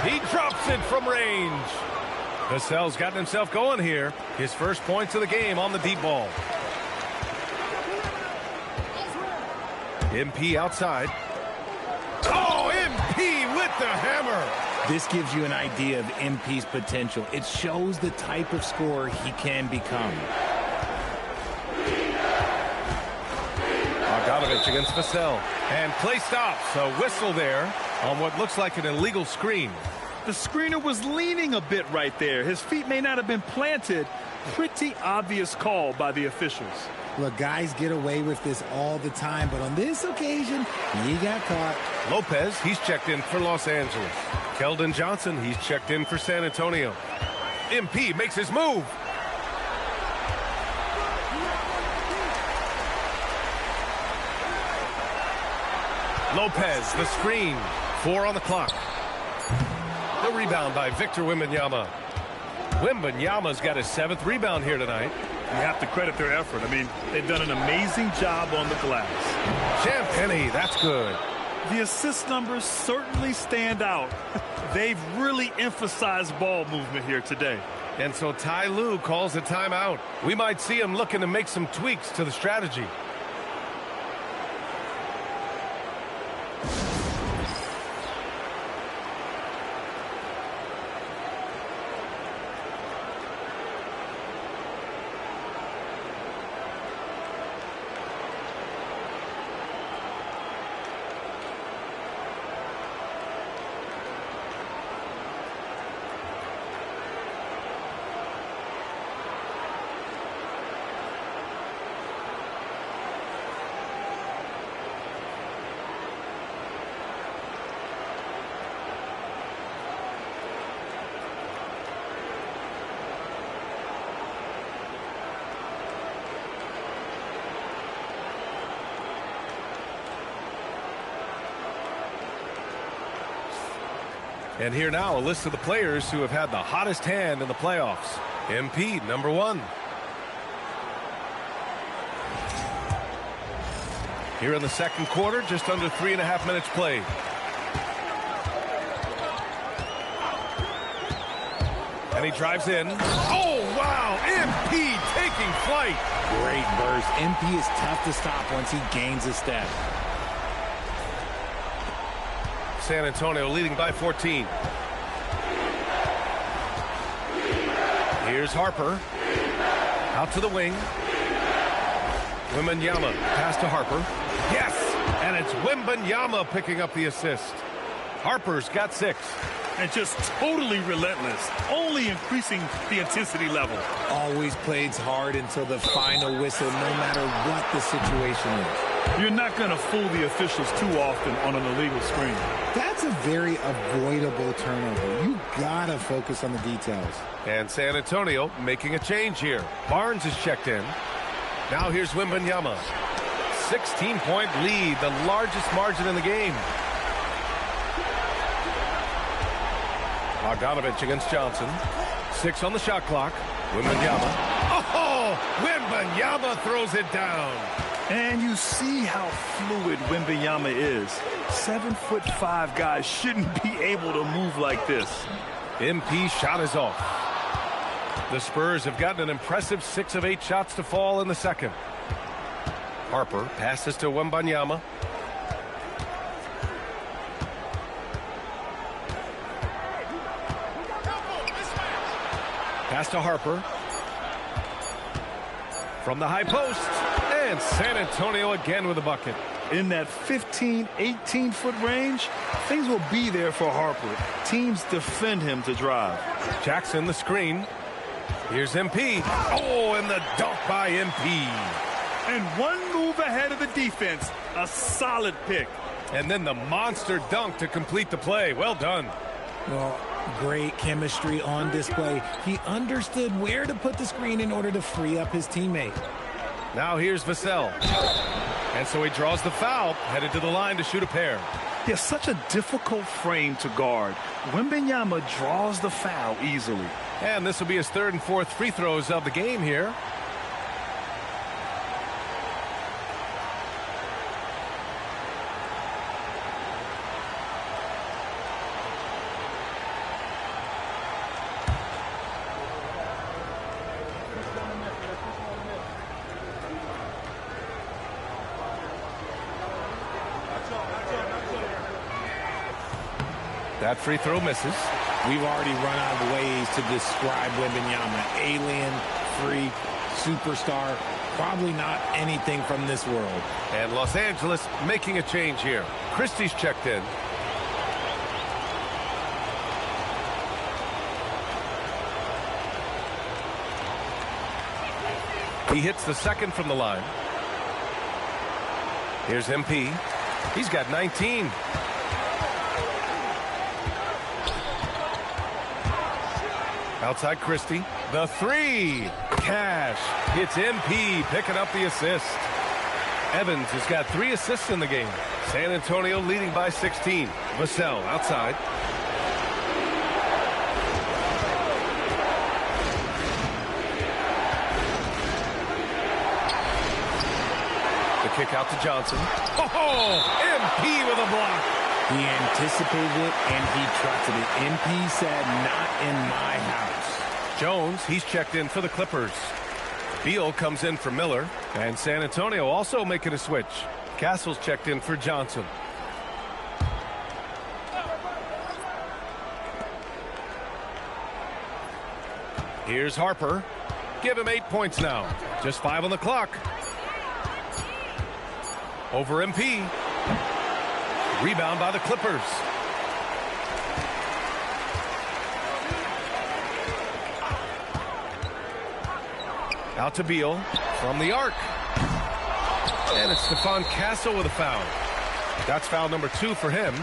He drops it from range. Vassell's gotten himself going here. His first points of the game on the deep ball. MP outside. Oh, MP with the hammer. This gives you an idea of MP's potential. It shows the type of scorer he can become. Bogdanovich against Vassell. And play stops. A whistle there on what looks like an illegal screen. The screener was leaning a bit right there. His feet may not have been planted. Pretty obvious call by the officials. Look, guys get away with this all the time, but on this occasion, he got caught. Lopez, he's checked in for Los Angeles. Keldon Johnson, he's checked in for San Antonio. MP makes his move. Lopez, the screen. 4 on the clock. The rebound by Victor Wembanyama. Wembanyama's got his 7th rebound here tonight. You have to credit their effort. I mean, they've done an amazing job on the glass. Champagny, that's good. The assist numbers certainly stand out. They've really emphasized ball movement here today. And so Ty Lue calls a timeout. We might see him looking to make some tweaks to the strategy. And here now, a list of the players who have had the hottest hand in the playoffs. MP, number 1. Here in the second quarter, just under 3.5 minutes played. And he drives in. Oh, wow! MP taking flight. Great burst. MP is tough to stop once he gains a step. San Antonio leading by 14. Here's Harper. Out to the wing. Wembanyama. Pass to Harper. Yes! And it's Wembanyama picking up the assist. Harper's got 6. And just totally relentless. Only increasing the intensity level. Always plays hard until the final whistle, no matter what the situation is. You're not going to fool the officials too often on an illegal screen. That's a very avoidable turnover. You gotta focus on the details. And San Antonio making a change here. Barnes is checked in. Now here's Wembanyama. 16-point lead, the largest margin in the game. Bogdanovich against Johnson. 6 on the shot clock. Wembanyama. Oh! Wembanyama throws it down. And you see how fluid Wembanyama is. 7'5" guys shouldn't be able to move like this. MP shot is off. The Spurs have gotten an impressive 6 of 8 shots to fall in the second. Harper passes to Wembanyama. Pass to Harper. From the high post. And San Antonio again with a bucket. In that 15, 18-foot range, things will be there for Harper. Teams defend him to drive. Jackson the screen. Here's MP. Oh, and the dunk by MP. And one move ahead of the defense. A solid pick. And then the monster dunk to complete the play. Well done. Well, great chemistry on display. He understood where to put the screen in order to free up his teammate. Now here's Vassell. And so he draws the foul, headed to the line to shoot a pair. Yeah, such a difficult frame to guard. Wembanyama draws the foul easily. And this will be his 3rd and 4th free throws of the game here. That free throw misses. We've already run out of ways to describe Wembanyama. Alien, freak, superstar, probably not anything from this world. And Los Angeles making a change here. Christie's checked in. He hits the second from the line. Here's MP. He's got 19. Outside Christie. The three. Cash. It's MP picking up the assist. Evans has got 3 assists in the game. San Antonio leading by 16. Vassell outside. The kick out to Johnson. Oh, MP with a block. He anticipated it and he trusted it. MP said, not in my house. Jones, he's checked in for the Clippers. Beal comes in for Miller. And San Antonio also making a switch. Castle's checked in for Johnson. Here's Harper. Give him 8 points now. Just 5 on the clock. Over MP. Rebound by the Clippers. Out to Beal from the arc. And it's Stephon Castle with a foul. That's foul number 2 for him.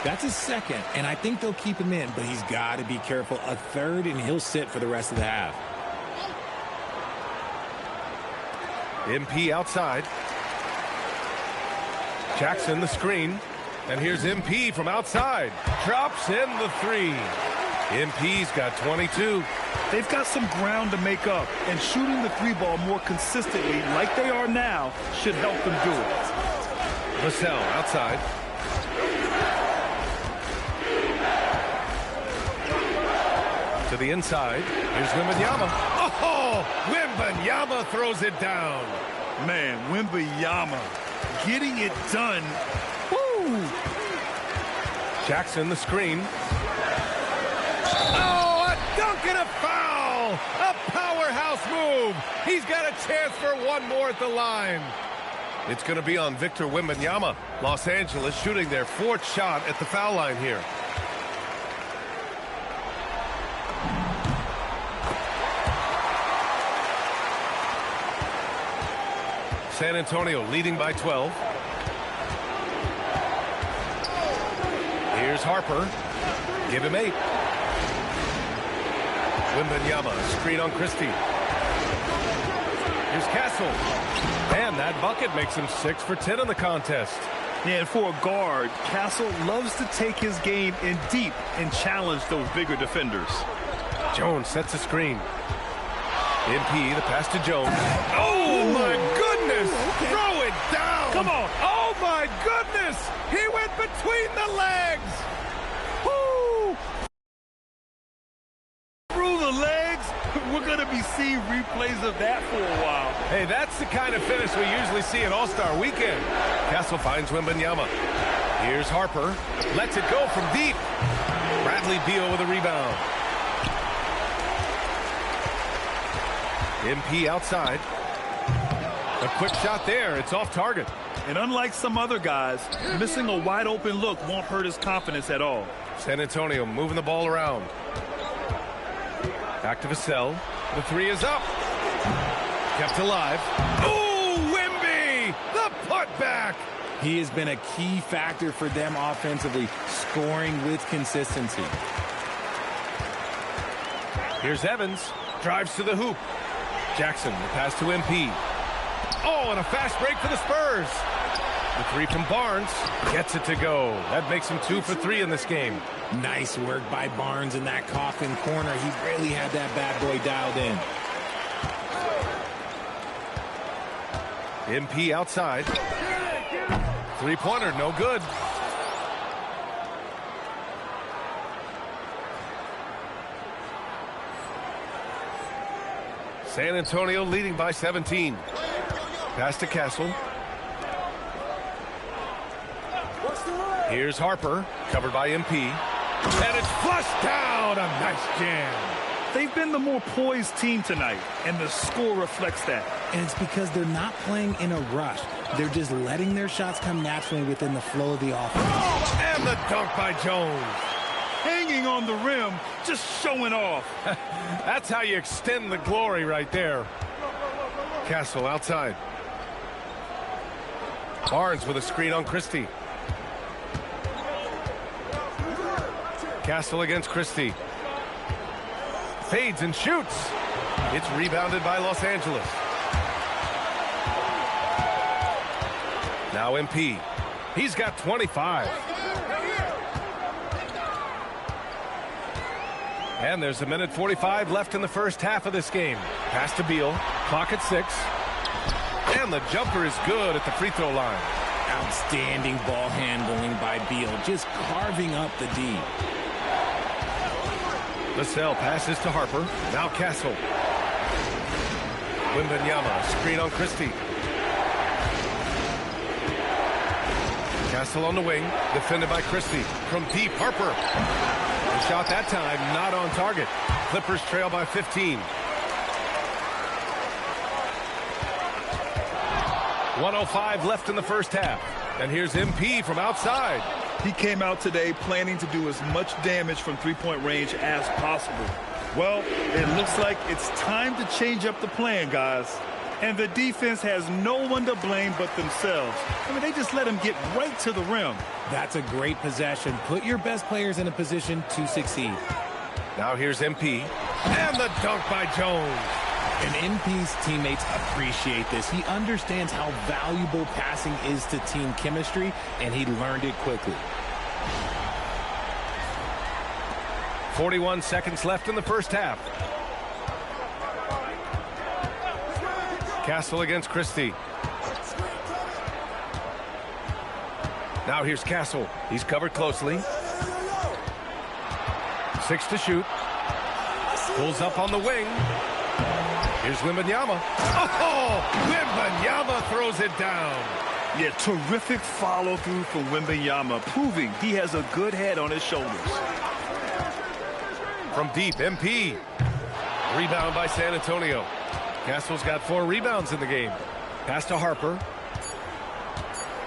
That's his second, and I think they'll keep him in, but he's got to be careful. A third, and he'll sit for the rest of the half. MP outside. Jackson the screen. And here's MP from outside. Drops in the 3. MP's got 22. They've got some ground to make up, and shooting the 3-ball more consistently like they are now should help them do it. Vassell outside. To the inside. Here's Wembanyama. Oh, Wembanyama throws it down. Man, Wembanyama getting it done. Woo! Jackson the screen. Oh, a dunk and a foul! A powerhouse move. He's got a chance for one more at the line. It's going to be on Victor Wembanyama. Los Angeles shooting their 4th shot at the foul line here. San Antonio leading by 12. Here's Harper. Give him 8. Wembanyama, screen on Christie. Here's Castle. And that bucket makes him 6 for 10 in the contest. Yeah, and for a guard, Castle loves to take his game in deep and challenge those bigger defenders. Jones sets a screen. MP, the pass to Jones. Oh, my goodness! Okay. Throw it down! Come on! Oh, my goodness! He went between the legs! Woo! Through the legs? We're going to be seeing replays of that for a while. Hey, that's the kind of finish we usually see at All-Star Weekend. Castle finds Wembanyama. Here's Harper. Lets it go from deep. Bradley Beal with a rebound. MP outside. A quick shot there. It's off target. And unlike some other guys, missing a wide open look won't hurt his confidence at all. San Antonio moving the ball around. Back to Vassell. The 3 is up. Kept alive. Oh, Wemby! The putback! He has been a key factor for them offensively, scoring with consistency. Here's Evans. Drives to the hoop. Jackson, the pass to MP. Oh, and a fast break for the Spurs. The 3 from Barnes gets it to go. That makes him 2 for 3 in this game. Nice work by Barnes in that coffin corner. He really had that bad boy dialed in. MP outside. 3-pointer, no good. San Antonio leading by 17. Pass to Castle. Here's Harper, covered by MP. And it's flushed down. A nice jam. They've been the more poised team tonight, and the score reflects that. And it's because they're not playing in a rush. They're just letting their shots come naturally within the flow of the offense. And the dunk by Jones. Hanging on the rim, just showing off. That's how you extend the glory right there. Castle outside. Barnes with a screen on Christie. Castle against Christie. Fades and shoots. It's rebounded by Los Angeles. Now MP. He's got 25. And there's a minute 45 left in the first half of this game. Pass to Beal. Clock at 6. And the jumper is good at the free throw line. Outstanding ball handling by Beal, just carving up the D. Vassell passes to Harper. Now Castle. Wembanyama, screen on Christie. Castle on the wing, defended by Christie. From deep, Harper. The shot that time, not on target. Clippers trail by 15. 1:05 left in the first half. And here's MP from outside. He came out today planning to do as much damage from three-point range as possible. Well, it looks like it's time to change up the plan, guys. And the defense has no one to blame but themselves. I mean, they just let him get right to the rim. That's a great possession. Put your best players in a position to succeed. Now here's MP. And the dunk by Jones. And MP's teammates appreciate this. He understands how valuable passing is to team chemistry, and he learned it quickly. 41 seconds left in the first half. Castle against Christie. Now here's Castle. He's covered closely. 6 to shoot. Pulls up on the wing. Here's Wembanyama. Oh, Wembanyama throws it down. Yeah, terrific follow-through from Wembanyama, proving he has a good head on his shoulders. From deep, MP. Rebound by San Antonio. Castle's got 4 rebounds in the game. Pass to Harper.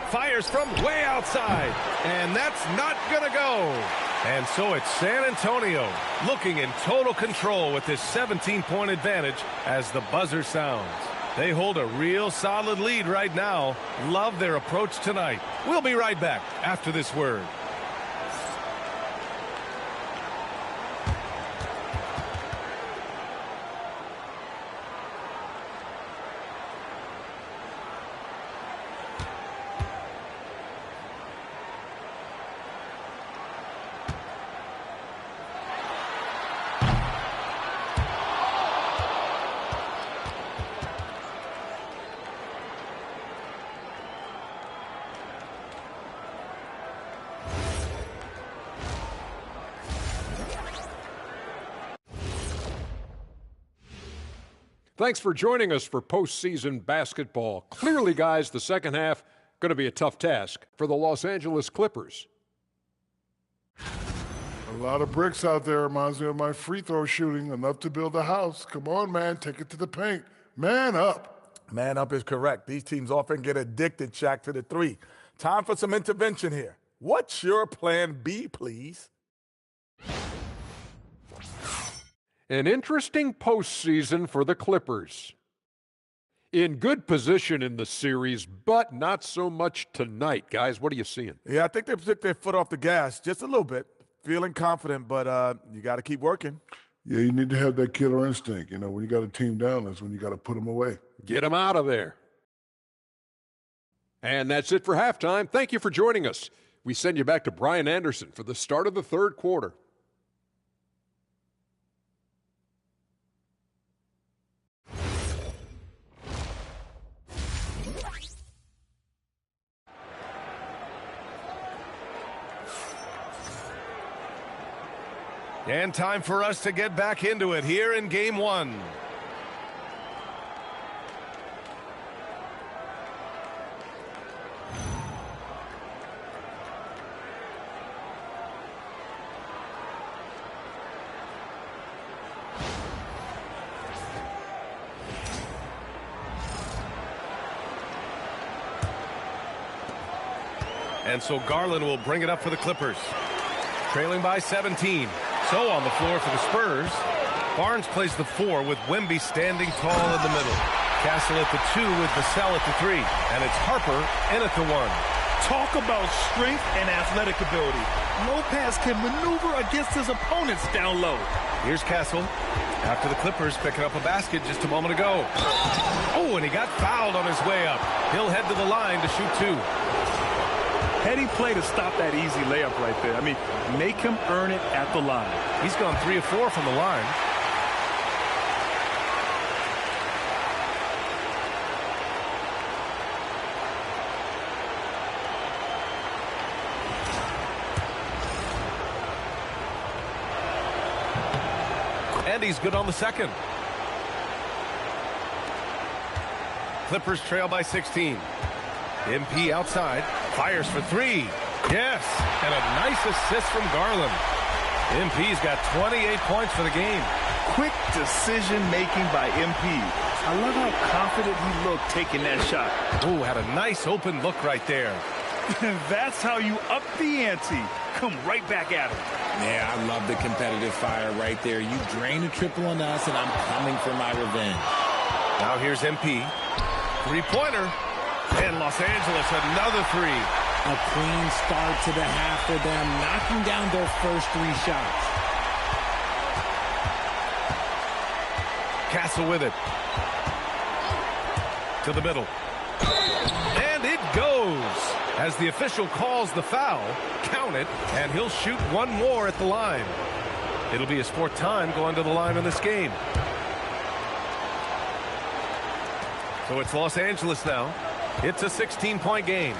Fires from way outside. And that's not going to go. And so it's San Antonio looking in total control with this 17-point advantage as the buzzer sounds. They hold a real solid lead right now. Love their approach tonight. We'll be right back after this word. Thanks for joining us for postseason basketball. Clearly, guys, the second half going to be a tough task for the Los Angeles Clippers. A lot of bricks out there. Reminds me of my free throw shooting. Enough to build a house. Come on, man. Take it to the paint. Man up. Man up is correct. These teams often get addicted, Shaq, to the three. Time for some intervention here. What's your plan B, please? An interesting postseason for the Clippers. In good position in the series, but not so much tonight. Guys, what are you seeing? Yeah, I think they took their foot off the gas just a little bit. Feeling confident, but you got to keep working. Yeah, you need to have that killer instinct. You know, when you got a team down, that's when you got to put them away. Get them out of there. And that's it for halftime. Thank you for joining us. We send you back to Brian Anderson for the start of the third quarter. And time for us to get back into it here in game one. And so Garland will bring it up for the Clippers. Trailing by 17. So on the floor for the Spurs, Barnes plays the 4 with Wemby standing tall in the middle. Castle at the 2 with Vassell at the 3. And it's Harper in at the 1. Talk about strength and athletic ability. Lopez can maneuver against his opponents down low. Here's Castle after the Clippers picking up a basket just a moment ago. Oh, and he got fouled on his way up. He'll head to the line to shoot 2. Heady play to stop that easy layup right there. I mean, make him earn it at the line. He's gone 3 of 4 from the line. And he's good on the second. Clippers trail by 16. MP outside. Fires for 3. Yes. And a nice assist from Garland. MP's got 28 points for the game. Quick decision-making by MP. I love how confident he looked taking that shot. Oh, had a nice open look right there. That's how you up the ante. Come right back at him. Yeah, I love the competitive fire right there. You drain a triple on us, and I'm coming for my revenge. Now here's MP. Three-pointer. And Los Angeles, another 3. A clean start to the half for them, knocking down their first 3 shots. Castle with it. To the middle. And it goes. As the official calls the foul, count it, and he'll shoot 1 more at the line. It'll be his 4th time going to the line in this game. So it's Los Angeles now. It's a 16-point game.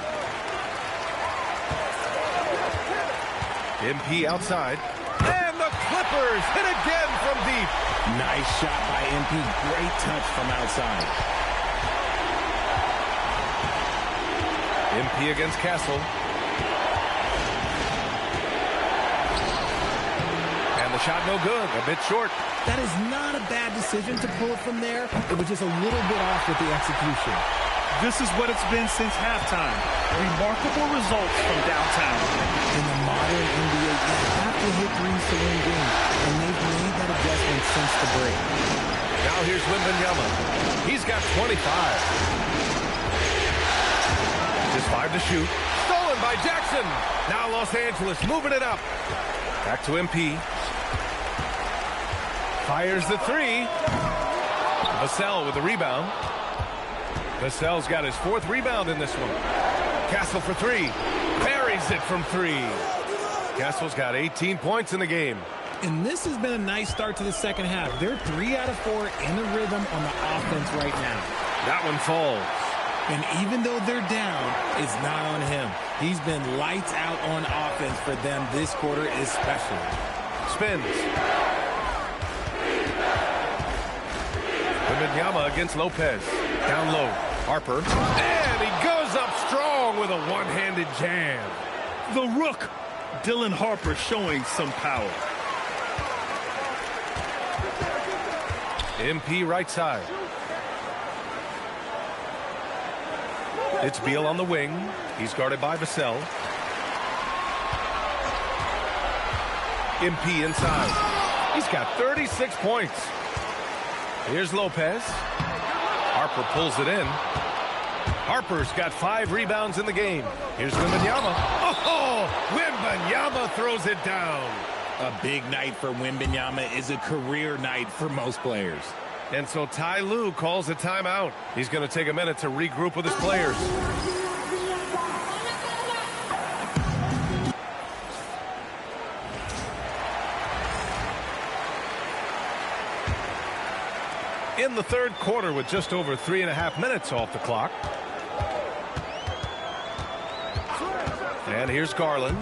MP outside. And the Clippers hit again from deep. Nice shot by MP. Great touch from outside. MP against Castle. And the shot no good. A bit short. That is not a bad decision to pull it from there. It was just a little bit off with the execution. This is what it's been since halftime. Remarkable results from downtown. In the modern NBA, you have to hit threes to win games, and they've made that adjustment since the break. Now here's Wemby. He's got 25. Just 5 to shoot. Stolen by Jackson. Now Los Angeles moving it up. Back to MP. Fires the 3. Vassell with the rebound. Vassell's got his 4th rebound in this one. Castle for 3. Buries it from 3. Castle's got 18 points in the game. And this has been a nice start to the second half. They're 3 out of 4 in the rhythm on the offense right now. That one falls. And even though they're down, it's not on him. He's been lights out on offense for them this quarter especially. Spins. Wemby against Lopez. Down low. Harper. And he goes up strong with a one-handed jam. The Rook. Dylan Harper showing some power. MP right side. It's Beal on the wing. He's guarded by Vassell. MP inside. He's got 36 points. Here's Lopez. Harper pulls it in. Harper's got 5 rebounds in the game. Here's Wembanyama. Oh, Wembanyama throws it down. A big night for Wembanyama is a career night for most players. And so Ty Lue calls a timeout. He's going to take a minute to regroup with his players. In the 3rd quarter with just over 3.5 minutes off the clock. And here's Garland.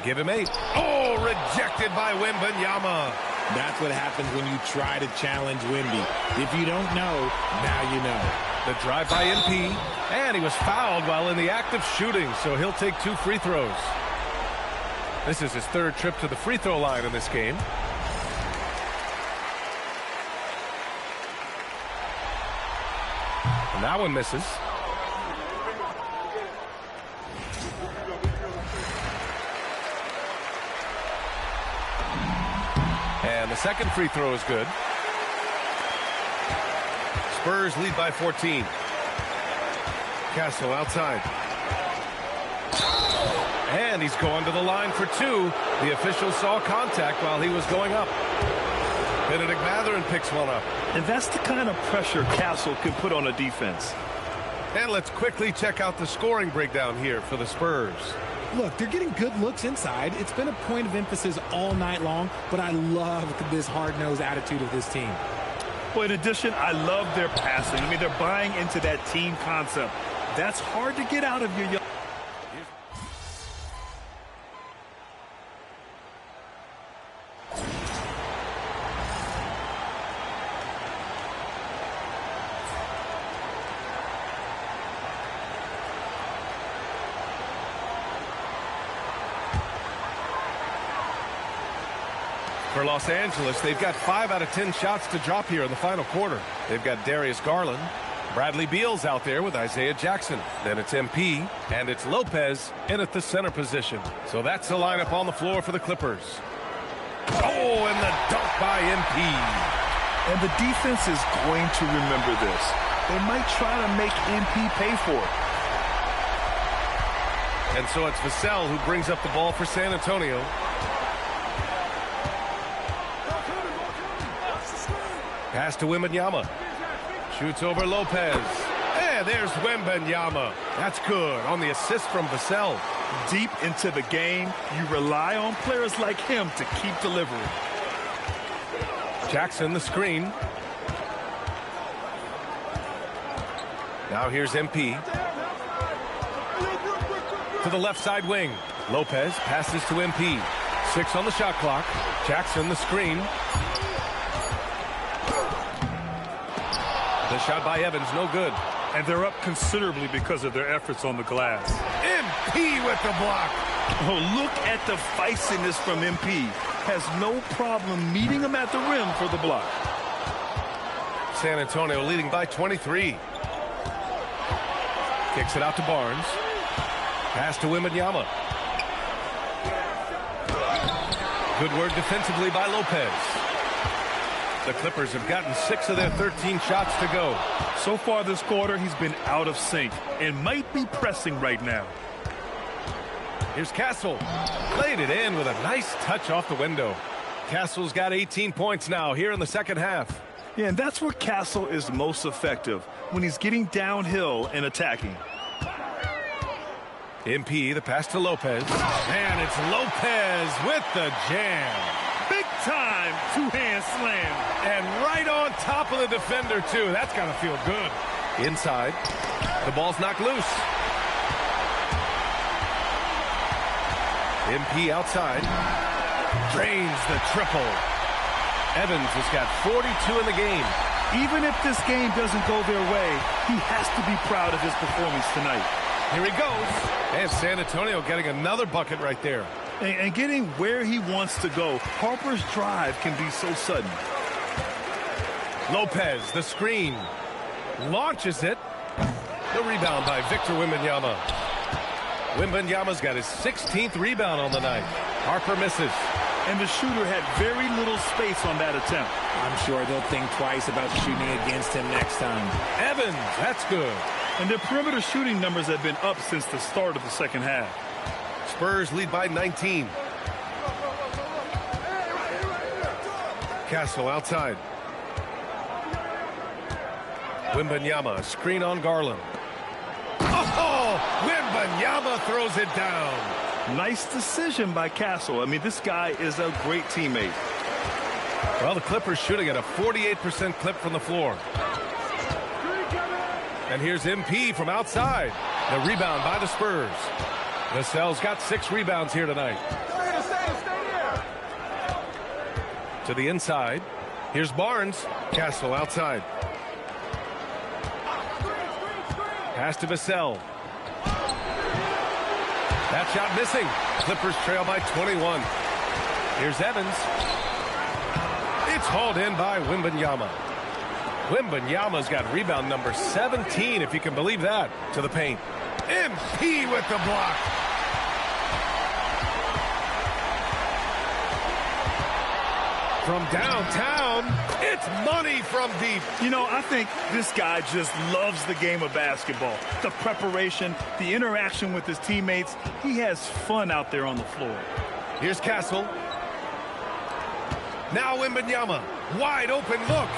Give him 8. Oh, rejected by Wembanyama. That's what happens when you try to challenge Wemby. If you don't know, now you know. The drive by MP. And he was fouled while in the act of shooting, so he'll take 2 free throws. This is his 3rd trip to the free throw line in this game. And that one misses. And the second free throw is good. Spurs lead by 14. Castle outside. And he's going to the line for two. The official saw contact while he was going up. Benedict Mathurin picks one up. And that's the kind of pressure Castle can put on a defense. And let's quickly check out the scoring breakdown here for the Spurs. Look, they're getting good looks inside. It's been a point of emphasis all night long, but I love this hard-nosed attitude of this team. Well, in addition, I love their passing. I mean, they're buying into that team concept. That's hard to get out of your young. For Los Angeles, they've got 5 out of 10 shots to drop here in the final quarter. They've got Darius Garland. Bradley Beal's out there with Isaiah Jackson. Then it's MP, and it's Lopez in at the center position. So that's the lineup on the floor for the Clippers. Oh, and the dunk by MP. And the defense is going to remember this. They might try to make MP pay for it. And so it's Vassell who brings up the ball for San Antonio. Pass to Wembanyama. Shoots over Lopez. And there's Wembanyama. That's good on the assist from Vassell. Deep into the game, you rely on players like him to keep delivering. Jackson the screen. Now here's MP. To the left side wing. Lopez passes to MP. 6 on the shot clock. Jackson the screen. The shot by Evans, no good. And they're up considerably because of their efforts on the glass. MP with the block. Oh, look at the feistiness from MP. Has no problem meeting him at the rim for the block. San Antonio leading by 23. Kicks it out to Barnes. Pass to Wembanyama. Good work defensively by Lopez. The Clippers have gotten 6 of their 13 shots to go. So far this quarter, he's been out of sync and might be pressing right now. Here's Castle. Played it in with a nice touch off the window. Castle's got 18 points now here in the second half. Yeah, and that's where Castle is most effective, when he's getting downhill and attacking. MP, the pass to Lopez. And it's Lopez with the jam. Big time two-hand slam. And right on top of the defender, too. That's got to feel good. Inside. The ball's knocked loose. MP outside. Drains the triple. Evans has got 42 in the game. Even if this game doesn't go their way, he has to be proud of his performance tonight. Here he goes. And San Antonio getting another bucket right there. And getting where he wants to go. Harper's drive can be so sudden. Lopez, the screen. Launches it. The rebound by Victor Wembanyama. Wembanyama's got his 16th rebound on the night. Harper misses. And the shooter had very little space on that attempt. I'm sure they'll think twice about shooting against him next time. Evans, that's good. And their perimeter shooting numbers have been up since the start of the second half. Spurs lead by 19. Castle outside. Wembanyama, screen on Garland. Oh, Wembanyama throws it down. Nice decision by Castle. I mean, this guy is a great teammate. Well, the Clippers shooting at a 48% clip from the floor. And here's MP from outside. The rebound by the Spurs. Vassell's got 6 rebounds here tonight. To the inside. Here's Barnes. Castle outside. Pass to Vassell. That shot missing. Clippers trail by 21. Here's Evans. It's hauled in by Wembanyama. Wembanyama's got rebound number 17, if you can believe that, to the paint. MP with the block. From downtown, it's money from deep. You know, I think this guy just loves the game of basketball. The preparation, the interaction with his teammates. He has fun out there on the floor. Here's Castle. Now Wembanyama. Wide open look.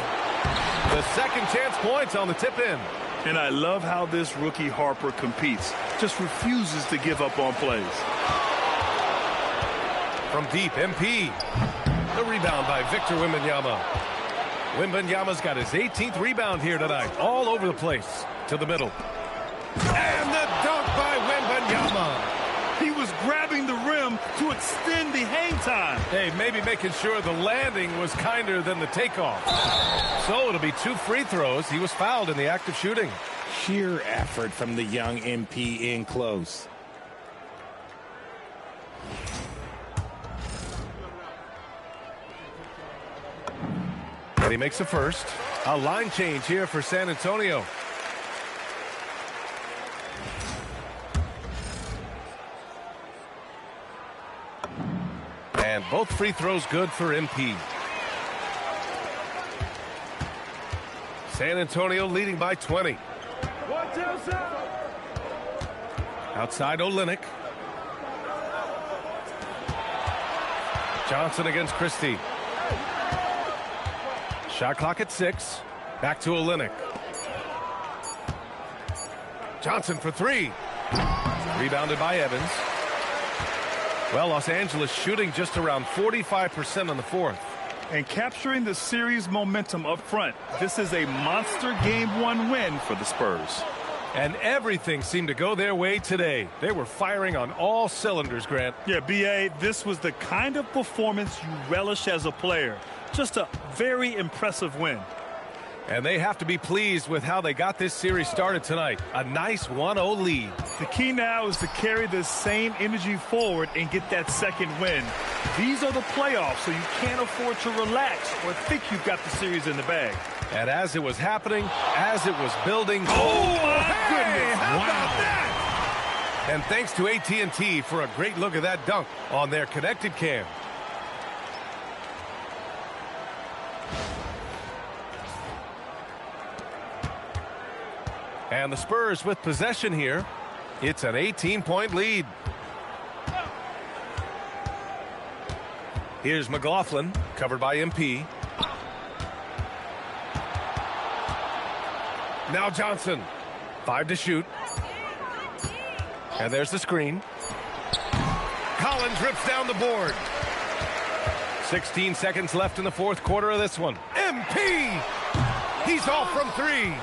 The second chance points on the tip in. And I love how this rookie Harper competes. Just refuses to give up on plays. From deep, MP. The rebound by Victor Wembanyama. Wembanyama's got his 18th rebound here tonight. All over the place. To the middle. And the dunk by Wembanyama. He was grabbing the rim to extend the hang time. Hey, maybe making sure the landing was kinder than the takeoff. So it'll be 2 free throws. He was fouled in the act of shooting. Sheer effort from the young MP in close. And he makes a first. A line change here for San Antonio. And both free throws good for MP. San Antonio leading by 20. Outside Olynyk. Johnson against Christie. Shot clock at 6. Back to Olynyk. Johnson for 3. Rebounded by Evans. Well, Los Angeles shooting just around 45% on the fourth. And capturing the series momentum up front. This is a monster Game 1 win for the Spurs. And everything seemed to go their way today. They were firing on all cylinders, Grant. Yeah, B.A., this was the kind of performance you relish as a player. Just a very impressive win. And they have to be pleased with how they got this series started tonight. A nice 1-0 lead. The key now is to carry this same energy forward and get that second win. These are the playoffs, so you can't afford to relax or think you've got the series in the bag. And as it was happening, as it was building... Oh, my goodness! How about that? And thanks to AT&T for a great look at that dunk on their connected cam. And the Spurs with possession here. It's an 18-point lead. Here's McLaughlin, covered by MP. Now Johnson. 5 to shoot. And there's the screen. Collins rips down the board. 16 seconds left in the fourth quarter of this one. MP! He's off from 3.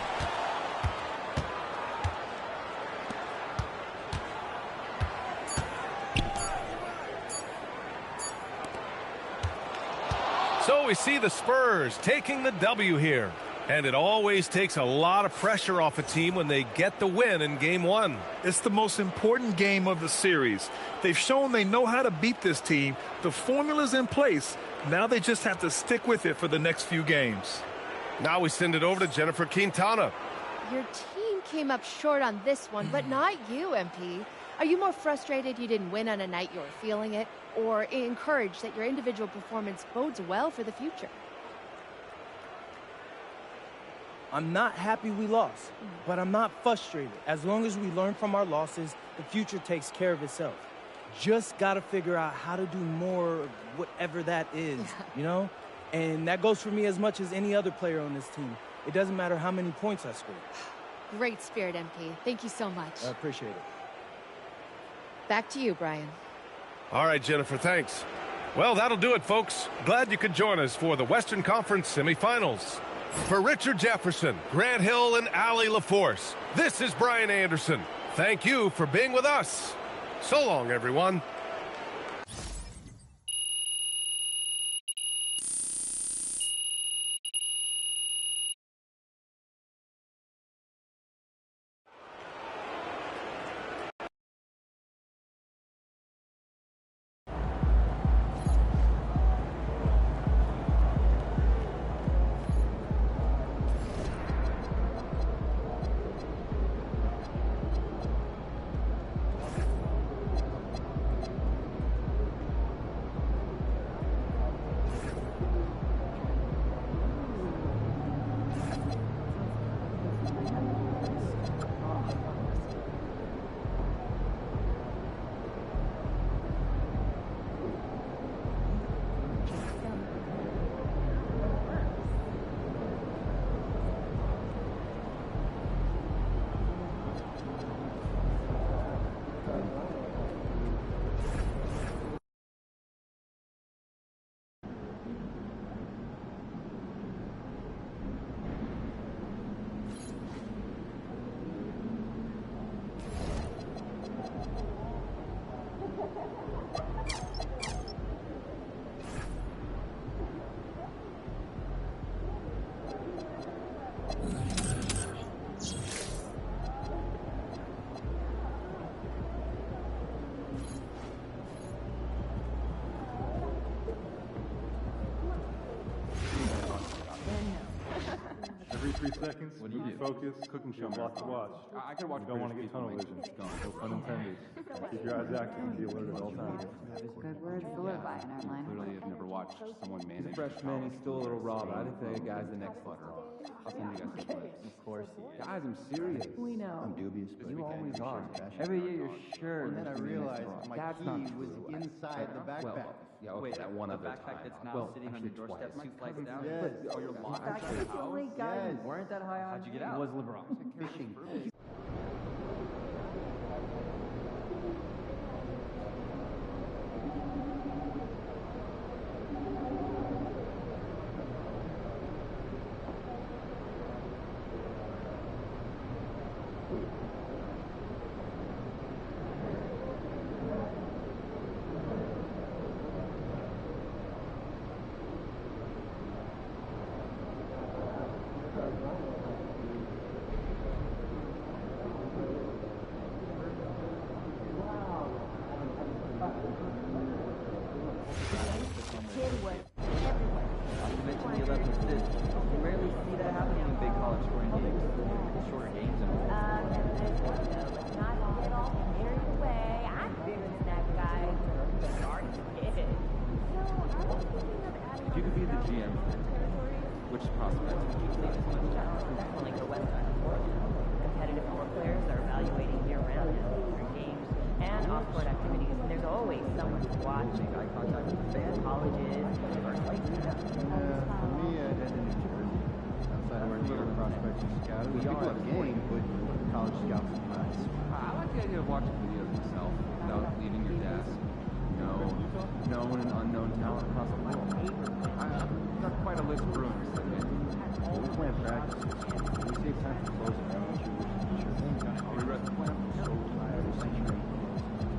So we see the Spurs taking the W here. And it always takes a lot of pressure off a team when they get the win in Game 1. It's the most important game of the series. They've shown they know how to beat this team. The formula's in place. Now they just have to stick with it for the next few games. Now we send it over to Jennifer Quintana. Your team came up short on this one, but not you, MP. Are you more frustrated you didn't win on a night you were feeling it, or encouraged that your individual performance bodes well for the future? I'm not happy we lost, but I'm not frustrated. As long as we learn from our losses, the future takes care of itself. Just got to figure out how to do more of whatever that is, you know? And that goes for me as much as any other player on this team. It doesn't matter how many points I score. Great spirit, MP. Thank you so much. I appreciate it. Back to you, Brian. All right, Jennifer, thanks. Well, that'll do it, folks. Glad you could join us for the Western Conference semifinals. For Richard Jefferson, Grant Hill, and Allie LaForce, this is Brian Anderson. Thank you for being with us. So long, everyone. 3 seconds, What do you do? focus, cooking show, lots to watch. I can watch. You don't want to get tunnel vision. Unintended. Keep your eyes active and be alert at all times. Good word solidify in our line. Clearly, I've never watched someone manage. He's a freshman, he's still a little raw, but I think the guy's the next letter. I'll send you guys some clips. Of course he is. Guys, I'm serious. We know. I'm dubious, but You always are. every year you're sure. And then I realized my That's key not was true. inside the backpack. Well, yeah, okay, Wait, that one the other backpack time. that's now Well, sitting on actually your doorstep twice. 2 flights down? Yes. Oh, you're locked Back inside the the only house? guy Yes. who weren't that high on. How'd you get out? It was LeBron. Fishing. Kid was everywhere. You mentioned the 11 assists. You rarely see that happening in big college scoring games. Shorter games and Let's not get all carried away. I'm bigger than that guy. Sorry, kid. So I was thinking of adding. If you could be the GM, which prospect would you take as much talent? Definitely go west side of Oregon. Competitive court players are evaluating year-round now through games and off-court activities. And there's always someone to watch. make eye contact with the fans. Colleges, universities. For me, I head to New Jersey. Outside of where New York prospects are scouted. We are a game, but college scouts are nice. I like the idea of watching videos myself without leaving your desk. Known and unknown talent across the world. I've got quite a list brewing to submit. We plan practices. We save time for closing round shooters. I'll rewrite the plan. So tired of seeing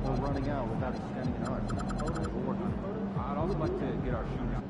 or running out without extending an arm. We'll work on it. I'd also like to get our shooting.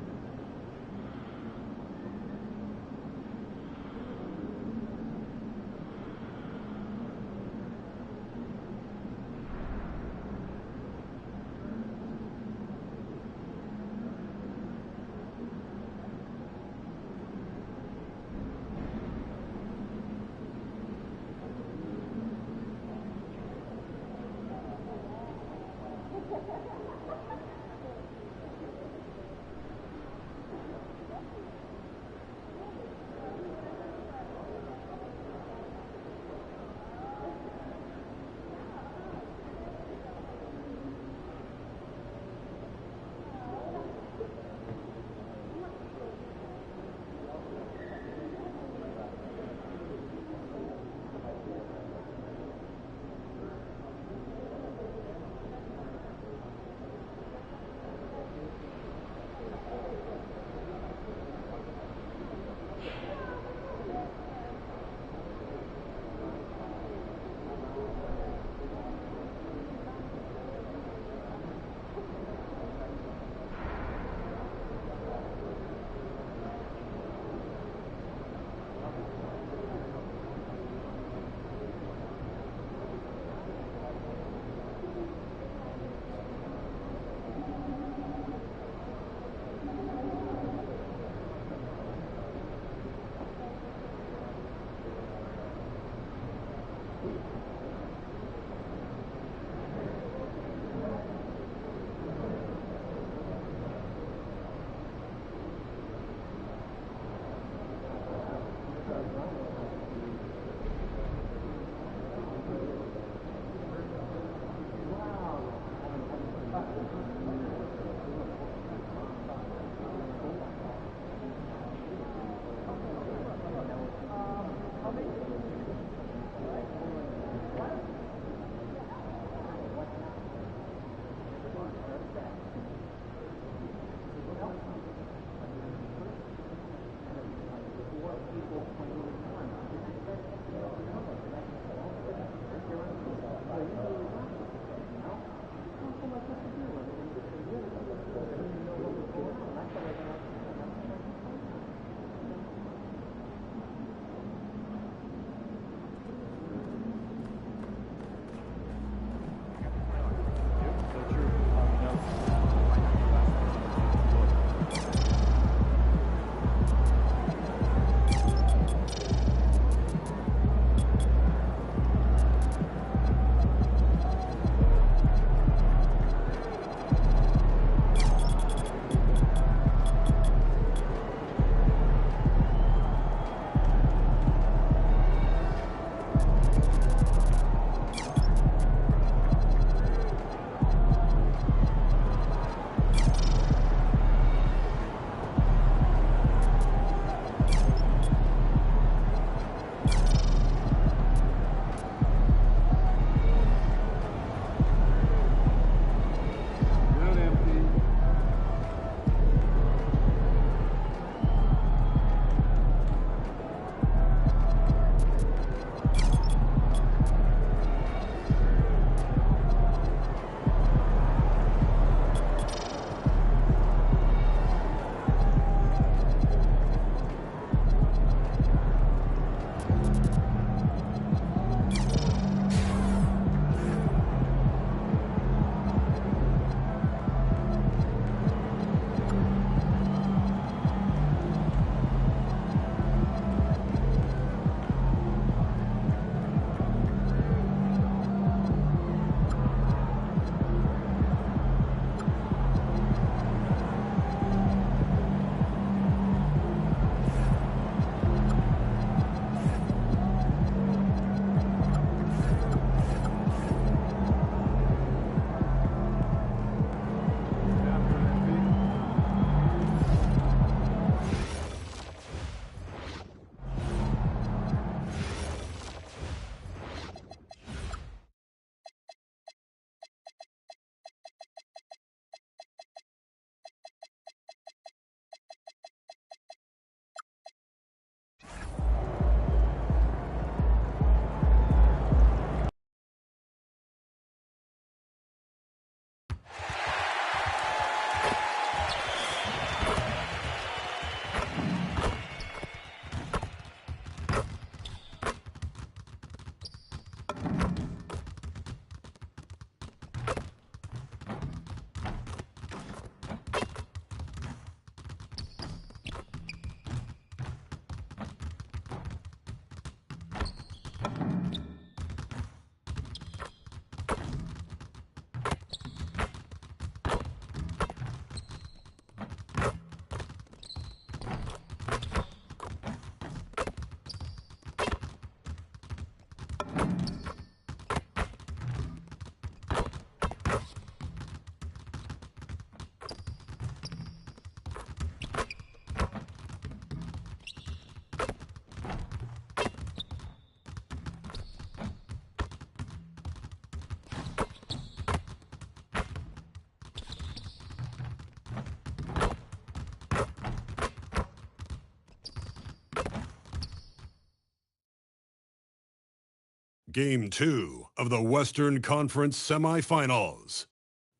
Game 2 of the Western Conference semifinals.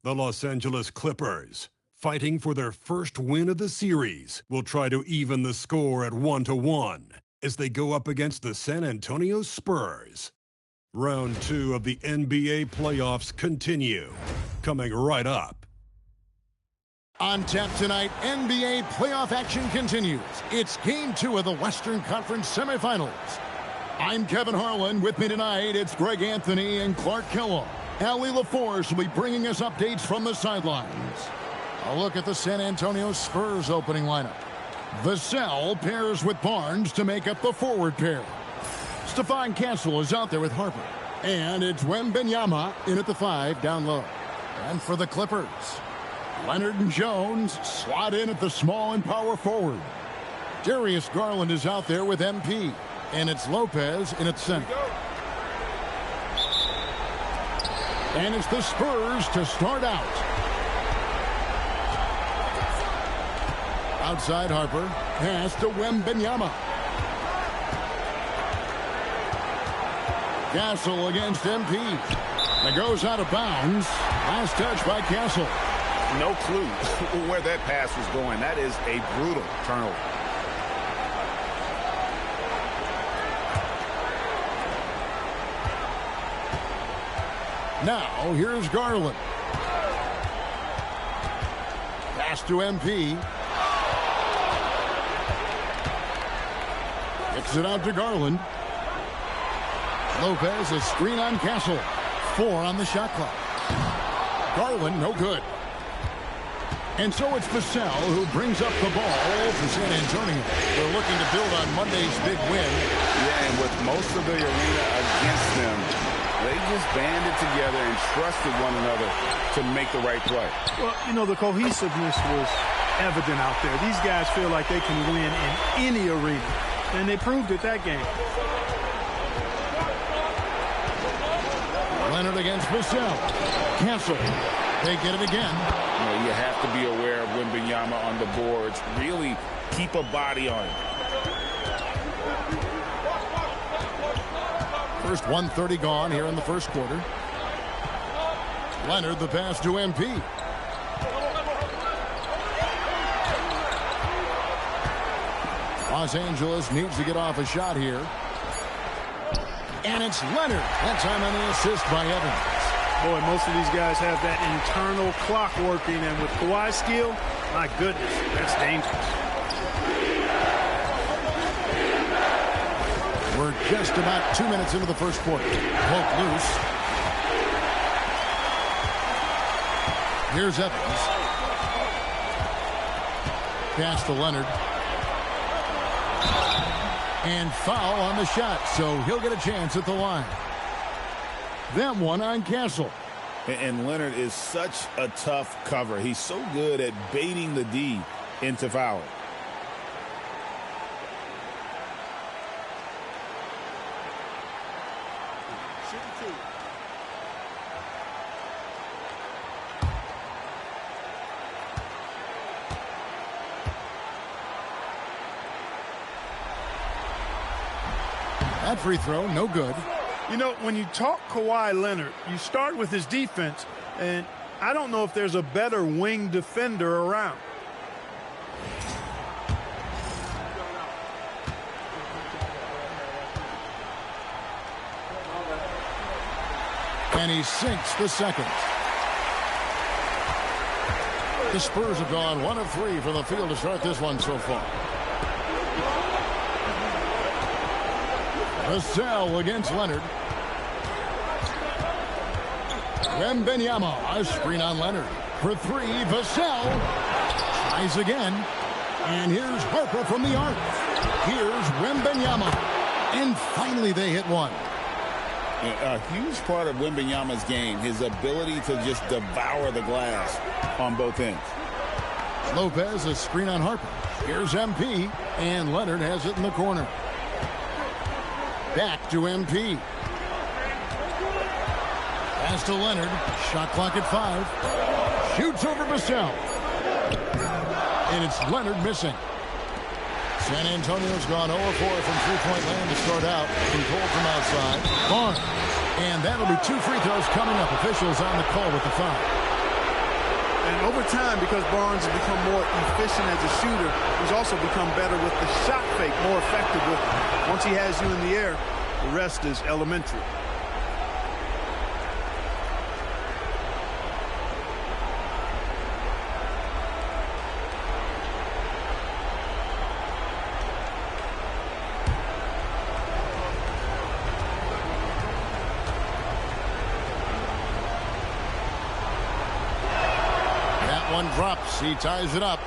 The Los Angeles Clippers, fighting for their first win of the series, will try to even the score at 1-1 as they go up against the San Antonio Spurs. Round 2 of the NBA playoffs continue, coming right up. On tap tonight, NBA playoff action continues. It's Game 2 of the Western Conference semifinals. I'm Kevin Harlan. With me tonight, it's Greg Anthony and Clark Kellogg. Allie LaForce will be bringing us updates from the sidelines. A look at the San Antonio Spurs opening lineup. Vassell pairs with Barnes to make up the forward pair. Stephon Castle is out there with Harper. And it's Wemby in at the 5 down low. And for the Clippers, Leonard and Jones slot in at the small and power forward. Darius Garland is out there with MP. And it's Lopez in at center. And it's the Spurs to start out. Outside Harper. Pass to Wemby. Castle against MP. It goes out of bounds. Last touch by Castle. No clue where that pass was going. That is a brutal turnover. Now, here's Garland. Pass to MP. Gets it out to Garland. Lopez, a screen on Castle. 4 on the shot clock. Garland, no good. And so it's Vassell who brings up the ball for San Antonio. They're looking to build on Monday's big win. Yeah, and with most of the arena against them, they just banded together and trusted one another to make the right play. Well, you know, the cohesiveness was evident out there. These guys feel like they can win in any arena, and they proved it that game. Leonard against Vassell. Castle. They get it again. You know, you have to be aware of Wemby on the boards. Really keep a body on him. First 1:30 gone here in the first quarter. Leonard, the pass to MP. Los Angeles needs to get off a shot here. And it's Leonard. That time on the assist by Evans. Boy, most of these guys have that internal clock working, and with Kawhi's skill, my goodness, that's dangerous. We're just about 2 minutes into the first quarter. Poke loose. Here's Evans. Pass to Leonard. And foul on the shot, so he'll get a chance at the line. That one on Castle. And Leonard is such a tough cover. He's so good at baiting the D into fouling. That free throw, no good. You know, when you talk Kawhi Leonard, you start with his defense, and I don't know if there's a better wing defender around. And he sinks the second. The Spurs have gone 1 of 3 from the field to start this one so far. Vassell against Leonard. Wemby, a screen on Leonard. For 3, Vassell tries again. And here's Harper from the arc. Here's Wemby. And finally they hit one. A huge part of Wembyama's game, his ability to just devour the glass on both ends. Lopez, a screen on Harper. Here's MP, and Leonard has it in the corner. Back to MP. Pass to Leonard. Shot clock at 5. Shoots over Vassell. And it's Leonard missing. San Antonio's gone 0-4 from three-point land to start out. Controlled from outside. Barnes. And that'll be 2 free throws coming up. Officials on the call with the foul. And over time, because Barnes has become more efficient as a shooter, he's also become better with the shot fake, more effective with it. Once he has you in the air, the rest is elementary. Drops. He ties it up.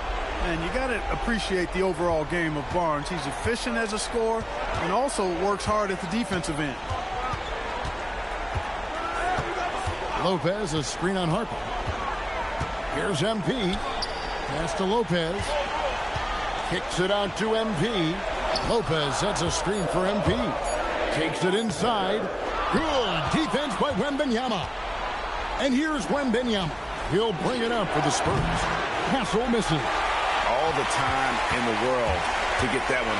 And you got to appreciate the overall game of Barnes. He's efficient as a scorer and also works hard at the defensive end. Lopez, a screen on Harper. Here's MP. Pass to Lopez. Kicks it out to MP. Lopez sets a screen for MP. Takes it inside. Good defense by Wembenyama. And here's Wembenyama. He'll bring it up for the Spurs. Castle misses. All the time in the world to get that one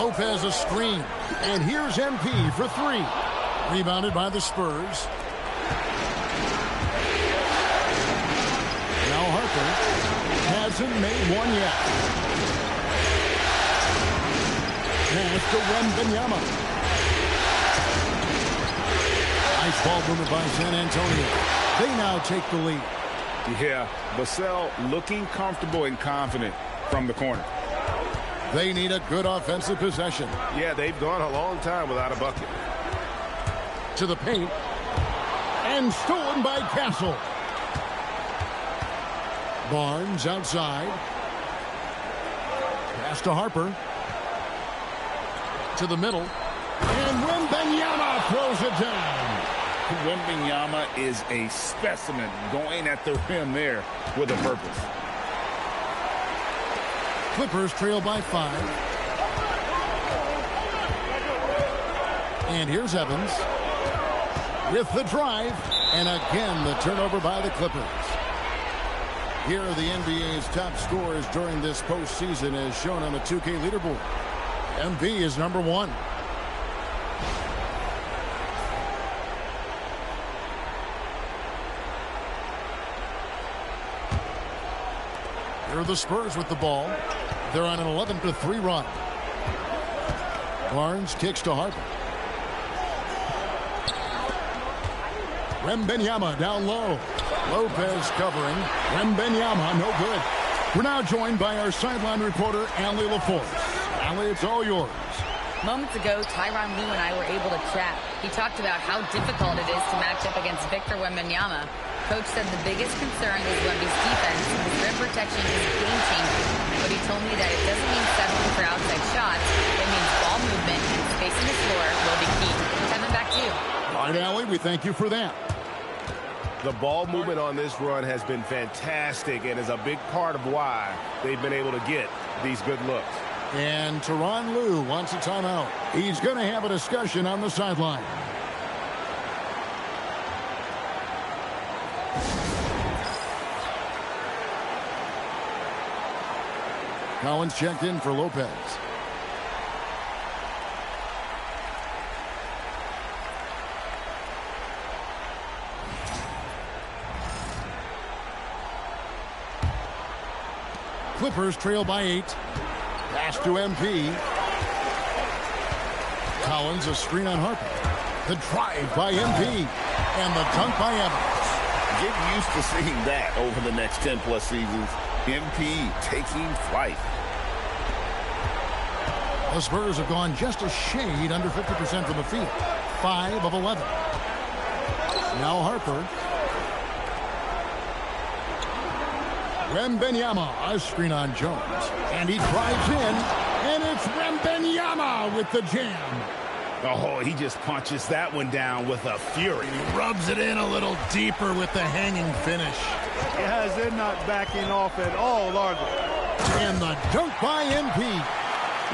off. Lopez a screen. And here's MP for 3. Rebounded by the Spurs. Now Harper hasn't made one yet. Pass to Wembenyama. Nice ball movement by San Antonio. They now take the lead. Yeah, Vassell looking comfortable and confident from the corner. They need a good offensive possession. Yeah, they've gone a long time without a bucket. To the paint. And stolen by Castle. Barnes outside. Pass to Harper. To the middle. And Wembenyama throws it down. Wembenyama is a specimen going at the rim there with a purpose. Clippers trail by 5. And here's Evans with the drive. And again, the turnover by the Clippers. Here are the NBA's top scorers during this postseason as shown on the 2K leaderboard. MB is number 1. Here are the Spurs with the ball. They're on an 11-3 run. Barnes kicks to Harper. Wembenyama down low. Lopez covering. Wembenyama no good. We're now joined by our sideline reporter, Allie LaForce. Allie, it's all yours. Moments ago, Tyronn Lue and I were able to chat. He talked about how difficult it is to match up against Victor Wembanyama. Coach said the biggest concern is Wemby's defense. His rim protection is game-changing. But he told me that it doesn't mean settling for outside shots. It means ball movement and spacing the floor will be key. Kevin, back to you. All right, Allie, we thank you for that. The ball movement on this run has been fantastic and is a big part of why they've been able to get these good looks. And Tyronn Lue wants a timeout. He's going to have a discussion on the sideline. Collins checked in for Lopez. Clippers trail by 8. Pass to MP. Collins a screen on Harper. The drive by MP. And the dunk by Evans. Get used to seeing that over the next 10-plus seasons. MP taking flight. The Spurs have gone just a shade under 50% from the field. 5 of 11. Now Harper. Wembenyama, a screen on Jones. And he drives in. And it's Wembenyama with the jam. Oh, he just punches that one down with a fury. He rubs it in a little deeper with the hanging finish. Guys, they're not backing off at all, are they? And the dunk by MP.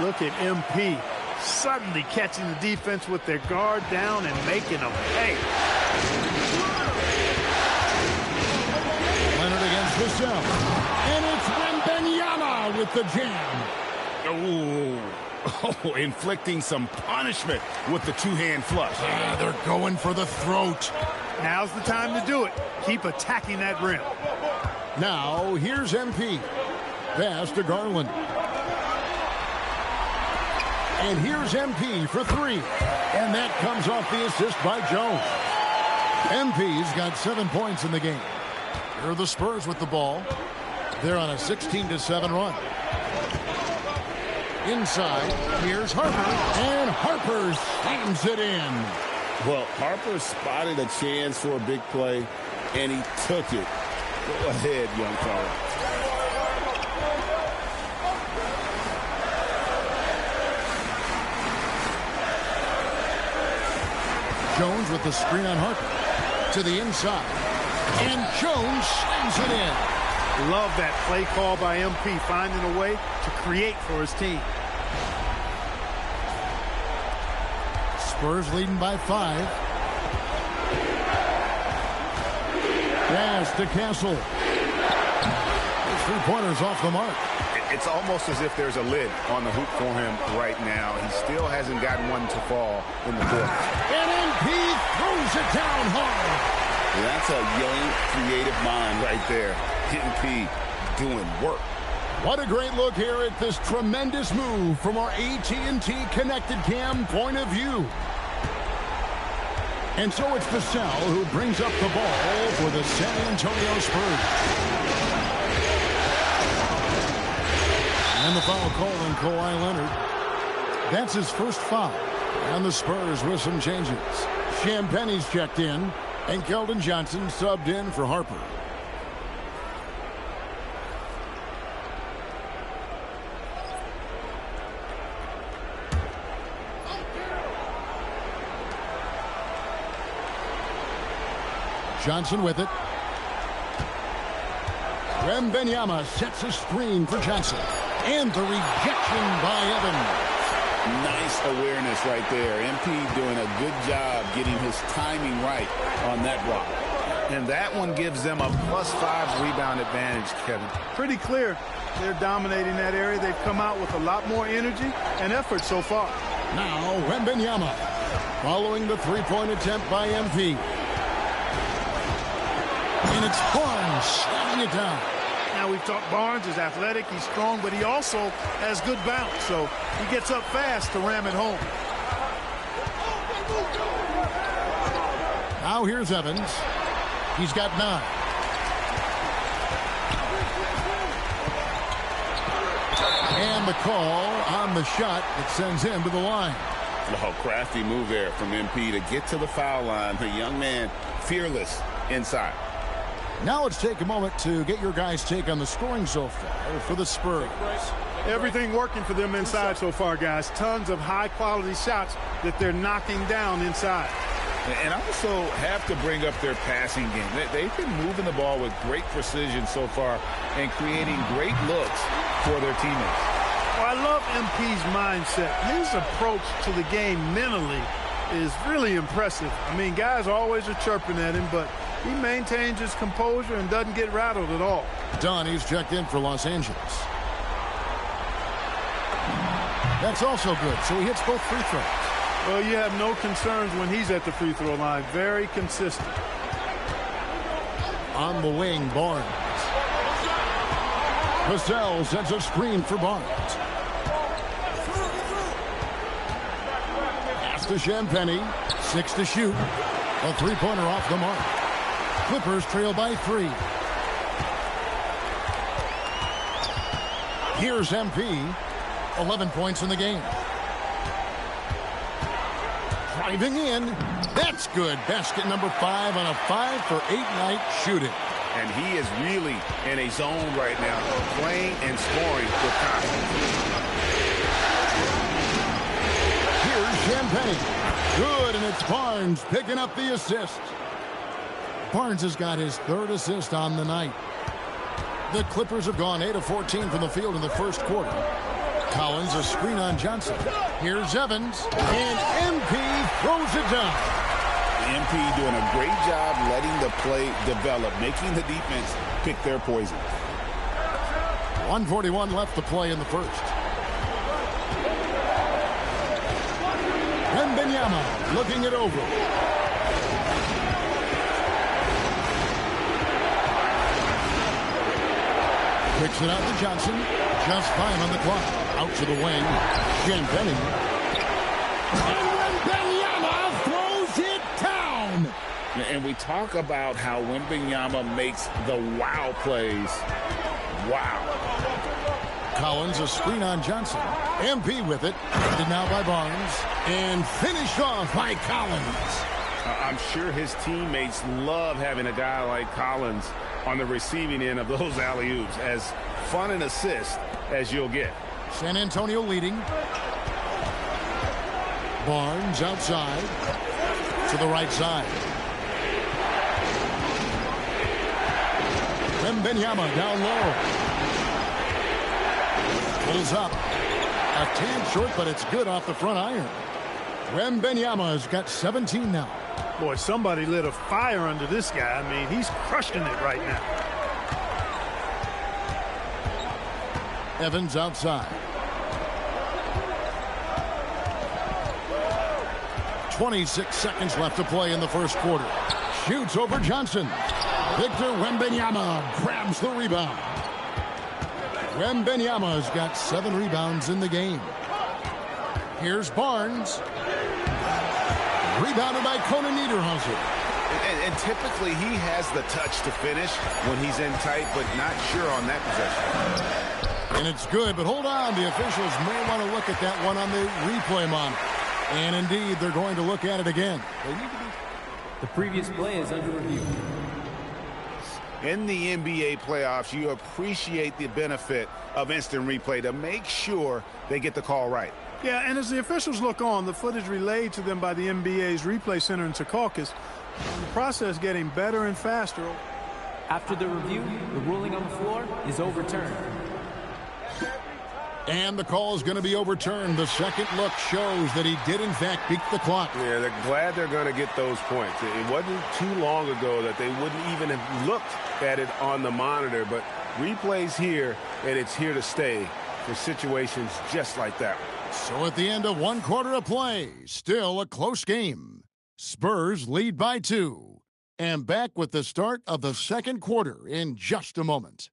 Look at MP suddenly catching the defense with their guard down and making them pay. Leonard against Vassell. And it's Now with the jam. Oh, inflicting some punishment with the two-hand flush. They're going for the throat. Now's the time to do it. Keep attacking that rim. Now, here's MP. Pass to Garland. And here's MP for three. And that comes off the assist by Jones. MP's got 7 points in the game. Here are the Spurs with the ball. They're on a 16-7 run. Inside, here's Harper. And Harper slams it in. Well, Harper spotted a chance for a big play, and he took it. Go ahead, young fella. Jones with the screen on Harper. To the inside. And Jones slams it in. Love that play call by MP, finding a way to create for his team. Spurs leading by 5. Pass to Castle. Three-pointers off the mark. It's almost as if there's a lid on the hoop for him right now. He still hasn't gotten one to fall in the quarter. And MP throws it down hard. That's a young, creative mind right there. MP doing work. What a great look here at this tremendous move from our AT&T Connected Cam point of view. And so it's Vassell who brings up the ball for the San Antonio Spurs. And the foul call on Kawhi Leonard. That's his first foul. And the Spurs with some changes. Champagne's checked in, and Keldon Johnson subbed in for Harper. Johnson with it. Wemby sets a screen for Johnson. And the rejection by Evans. Nice awareness right there. MP doing a good job getting his timing right on that block. And that one gives them a +5 rebound advantage, Kevin. Pretty clear. They're dominating that area. They've come out with a lot more energy and effort so far. Now Wemby following the three-point attempt by MP. And it's Barnes slamming it down. Now we've talked Barnes is athletic, he's strong, but he also has good bounce. So he gets up fast to ram it home. Now here's Evans. He's got 9. And the call on the shot that sends him to the line. Oh, crafty move there from MP to get to the foul line. The young man, fearless inside. Now let's take a moment to get your guys' take on the scoring so far for the Spurs. Everything working for them inside so far, guys. Tons of high-quality shots that they're knocking down inside. And also have to bring up their passing game. They've been moving the ball with great precision so far and creating great looks for their teammates. Well, I love MP's mindset. His approach to the game mentally is really impressive. I mean, guys always are chirping at him, but he maintains his composure and doesn't get rattled at all. Donnie's checked in for Los Angeles. That's also good, so he hits both free throws. Well, you have no concerns when he's at the free throw line. Very consistent. On the wing, Barnes. Vassell sends a screen for Barnes. Pass to Champagnie. 6 to shoot. A three-pointer off the mark. Clippers trail by 3. Here's MP. 11 points in the game. Driving in. That's good. Basket number 5 on a 5-for-8 night shooting. And he is really in a zone right now, playing and scoring with confidence. Here's Champagnie. Good, and it's Barnes picking up the assist. Barnes has got his 3rd assist on the night. The Clippers have gone 8 of 14 from the field in the first quarter. Collins a screen on Johnson. Here's Evans, and MP throws it down. MP doing a great job letting the play develop, making the defense pick their poison. 1:41 left to play in the first. Wemby looking it over. Kicks it out to Johnson. Just 5 on the clock. Out to the wing. Champagny. And Wemby throws it down. And we talk about how Wemby makes the wow plays. Wow. Collins, a screen on Johnson. MP with it. Ended now by Barnes. And finished off by Collins. I'm sure his teammates love having a guy like Collins on the receiving end of those alley-oops. As fun an assist as you'll get. San Antonio leading. Barnes outside. To the right side. Wemby down low. Pulls up. A tad short, but it's good off the front iron. Wemby has got 17 now. Boy, somebody lit a fire under this guy. I mean, he's crushing it right now. Evans outside. 26 seconds left to play in the first quarter. Shoots over Johnson. Victor Wembanyama grabs the rebound. Wembanyama's got 7 rebounds in the game. Here's Barnes. Rebounded by Conan Niederhauser. And typically he has the touch to finish when he's in tight, but not sure on that possession. And it's good, but hold on. The officials may want to look at that one on the replay monitor. And indeed, they're going to look at it again. The previous play is under review. In the NBA playoffs, you appreciate the benefit of instant replay to make sure they get the call right. Yeah, and as the officials look on, the footage relayed to them by the NBA's replay center in Secaucus, the process getting better and faster. After the review, the ruling on the floor is overturned. And the call is going to be overturned. The second look shows that he did, in fact, beat the clock. Yeah, they're glad they're going to get those points. It wasn't too long ago that they wouldn't even have looked at it on the monitor, but replays here, and it's here to stay for situations just like that. So at the end of 1 quarter of play, still a close game. Spurs lead by 2. And back with the start of the second quarter in just a moment.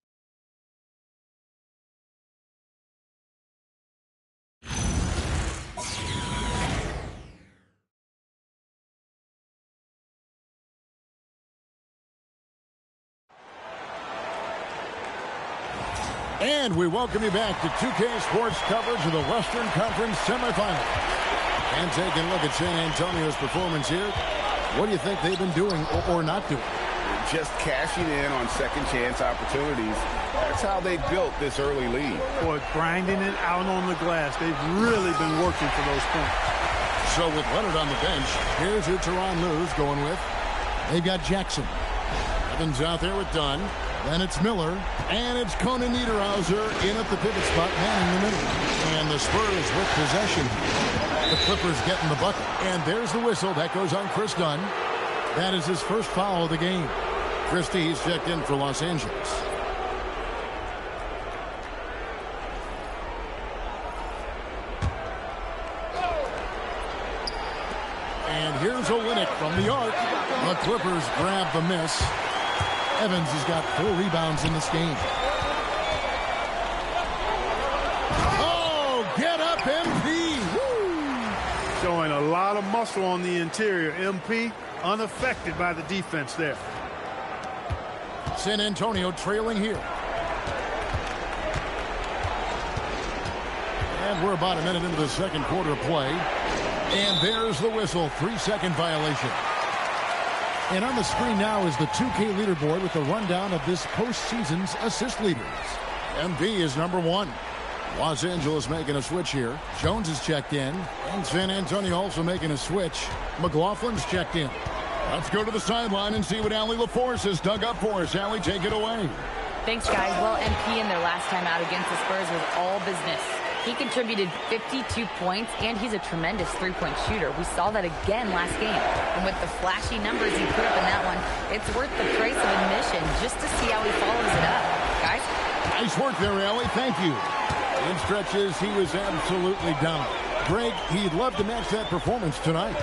And we welcome you back to 2K Sports coverage of the Western Conference semifinals. And taking a look at San Antonio's performance here. What do you think they've been doing or not doing? Just cashing in on second chance opportunities. That's how they built this early lead. Boy, grinding it out on the glass. They've really been working for those points. So with Leonard on the bench, here's who Tyronn Lue's going with. They've got Jackson. Evans out there with Dunn. Then it's Miller, and it's Conan Niederhauser in at the pivot spot, man in the middle. And the Spurs with possession. The Clippers getting the bucket. And there's the whistle. That goes on Chris Dunn. That is his first foul of the game. Christie's checked in for Los Angeles. And here's Olynyk from the arc. The Clippers grab the miss. Evans has got 4 rebounds in this game. Oh, get up, MP! Woo! Showing a lot of muscle on the interior. MP unaffected by the defense there. San Antonio trailing here. And we're about a minute into the second quarter of play. And there's the whistle. 3-second violation. And on the screen now is the 2K leaderboard with a rundown of this postseason's assist leaders. MB is number 1. Los Angeles making a switch here. Jones is checked in. And San Antonio also making a switch. McLaughlin's checked in. Let's go to the sideline and see what Allie LaForce has dug up for us. Allie, take it away. Thanks, guys. Well, MP in their last time out against the Spurs was all business. He contributed 52 points, and he's a tremendous three-point shooter. We saw that again last game. And with the flashy numbers he put up in that one, it's worth the price of admission just to see how he follows it up. Guys? Nice work there, Ellie. Thank you. In stretches, he was absolutely dominant. Greg, he'd love to match that performance tonight.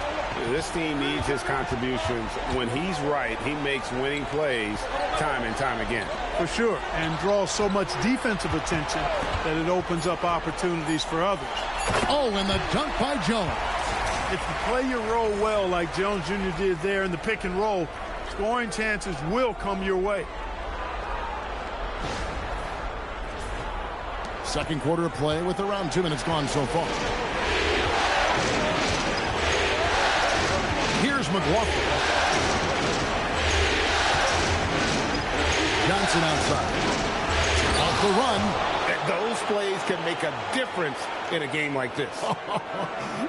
This team needs his contributions. When he's right, he makes winning plays time and time again. For sure, and draws so much defensive attention that it opens up opportunities for others. Oh, and the dunk by Jones. If you play your role well like Jones Jr. did there in the pick and roll, scoring chances will come your way. Second quarter of play with around 2 minutes gone so far. Here's McLaughlin. Johnson outside. Out the run. Those plays can make a difference in a game like this.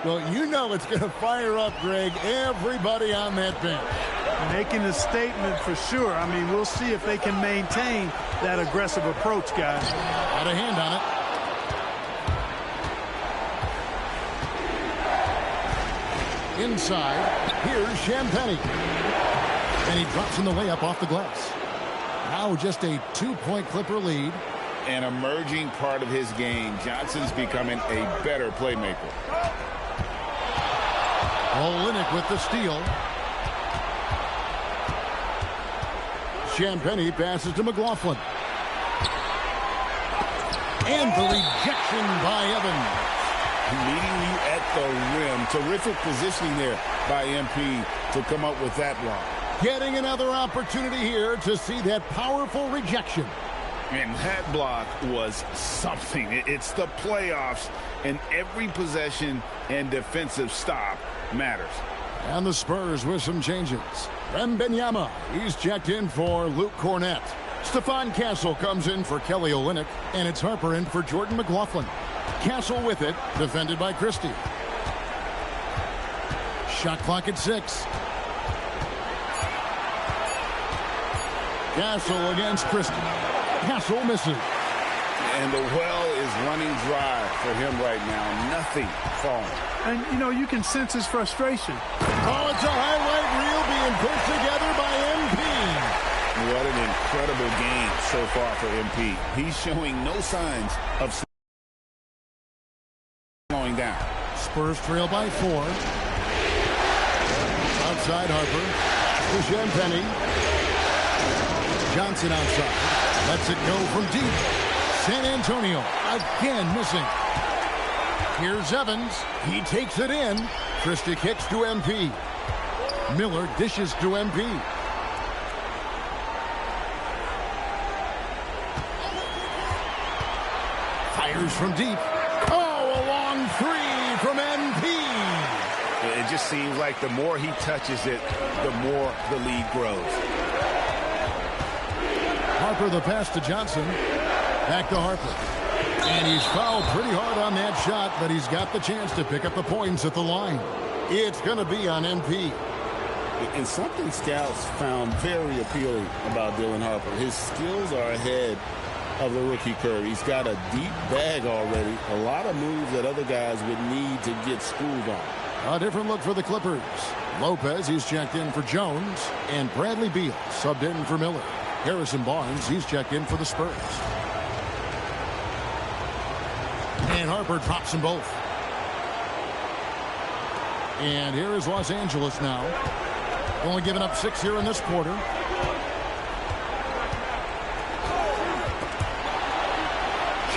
Well, you know it's going to fire up, Greg, everybody on that bench. Making a statement for sure. I mean, we'll see if they can maintain that aggressive approach, guys. Got a hand on it. Inside, here's Champagnie. And he drops in the layup off the glass. Now just a 2-point Clipper lead. An emerging part of his game. Johnson's becoming a better playmaker. Olynyk with the steal. Champagnie passes to McLaughlin. And the rejection by Evans. Meeting you at the rim. Terrific positioning there by MP to come up with that block. Getting another opportunity here to see that powerful rejection. And that block was something. It's the playoffs, and every possession and defensive stop matters. And the Spurs with some changes. Wembanyama, he's checked in for Luke Cornett. Stephon Castle comes in for Kelly Olynyk, and it's Harper in for Jordan McLaughlin. Castle with it, defended by Christie. Shot clock at 6. Castle against Christie. Castle misses. And the well is running dry for him right now. Nothing falling. And, you know, you can sense his frustration. Oh, it's a highlight reel being put together by MP. What an incredible game so far for MP. He's showing no signs of slowing down. Spurs trail by 4. Outside Harper. To Champagnie. Johnson outside. Lets it go from deep. San Antonio again missing. Here's Evans. He takes it in. Christie kicks to MP. Miller dishes to MP. Fires from deep. Oh, a long 3 from MP. It just seems like the more he touches it, the more the lead grows. Harper the pass to Johnson. Back to Harper. And he's fouled pretty hard on that shot, but he's got the chance to pick up the points at the line. It's going to be on MP. And something scouts found very appealing about Dylan Harper. His skills are ahead of the rookie curve. He's got a deep bag already. A lot of moves that other guys would need to get schooled on. A different look for the Clippers. Lopez, he's checked in for Jones. And Bradley Beal subbed in for Miller. Harrison Barnes, he's checked in for the Spurs. And Harper drops them both. And here is Los Angeles now. Only giving up 6 here in this quarter.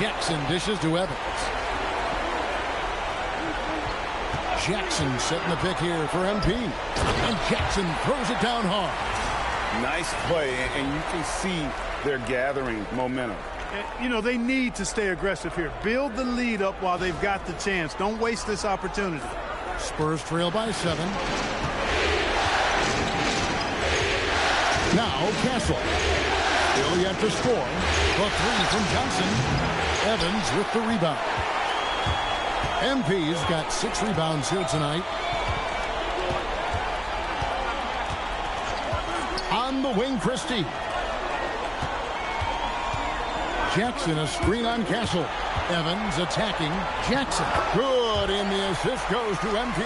Jackson dishes to Evans. Jackson setting the pick here for MP. And Jackson throws it down hard. Nice play, and you can see they're gathering momentum. You know, they need to stay aggressive here. Build the lead up while they've got the chance. Don't waste this opportunity. Spurs trail by 7. Now Castle. Still yet to score. The 3 from Johnson. Evans with the rebound. MP's got 6 rebounds here tonight. On the wing, Christie. Jackson, a screen on Castle. Evans attacking. Jackson. Good, and the assist goes to MP.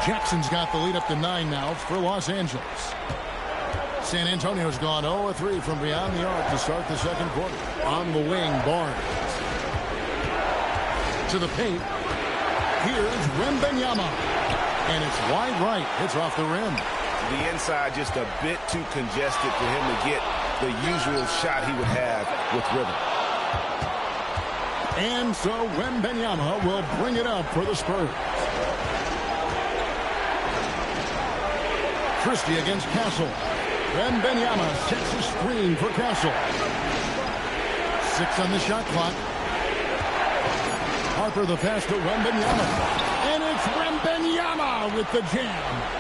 Jackson's got the lead up to 9 now for Los Angeles. San Antonio's gone 0-3 from beyond the arc to start the second quarter. On the wing, Barnes. To the paint. Here's Wembenyama. And it's wide right. It's off the rim. The inside just a bit too congested for him to get the usual shot he would have with rhythm. And so Wembenyama will bring it up for the Spurs. Christie against Castle. Wembenyama sets a screen for Castle. 6 on the shot clock. Harper the pass to Wembenyama. And it's Wembenyama with the jam.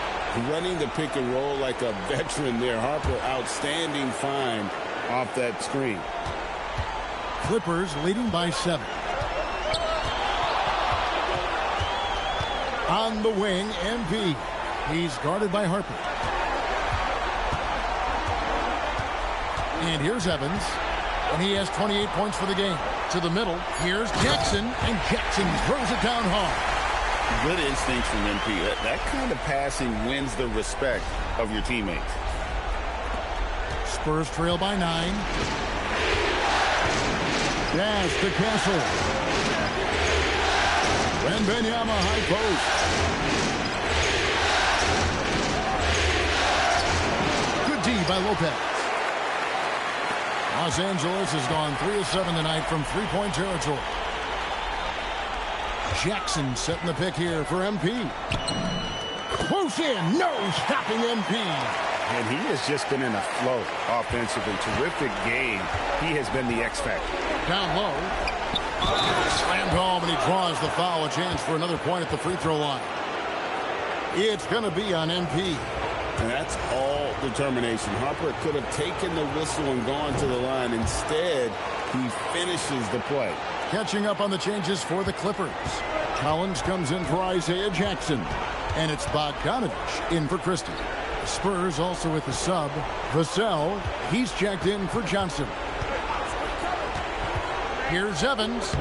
Running the pick and roll like a veteran there. Harper, outstanding find off that screen. Clippers leading by 7. On the wing, MP. He's guarded by Harper. And here's Evans. And he has 28 points for the game. To the middle, here's Jackson. And Jackson throws it down hard. Good instincts from MP. That kind of passing wins the respect of your teammates. Spurs trail by 9. Pass to Castle. Wembenyama high post. Good D by Lopez. Los Angeles has gone 3 of 7 tonight from three-point territory. Jackson setting the pick here for MP. Close in, no stopping MP. And he has just been in a flow offensively. Terrific game. He has been the X factor. Down low. Slammed home, and he draws the foul. A chance for another point at the free throw line. It's going to be on MP. And that's all determination. Harper could have taken the whistle and gone to the line. Instead, he finishes the play. Catching up on the changes for the Clippers. Collins comes in for Isaiah Jackson. And it's Bogdanovich in for Christie. Spurs also with the sub. Vassell, he's checked in for Johnson. Here's Evans.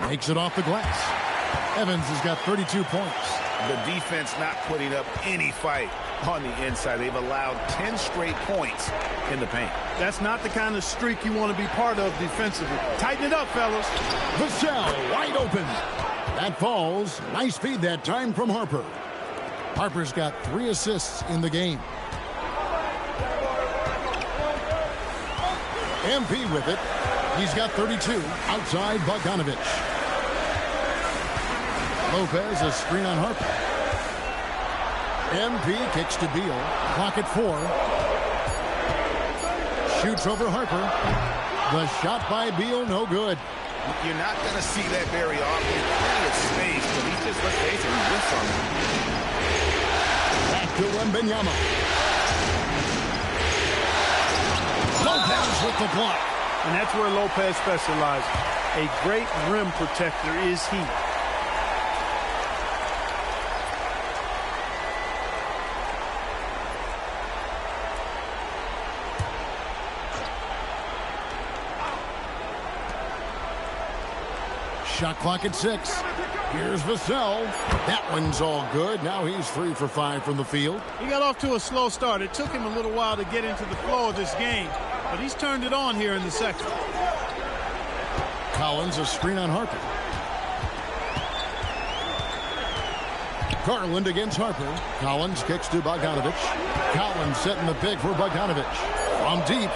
Makes it off the glass. Evans has got 32 points. The defense not putting up any fight on the inside. They've allowed 10 straight points in the paint. That's not the kind of streak you want to be part of defensively. Tighten it up, fellas. Vassell wide open. That falls. Nice feed that time from Harper. Harper's got 3 assists in the game. MP with it. He's got 32 outside Bogdanovich. Lopez a screen on Harper. MP kicks to Beal. Clock at 4. Shoots over Harper. The shot by Beal, no good. You're not going to see that very often. Plenty of space, but he's just, let's face it, he whiffs on it. Back to Wembenyama. Lopez with the block. And that's where Lopez specializes. A great rim protector is he. Shot clock at 6. Here's Vassell. That one's all good. Now he's 3 for 5 from the field. He got off to a slow start. It took him a little while to get into the flow of this game, but he's turned it on here in the second. Collins a screen on Harper. Garland against Harper. Collins kicks to Bogdanovich. Collins setting the pick for Bogdanovich. From deep.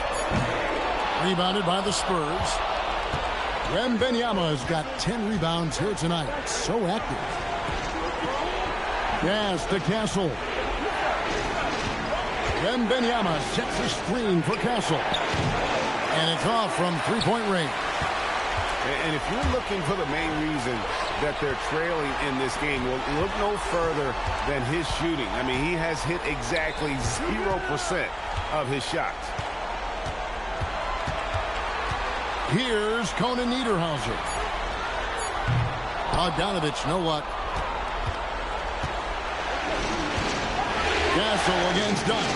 Rebounded by the Spurs. Wembenyama has got 10 rebounds here tonight. So active. Pass to Castle. Wembenyama sets a screen for Castle. And it's off from three-point range. And if you're looking for the main reason that they're trailing in this game, well, look no further than his shooting. I mean, he has hit exactly 0% of his shots. Here's Conan Niederhauser. Bogdanovich, no luck. Castle against Dunn.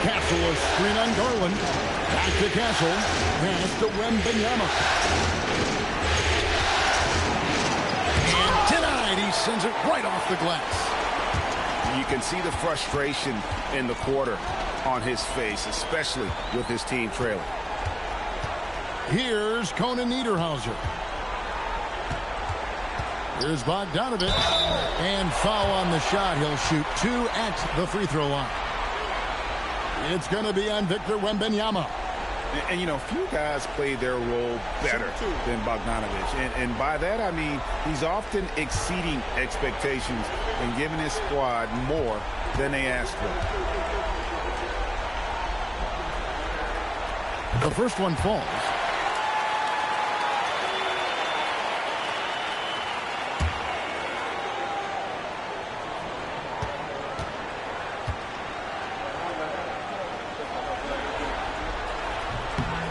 Castle a screen on Garland. Back to Castle. Pass to Wembenyama. And denied. He sends it right off the glass. You can see the frustration in the quarter on his face, especially with his team trailing. Here's Conan Niederhauser. Here's Bogdanovich. And foul on the shot. He'll shoot 2 at the free throw line. It's going to be on Victor Wembanyama. And, you know, few guys play their role better than Bogdanovich. And by that, I mean he's often exceeding expectations and giving his squad more than they asked for. The first one falls.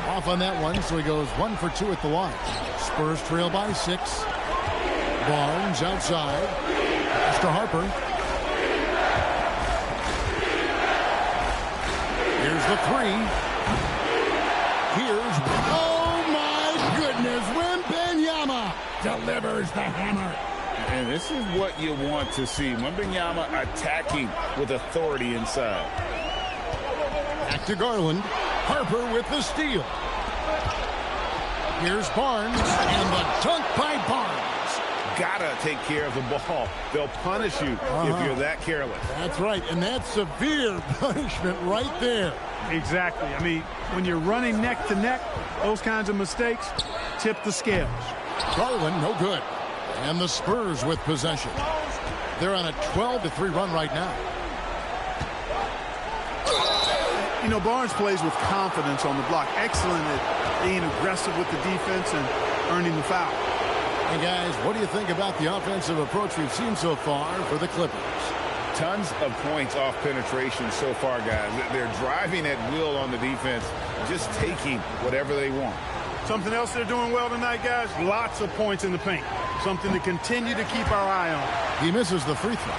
Off on that one, so he goes 1 for 2 at the line. Spurs trail by 6. Barnes outside. Pass to Harper. Here's the 3. Here's, oh my goodness, Wembanyama delivers the hammer. And this is what you want to see. Wembanyama attacking with authority inside. Back to Garland. Harper with the steal. Here's Barnes, and the dunk by Barnes. Gotta take care of the ball. They'll punish you if you're that careless. That's right, and that's severe punishment right there. Exactly. I mean, when you're running neck to neck, those kinds of mistakes tip the scales. Garland, no good. And the Spurs with possession. They're on a 12-3 run right now. You know, Barnes plays with confidence on the block. Excellent at being aggressive with the defense and earning the foul. Hey, guys, what do you think about the offensive approach we've seen so far for the Clippers? Tons of points off penetration so far, guys. They're driving at will on the defense, just taking whatever they want. Something else they're doing well tonight, guys, lots of points in the paint. Something to continue to keep our eye on. He misses the free throw.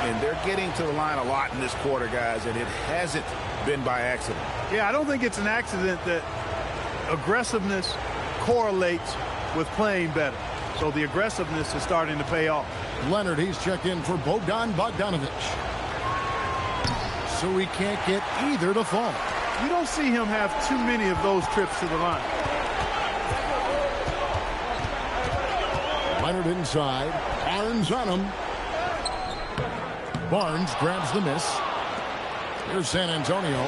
And they're getting to the line a lot in this quarter, guys, and it hasn't been by accident. Yeah, I don't think it's an accident that aggressiveness correlates with playing better. So the aggressiveness is starting to pay off. Leonard, he's checked in for Bogdanovich. So he can't get either to fall. You don't see him have too many of those trips to the line. Leonard inside. Barnes on him. Barnes grabs the miss. Here's San Antonio.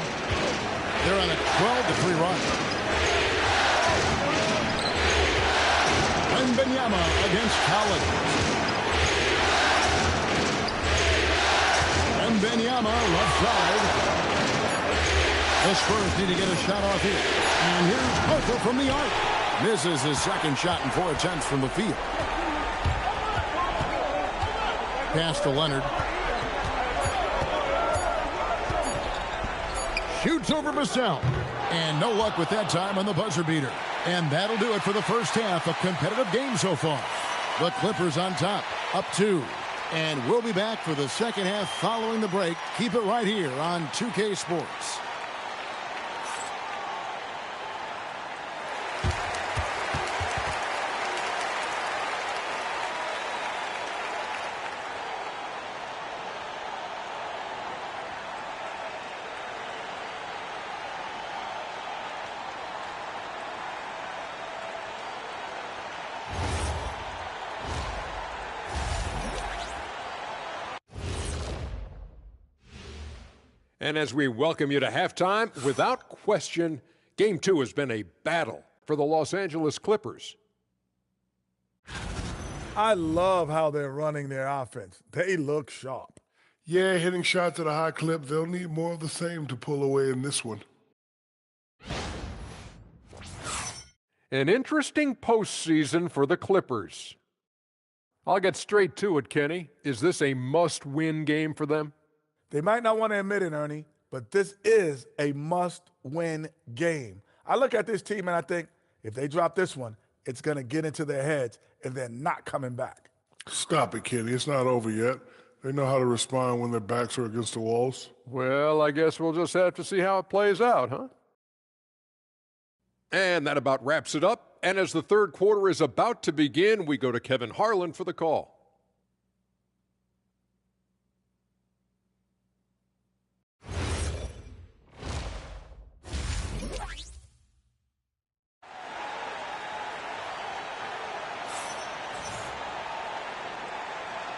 They're on a 12-3 run. Wembanyama against Collins. Wembanyama left side. The Spurs need to get a shot off here. And here's Harper from the arc. Misses his second shot in 4 attempts from the field. Pass to Leonard. Shoots over Basel. And no luck with that time on the buzzer beater. And that'll do it for the first half. A competitive game so far. The Clippers on top, up 2. And we'll be back for the second half following the break. Keep it right here on 2K Sports. And as we welcome you to halftime, without question, Game 2 has been a battle for the Los Angeles Clippers. I love how they're running their offense. They look sharp. Yeah, hitting shots at a high clip. They'll need more of the same to pull away in this one. An interesting postseason for the Clippers. I'll get straight to it, Kenny. Is this a must-win game for them? They might not want to admit it, Ernie, but this is a must-win game. I look at this team and I think if they drop this one, it's going to get into their heads and they're not coming back. Stop it, Kenny. It's not over yet. They know how to respond when their backs are against the walls. Well, I guess we'll just have to see how it plays out, huh? And that about wraps it up. And as the third quarter is about to begin, we go to Kevin Harlan for the call.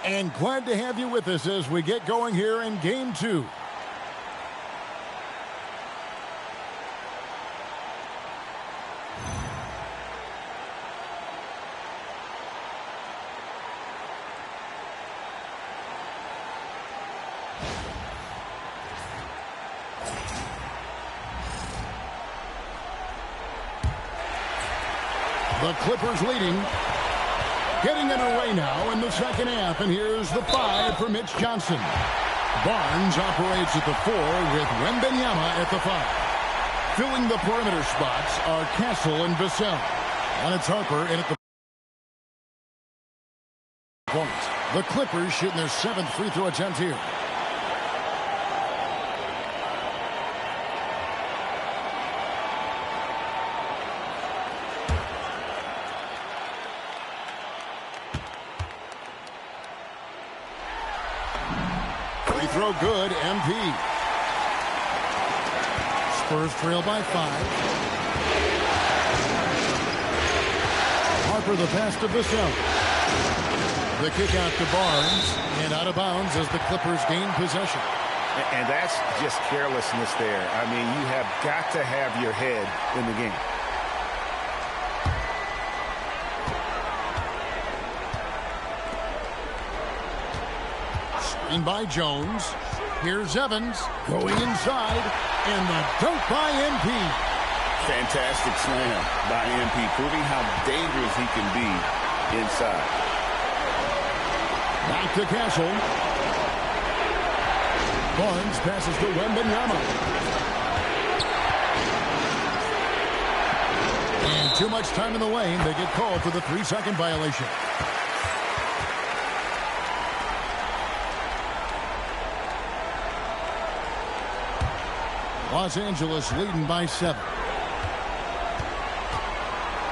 And glad to have you with us as we get going here in Game 2. The Clippers leading. Getting underway now in the second half, and here's the 5 for Mitch Johnson. Barnes operates at the 4 with Wembenyama at the 5. Filling the perimeter spots are Castle and Vassell. And it's Harper in at the point. The Clippers shooting their 7th free throw attempt here. Throw good, MP. Spurs trail by 5. Harper the pass to Vassell. The kick out to Barnes and out of bounds as the Clippers gain possession. And that's just carelessness there. I mean, you have got to have your head in the game. By Jones. Here's Evans going inside, and the dunk by MP. Fantastic slam by MP, proving how dangerous he can be inside. Back to Castle. Barnes passes to Wembenyama. And too much time in the lane. They get called for the 3-second violation. Los Angeles leading by 7.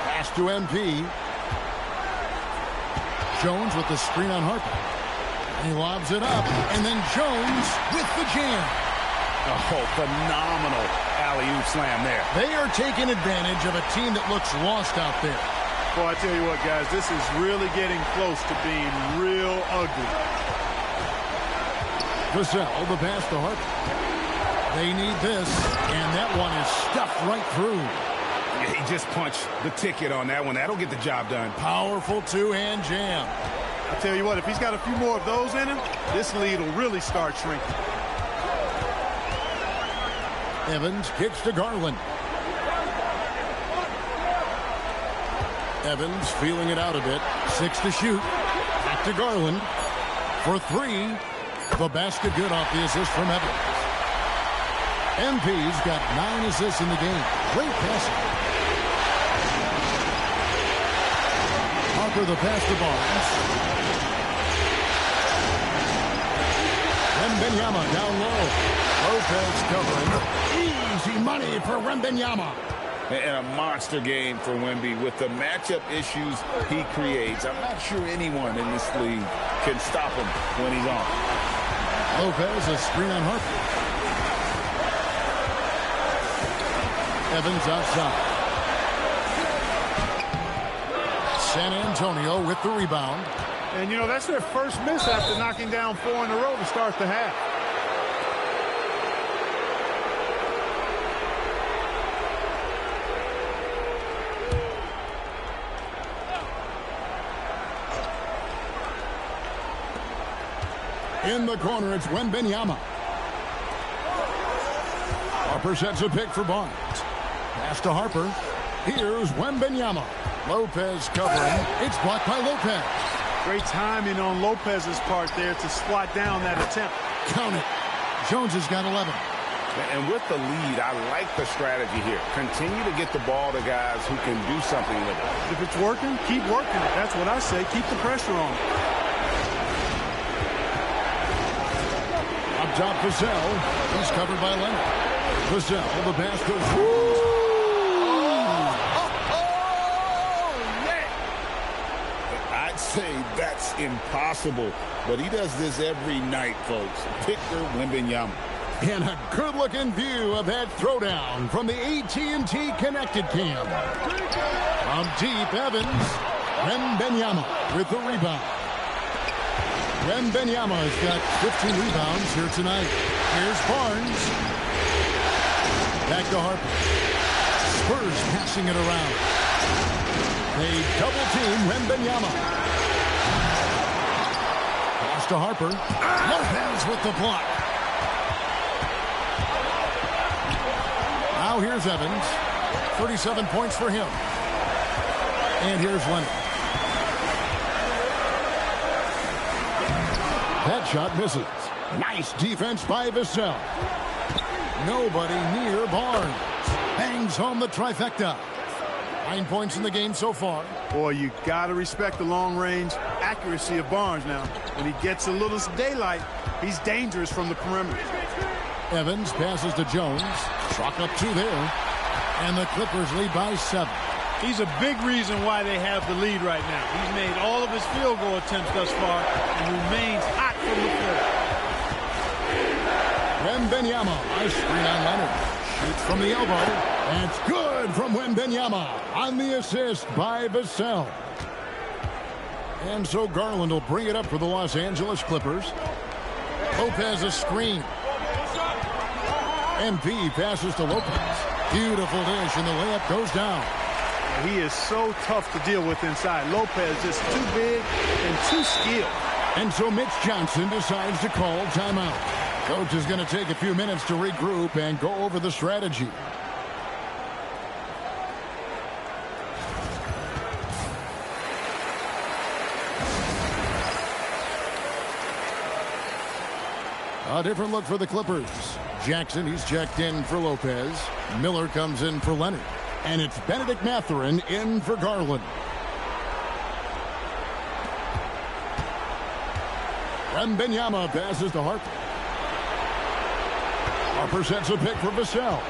Pass to MP. Jones with the screen on Harper. He lobs it up, and then Jones with the jam. Oh, phenomenal alley-oop slam there. They are taking advantage of a team that looks lost out there. Well, I tell you what, guys, this is really getting close to being real ugly. Vassell, the pass to Harper. They need this, and that one is stuffed right through. Yeah, he just punched the ticket on that one. That'll get the job done. Powerful two-hand jam. I tell you what, if he's got a few more of those in him, this lead will really start shrinking. Evans kicks to Garland. Evans feeling it out a bit. 6 to shoot. Back to Garland. For 3. The basket good off the assist from Evans. MP's got 9 assists in the game. Great passing. Harper the pass to Barnes. Wembenyama down low. Lopez covering. Easy money for Wembenyama. And a monster game for Wemby with the matchup issues he creates. I'm not sure anyone in this league can stop him when he's on. Lopez a screen on Harper. Evans outside. San Antonio with the rebound. And, you know, that's their first miss after knocking down 4 in a row to start the half. In the corner, it's Wembenyama. Harper sets a pick for Barnes. Pass to Harper. Here's Wembenyama. Lopez covering. It's blocked by Lopez. Great timing on Lopez's part there to swat down that attempt. Count it. Jones has got 11. And with the lead, I like the strategy here. Continue to get the ball to guys who can do something with it. If it's working, keep working it. That's what I say. Keep the pressure on. Up top, Vassell. He's covered by Leonard. Vassell, the pass goes. I'd say that's impossible, but he does this every night, folks. Victor Wembanyama. And a good-looking view of that throwdown from the AT&T Connected Cam. From deep, Evans. Wembenyama with the rebound. Wembenyama's got 15 rebounds here tonight. Here's Barnes. Back to Harper. Spurs passing it around. They double team Wembenyama. Pass to Harper. Lopez with the block. Now here's Evans. 37 points for him. And here's Leonard. That shot misses. Nice defense by Vassell. Nobody near Barnes. Bangs home the trifecta. 9 points in the game so far. Boy, you got to respect the long-range accuracy of Barnes now. When he gets a little daylight, he's dangerous from the perimeter. Evans passes to Jones. Chalk up 2 there. And the Clippers lead by 7. He's a big reason why they have the lead right now. He's made all of his field goal attempts thus far and remains hot from the floor. Wembenyama, nice screen on Leonard. Shoots from the elbow. And it's good from Wembenyama on the assist by Vassell. And so Garland will bring it up for the Los Angeles Clippers. Lopez a screen. MP passes to Lopez. Beautiful dish, and the layup goes down. He is so tough to deal with inside. Lopez is too big and too skilled. And so Mitch Johnson decides to call timeout. Coach is going to take a few minutes to regroup and go over the strategy. A different look for the Clippers. Jackson, he's checked in for Lopez. Miller comes in for Leonard. And it's Benedict Mathurin in for Garland. Wembenyama passes to Harper. Harper sets a pick for Vassell.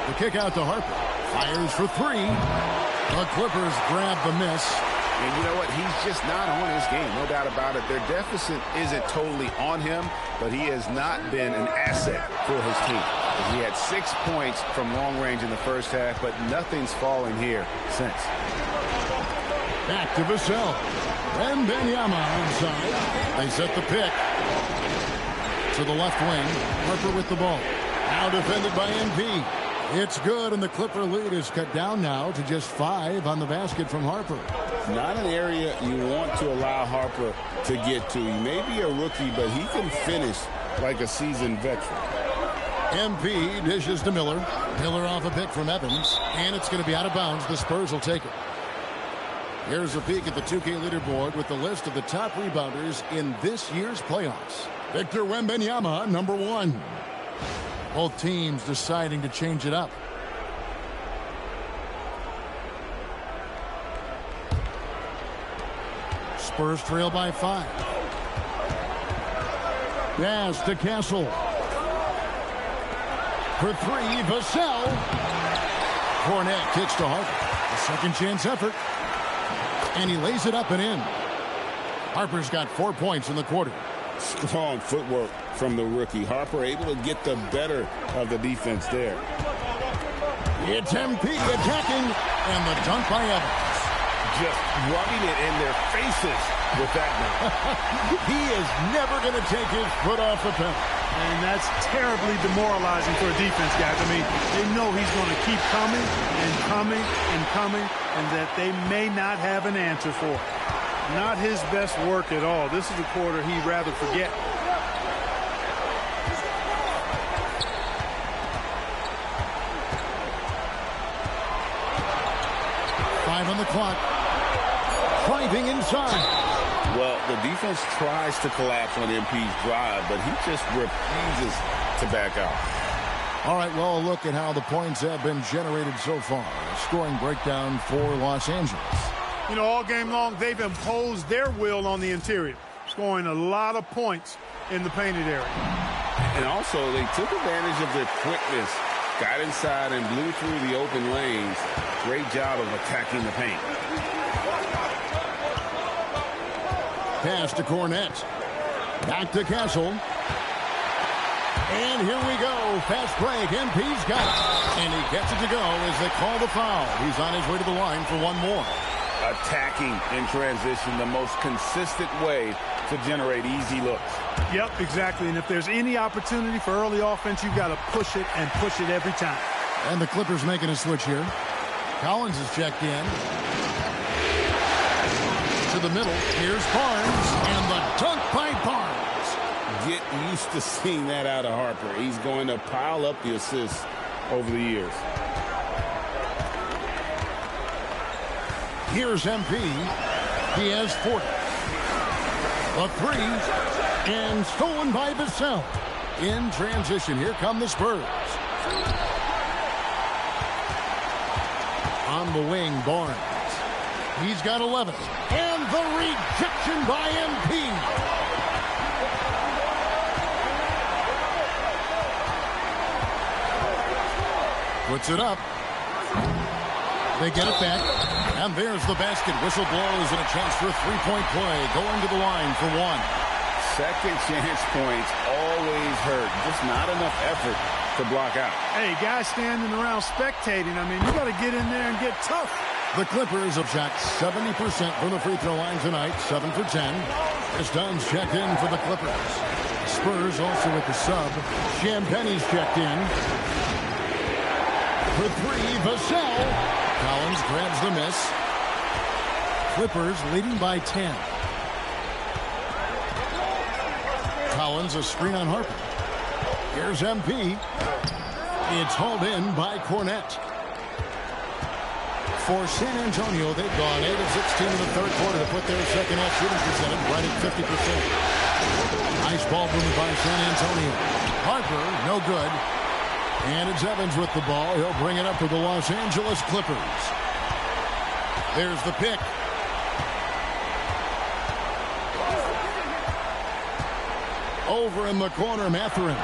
The kick out to Harper. Fires for 3. The Clippers grab the miss. And you know what? He's just not on his game. No doubt about it. Their deficit isn't totally on him, but he has not been an asset for his team. He had 6 points from long range in the first half, but nothing's falling here since. Back to Vassell. Wembenyama inside. They set the pick to the left wing. Harper with the ball. Now defended by MP. It's good, and the Clipper lead is cut down now to just 5 on the basket from Harper. Not an area you want to allow Harper to get to. He may be a rookie, but he can finish like a seasoned veteran. MP dishes to Miller. Miller off a pick from Evans, and it's going to be out of bounds. The Spurs will take it. Here's a peek at the 2K leaderboard with the list of the top rebounders in this year's playoffs. Victor Wembanyama, number 1. Both teams deciding to change it up. Spurs trail by 5. Pass to Castle. For 3, Vassell. Fournette kicks to Harper. A second chance effort. And he lays it up and in. Harper's got 4 points in the quarter. Strong footwork from the rookie. Harper able to get the better of the defense there. It's MP attacking. And the dunk by Evans. Just rubbing it in their faces with that now. He is never going to take his foot off the pedal. And that's terribly demoralizing for a defense, guys. I mean, they know he's going to keep coming and coming and coming, and that they may not have an answer for it. Not his best work at all. This is a quarter he'd rather forget. On the clock. Driving inside. Well, the defense tries to collapse on MP's drive, but he just refuses to back out. All right, well, a look at how the points have been generated so far. A scoring breakdown for Los Angeles. You know, all game long, they've imposed their will on the interior, scoring a lot of points in the painted area. And also, they took advantage of their quickness, got inside and blew through the open lanes. Great job of attacking the paint. Pass to Cornette. Back to Castle. And here we go. Fast break. MP's got it. And he gets it to go as they call the foul. He's on his way to the line for one more. Attacking in transition, the most consistent way to generate easy looks. Yep, exactly. And if there's any opportunity for early offense, you've got to push it and push it every time. And the Clippers making a switch here. Collins is checked in. To the middle. Here's Barnes. And the dunk by Barnes. Get used to seeing that out of Harper. He's going to pile up the assists over the years. Here's MP. He has 40. A three. And stolen by Vassell. In transition, here come the Spurs. On the wing, Barnes. He's got 11. And the rejection by MP. Puts it up. They get it back. And there's the basket. Whistle blows and a chance for a three-point play. Going to the line for one. Second chance points always hurt. Just not enough effort to block out. Hey, guys standing around spectating. I mean, you got to get in there and get tough. The Clippers have shot 70% from the free throw line tonight, 7 for 10. As Dunn's checked in for the Clippers. Spurs also with the sub. Champagne's checked in. For three, Vassell. Collins grabs the miss. Clippers leading by 10. Collins a screen on Harper. Here's MP. It's hauled in by Cornette. For San Antonio, they've gone 8 of 16 in the third quarter to put their second half shooting percentage right at 50%. Nice ball movement by San Antonio. Harper, no good. And it's Evans with the ball. He'll bring it up to the Los Angeles Clippers. There's the pick. Over in the corner, Mathurin.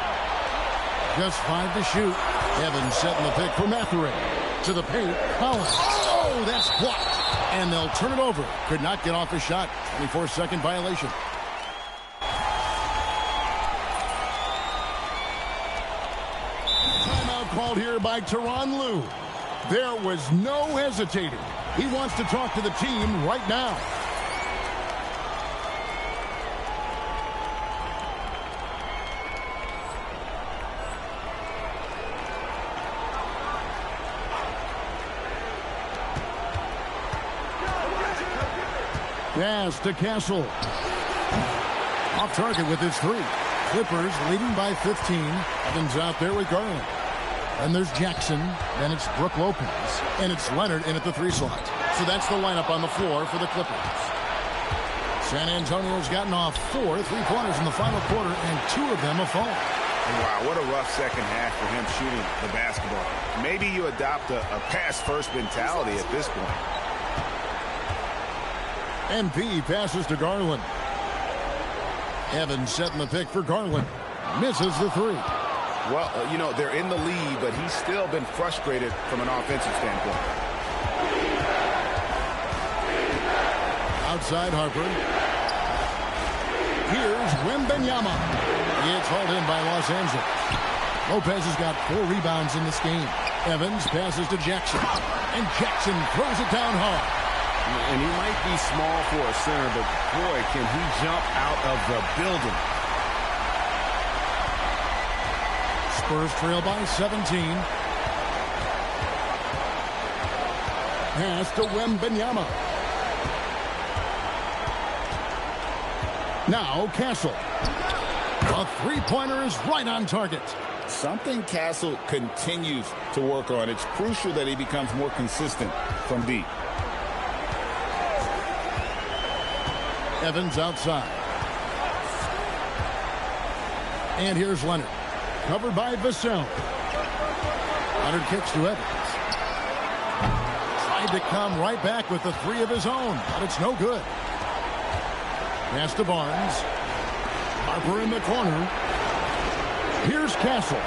Just 5 to shoot. Evans setting the pick for Mathurin. To the paint, Collins. Oh, that's blocked. And they'll turn it over. Could not get off a shot. 24-second violation. Timeout called here by Tyronn Lue. There was no hesitating. He wants to talk to the team right now. Pass to Castle. Off target with his three. Clippers leading by 15. Evans out there with Garland. And there's Jackson. Then it's Brook Lopez. And it's Leonard in at the 3 slot. So that's the lineup on the floor for the Clippers. San Antonio's gotten off 4 3-pointers in the final quarter, and 2 of them have fallen. Wow, what a rough second half for him shooting the basketball. Maybe you adopt a pass-first mentality at this point. MP passes to Garland. Evans setting the pick for Garland. Misses the 3. Well, you know, they're in the lead, but he's still been frustrated from an offensive standpoint. Outside Harper. Here's Wembenyama. It's hauled in by Los Angeles. Lopez has got 4 rebounds in this game. Evans passes to Jackson. And Jackson throws it down hard. And he might be small for a center, but boy, can he jump out of the building. Spurs trail by 17. Pass to Wembenyama. Now Castle. A 3-pointer is right on target. Something Castle continues to work on. It's crucial that he becomes more consistent from deep. Evans outside. And here's Leonard. Covered by Vassell. Leonard kicks to Evans. Tried to come right back with the 3 of his own, but it's no good. Pass to Barnes. Harper in the corner. Here's Castle.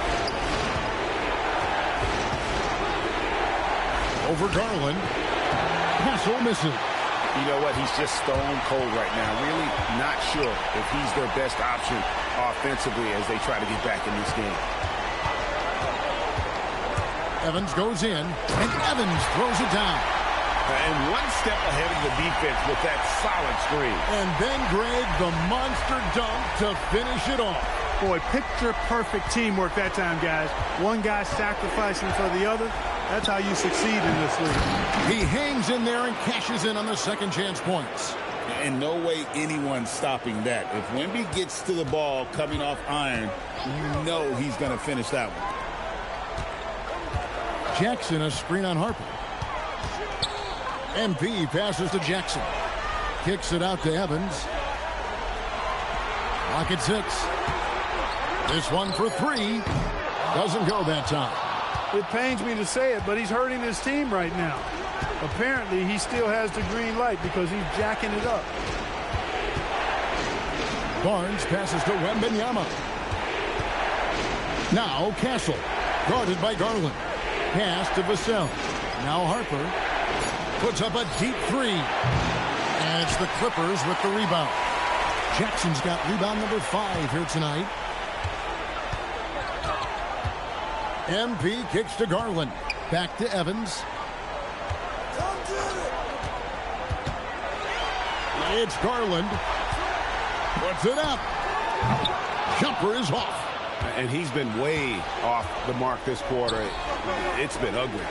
Over Garland. Castle misses. You know what? He's just stone cold right now. Really not sure if he's their best option offensively as they try to get back in this game. Evans goes in, and Evans throws it down. And one step ahead of the defense with that solid screen. And then, Greg, the monster dunk to finish it off. Boy, picture-perfect teamwork that time, guys. One guy sacrificing for the other. That's how you succeed in this league. He hangs in there and cashes in on the second chance points. In no way anyone's stopping that. If Wemby gets to the ball coming off iron, you know he's going to finish that one. Jackson, a screen on Harper. MP passes to Jackson. Kicks it out to Evans. Clock at 6. This one for 3. Doesn't go that time. It pains me to say it, but he's hurting his team right now. Apparently, he still has the green light because he's jacking it up. Barnes passes to Wemby. Now Castle, guarded by Garland. Pass to Vassell. Now Harper puts up a deep 3. And it's the Clippers with the rebound. Jackson's got rebound number 5 here tonight. MP kicks to Garland. Back to Evans. It's Garland. Puts it up. Jumper is off. And he's been way off the mark this quarter. It's been ugly.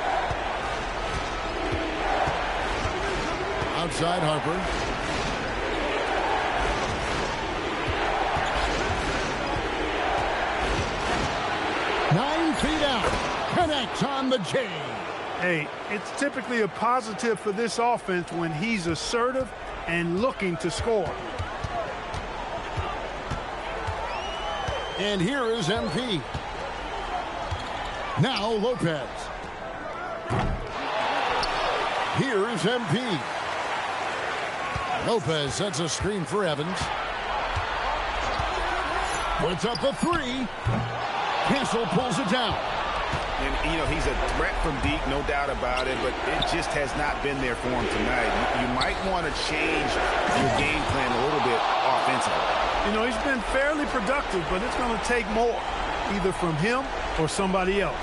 Outside Harper. Feet out. Connects on the J. Hey, it's typically a positive for this offense when he's assertive and looking to score. And here is MP. Now Lopez. Here is MP. Lopez sets a screen for Evans. Puts up a 3. Castle pulls it down. And, you know, he's a threat from deep, no doubt about it, but it just has not been there for him tonight. You might want to change your game plan a little bit offensively. You know, he's been fairly productive, but it's going to take more, either from him or somebody else.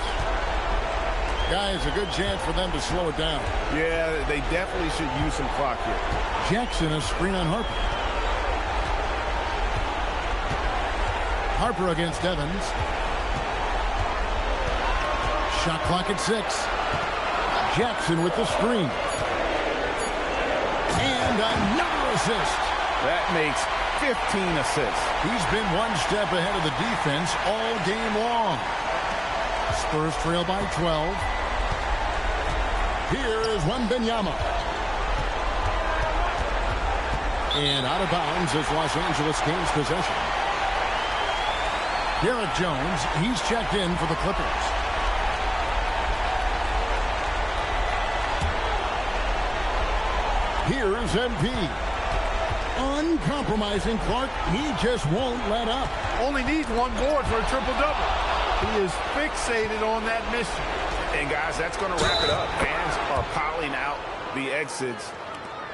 Guys, a good chance for them to slow it down. Yeah, they definitely should use some clock here. Jackson, a screen on Harper. Harper against Evans. Shot clock at 6. Jackson with the screen. And another assist. That makes 15 assists. He's been one step ahead of the defense all game long. Spurs trail by 12. Here is Wemby. And out of bounds as Los Angeles gains possession. Derek Jones, he's checked in for the Clippers. Here's MP. Uncompromising Clark. He just won't let up. Only needs one board for a triple-double. He is fixated on that mission. And, guys, that's going to wrap it up. Fans are piling out the exits.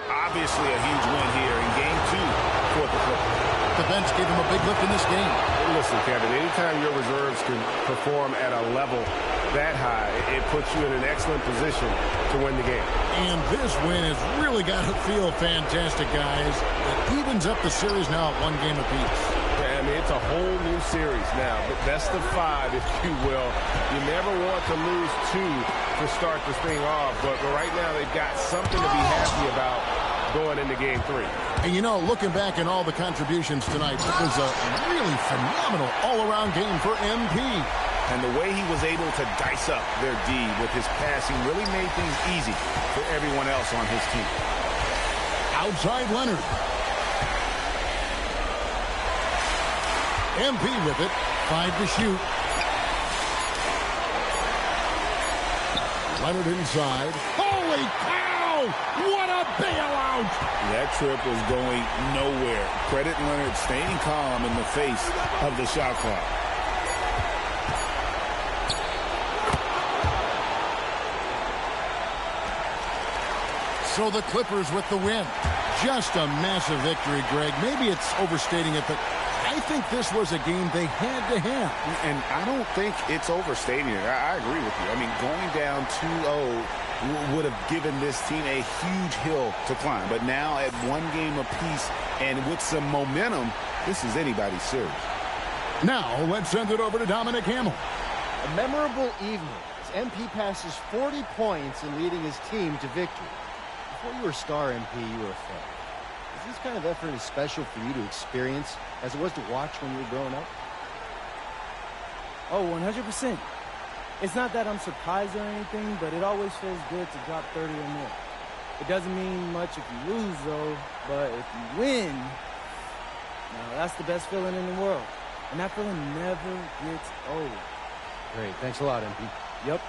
Obviously a huge win here in Game 2 for the Clippers. The bench gave him a big lift in this game. Listen, Kevin, anytime your reserves can perform at a level that high, it puts you in an excellent position to win the game. And this win has really got to feel fantastic, guys. It evens up the series now at 1 game apiece. I mean, it's a whole new series now, but best of 5, if you will. You never want to lose 2 to start this thing off, but right now they've got something to be happy about going into Game 3. And, you know, looking back at all the contributions tonight, it was a really phenomenal all-around game for MP. And the way he was able to dice up their D with his passing really made things easy for everyone else on his team. Outside Leonard. MP with it. 5 to shoot. Leonard inside. Holy cow! What a bailout! That trip was going nowhere. Credit Leonard staying calm in the face of the shot clock. So the Clippers with the win. Just a massive victory, Greg. Maybe it's overstating it, but I think this was a game they had to have. And I don't think it's overstating it. I agree with you. I mean, going down 2-0 would have given this team a huge hill to climb. But now at one game apiece and with some momentum, this is anybody's series. Now let's send it over to Dominic Hamill. A memorable evening as MP passes 40 points in leading his team to victory. Before you were a star, MP, you were a fan. Is this kind of effort as special for you to experience as it was to watch when you were growing up? Oh, 100%. It's not that I'm surprised or anything, but it always feels good to drop 30 or more. It doesn't mean much if you lose, though, but if you win, now that's the best feeling in the world. And that feeling never gets old. Great. Thanks a lot, MP. Yep.